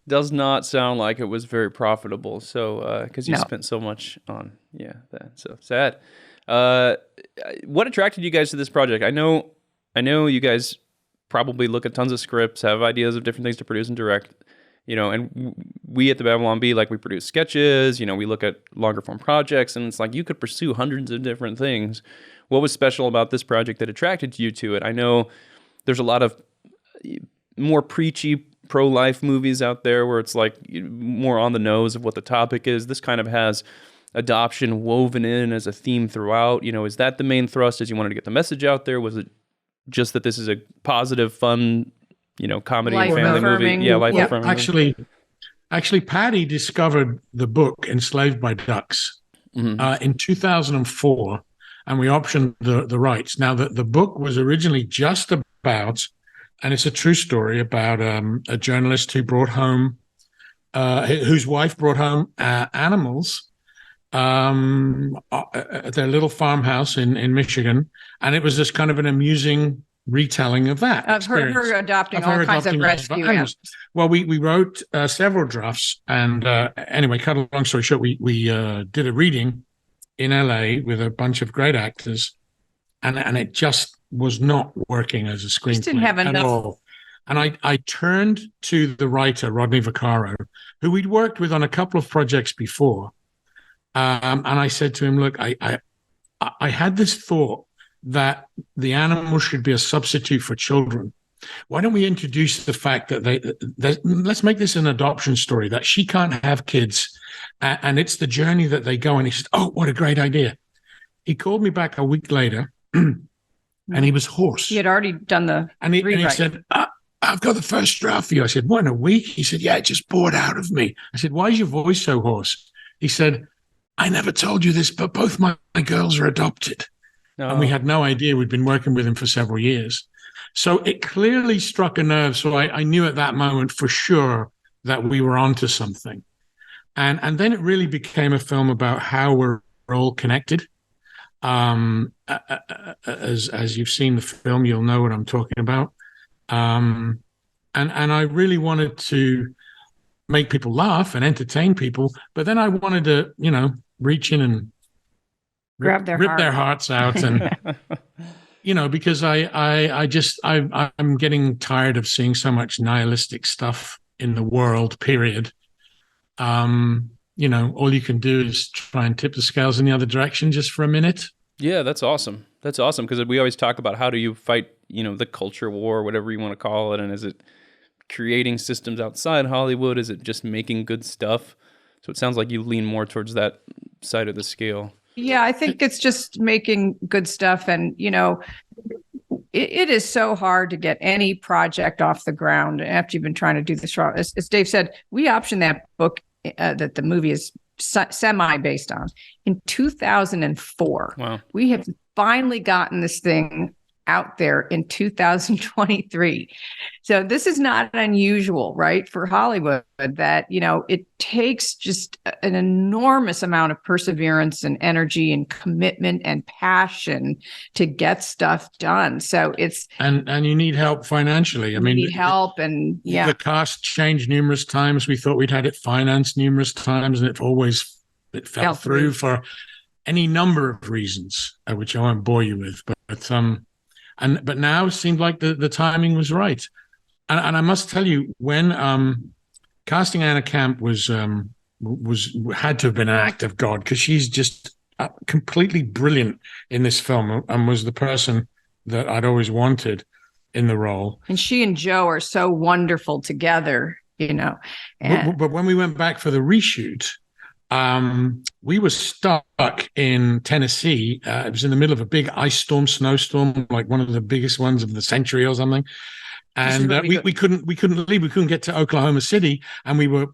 Does not sound like it was very profitable. So, because you spent so much on, that. So sad. What attracted you guys to this project? I know you guys probably look at tons of scripts, have ideas of different things to produce and direct, and we at the Babylon Bee, we produce sketches, we look at longer form projects, and it's like you could pursue hundreds of different things. What was special about this project that attracted you to it? I know there's a lot of more preachy pro-life movies out there where it's like more on the nose of what the topic is. This kind of has adoption woven in as a theme throughout. Is that the main thrust, as you wanted to get the message out there? Was it just that this is a positive, fun, comedy and family movie? Yeah, life-affirming. Actually, Patty discovered the book Enslaved by Ducks in 2004. And we optioned the rights. Now, the book was originally just about, and it's a true story about a journalist who brought home, whose wife brought home animals at their little farmhouse in Michigan. And it was just kind of an amusing retelling of that. Of her adopting all kinds of rescue animals. Well, we wrote several drafts. And anyway, cut a long story short, we did a reading in LA with a bunch of great actors, and it just was not working as a screenplay. Just didn't have enough. At all. And I turned to the writer, Rodney Vaccaro, who we'd worked with on a couple of projects before. And I said to him, look, I had this thought that the animal should be a substitute for children. Why don't we introduce the fact that let's make this an adoption story, that she can't have kids, and it's the journey that they go. And he said, oh, what a great idea. He called me back a week later, and he was hoarse. He had already done the and he said, I've got the first draft for you. I said, what, in a week? He said, yeah, it just poured out of me. I said, why is your voice so hoarse? He said, I never told you this, but both my girls are adopted. Oh. And we had no idea. We'd been working with him for several years. So it clearly struck a nerve. So I knew at that moment for sure that we were onto something. And then it really became a film about how we're all connected. As you've seen the film, you'll know what I'm talking about. And I really wanted to make people laugh and entertain people, but then I wanted to, reach in and rip their hearts out, and because I'm getting tired of seeing so much nihilistic stuff in the world. Period. All you can do is try and tip the scales in the other direction just for a minute. Yeah, that's awesome. That's awesome, because we always talk about how do you fight, the culture war, whatever you want to call it, and is it creating systems outside Hollywood? Is it just making good stuff? So it sounds like you lean more towards that side of the scale. Yeah, I think it's just making good stuff. And, it is so hard to get any project off the ground after you've been trying to do this. As Dave said, we optioned that book that the movie is semi-based on in 2004. Wow. We have finally gotten this thing out there in 2023. So this is not unusual, right, for Hollywood, that, it takes just an enormous amount of perseverance and energy and commitment and passion to get stuff done. So it's... And you need help financially. I mean, need help, and the cost changed numerous times. We thought we'd had it financed numerous times, and it fell through for any number of reasons, which I won't bore you with, but now it seemed like the timing was right. And I must tell you, when casting Anna Camp was had to have been an act of God, because she's just completely brilliant in this film, and was the person that I'd always wanted in the role. And she and Joe are so wonderful together, But when we went back for the reshoot, we were stuck in Tennessee. It was in the middle of a big ice storm, snowstorm, like one of the biggest ones of the century or something. And we couldn't leave. We couldn't get to Oklahoma City. And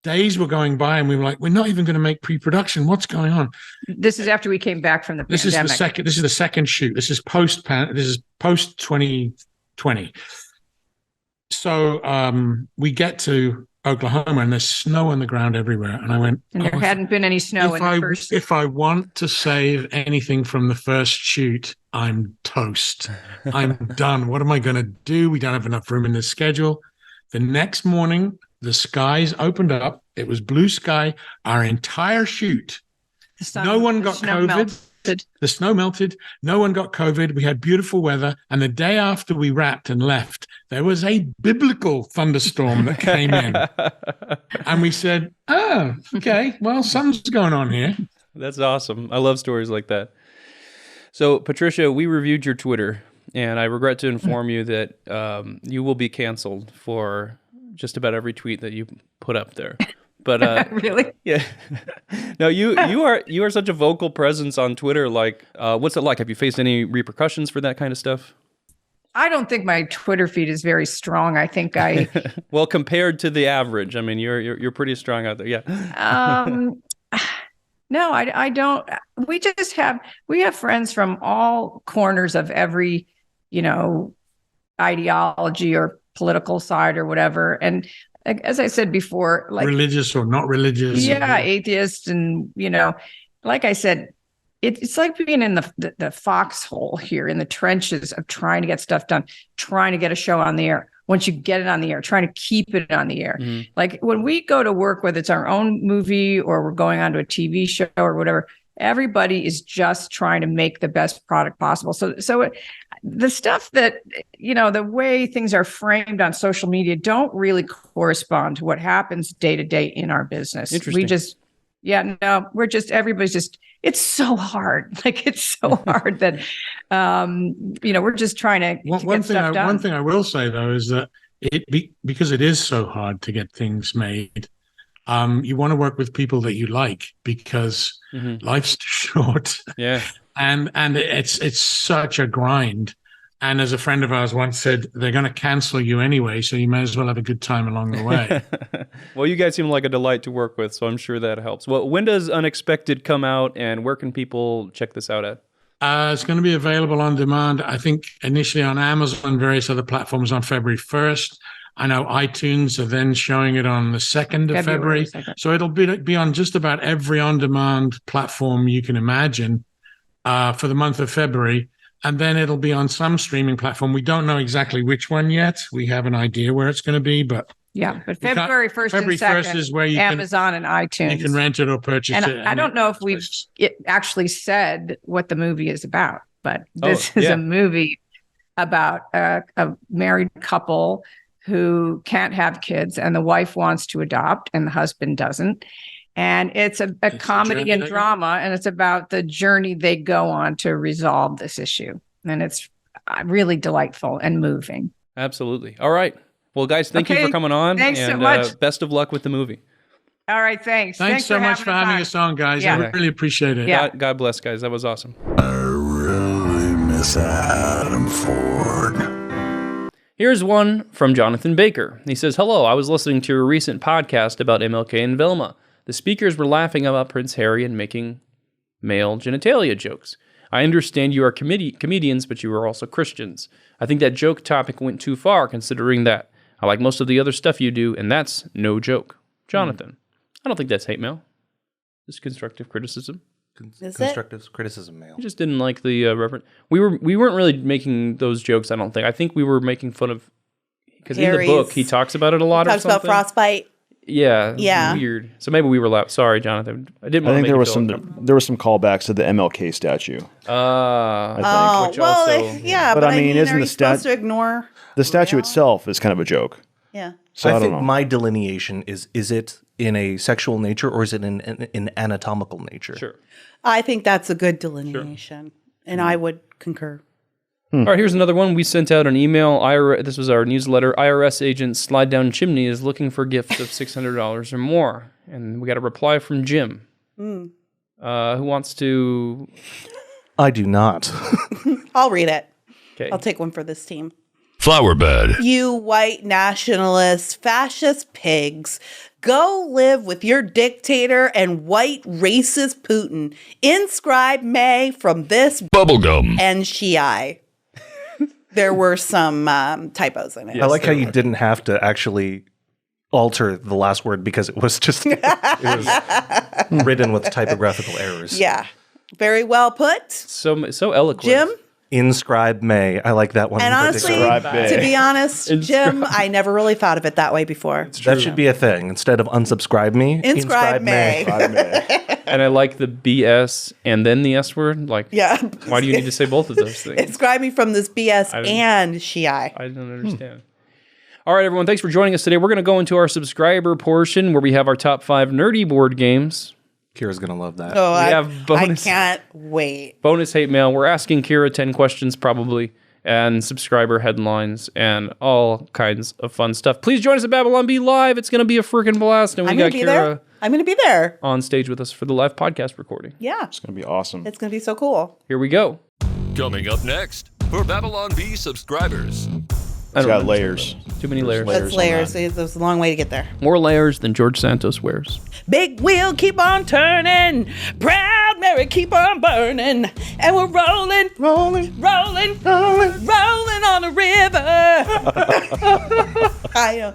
days were going by, and we were like, we're not even going to make pre-production. What's going on? This is after we came back from the pandemic. This is the second shoot. This is post 2020. So we get to Oklahoma, and there's snow on the ground everywhere. And I went, and there hadn't been any snow in the first. If I want to save anything from the first shoot, I'm toast. I'm done. What am I going to do? We don't have enough room in the schedule. The next morning, the skies opened up. It was blue sky. Our entire shoot. No one got COVID. The snow melted. No one got COVID. We had beautiful weather. And the day after we wrapped and left, there was a biblical thunderstorm that came in. And we said, oh, okay, well, something's going on here. That's awesome. I love stories like that. So, Patricia, we reviewed your Twitter, and I regret to inform you that you will be canceled for just about every tweet that you put up there. But really? Yeah. No, you are such a vocal presence on Twitter. Like, what's it like? Have you faced any repercussions for that kind of stuff? I don't think my Twitter feed is very strong. I think I well, compared to the average, I mean, you're pretty strong out there. Yeah. No, I don't. We have friends from all corners of every, ideology or political side or whatever. And as I said before, like religious or not religious. Yeah, atheists. And, like I said, it's like being in the foxhole here in the trenches of trying to get stuff done, trying to get a show on the air. Once you get it on the air, trying to keep it on the air. Mm-hmm. Like when we go to work, whether it's our own movie or we're going on to a TV show or whatever, everybody is just trying to make the best product possible. So the stuff that, the way things are framed on social media don't really correspond to what happens day to day in our business. Interesting. Everybody's just, it's so hard. Like, it's so hard that, we're just trying to get stuff done. One thing I will say, though, is that because it is so hard to get things made, you want to work with people that you like, because life's too short. Yeah. And it's such a grind. And as a friend of ours once said, they're going to cancel you anyway, so you may as well have a good time along the way. Well, you guys seem like a delight to work with, so I'm sure that helps. Well, when does Unexpected come out, and where can people check this out at? It's going to be available on demand, I think, initially on Amazon and various other platforms on February 1st. I know iTunes are then showing it on the 2nd of February. 2nd. So it'll be on just about every on-demand platform you can imagine for the month of February. And then it'll be on some streaming platform. We don't know exactly which one yet. We have an idea where it's going to be, but Yeah, but February 1st February and 1st 2nd, is where Amazon and iTunes. You can rent it or purchase and it. I don't know if we've actually said what the movie is about, but this is a movie about a married couple who can't have kids, and the wife wants to adopt and the husband doesn't. And it's a comedy and drama, and it's about the journey they go on to resolve this issue. And it's really delightful and moving. Absolutely. All right. Well, guys, thank you for coming on. Thanks so much. Best of luck with the movie. All right, thanks. Thanks so much for having us on, guys. I really appreciate it. Yeah. God bless, guys. That was awesome. I really miss Adam Ford. Here's one from Jonathan Baker. He says, "Hello, I was listening to a recent podcast about MLK and Velma. The speakers were laughing about Prince Harry and making male genitalia jokes. I understand you are comedians, but you are also Christians. I think that joke topic went too far, considering that I like most of the other stuff you do, and that's no joke." Jonathan, I don't think that's hate mail. It's constructive criticism. Constructive criticism mail. I just didn't like the reference. We weren't really making those jokes, I don't think. I think we were making fun of, because in the book he talks about it a lot. Talks about frostbite. Yeah. Yeah. Weird. So maybe we were loud. Sorry, Jonathan. I didn't want to make there you was feel there was some callbacks to the MLK statue. I think. But I mean, isn't are the you supposed to ignore? The statue itself is kind of a joke. Yeah. So I don't think know. my delineation is it in a sexual nature or is it in anatomical nature? Sure. I think that's a good delineation, and I would concur. All right, here's another one. We sent out an email. This was our newsletter. IRS agent Slide Down Chimney is looking for gifts of $600 or more. And we got a reply from Jim. Who wants to... I do not. I'll read it. Okay. I'll take one for this team. Flower bed. You white nationalist, fascist pigs. Go live with your dictator and white racist Putin. Inscribe May from this bubblegum and Shiai. There were some typos in it. I like how you didn't have to actually alter the last word because it was just it was written with typographical errors. Yeah. Very well put. So eloquent. Jim? Inscribe May. I like that one. And honestly, to be honest, Jim, I never really thought of it that way before. That should be a thing. Instead of unsubscribe me, inscribe May. And I like the BS and then the S word. Like, why do you need to say both of those things? Inscribe me from this BS and Shiai. I don't understand. All right, everyone. Thanks for joining us today. We're going to go into our subscriber portion where we have our top 5 nerdy board games. Kira's going to love that. Oh, we have bonus, I can't wait. Bonus hate mail. We're asking Kira 10 questions probably, and subscriber headlines, and all kinds of fun stuff. Please join us at Babylon Bee Live. It's going to be a freaking blast. And we got Kira I'm going to be there on stage with us for the live podcast recording. Yeah. It's going to be awesome. It's going to be so cool. Here we go. Coming up next, for Babylon Bee subscribers. It's got layers. Too many layers. That's layers. There's a long way to get there. More layers than George Santos wears. Big wheel keep on turning, Proud Mary keep on burning, and we're rolling on the river. I know.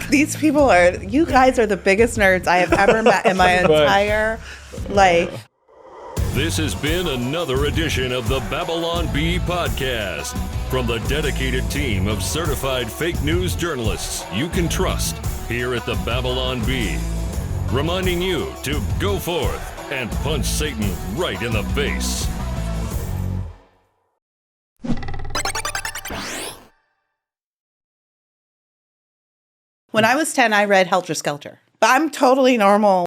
These people you guys are the biggest nerds I have ever met in my entire life. This has been another edition of the Babylon Bee Podcast from the dedicated team of certified fake news journalists you can trust here at the Babylon Bee. Reminding you to go forth and punch Satan right in the face. When I was 10, I read Helter Skelter. But I'm totally normal.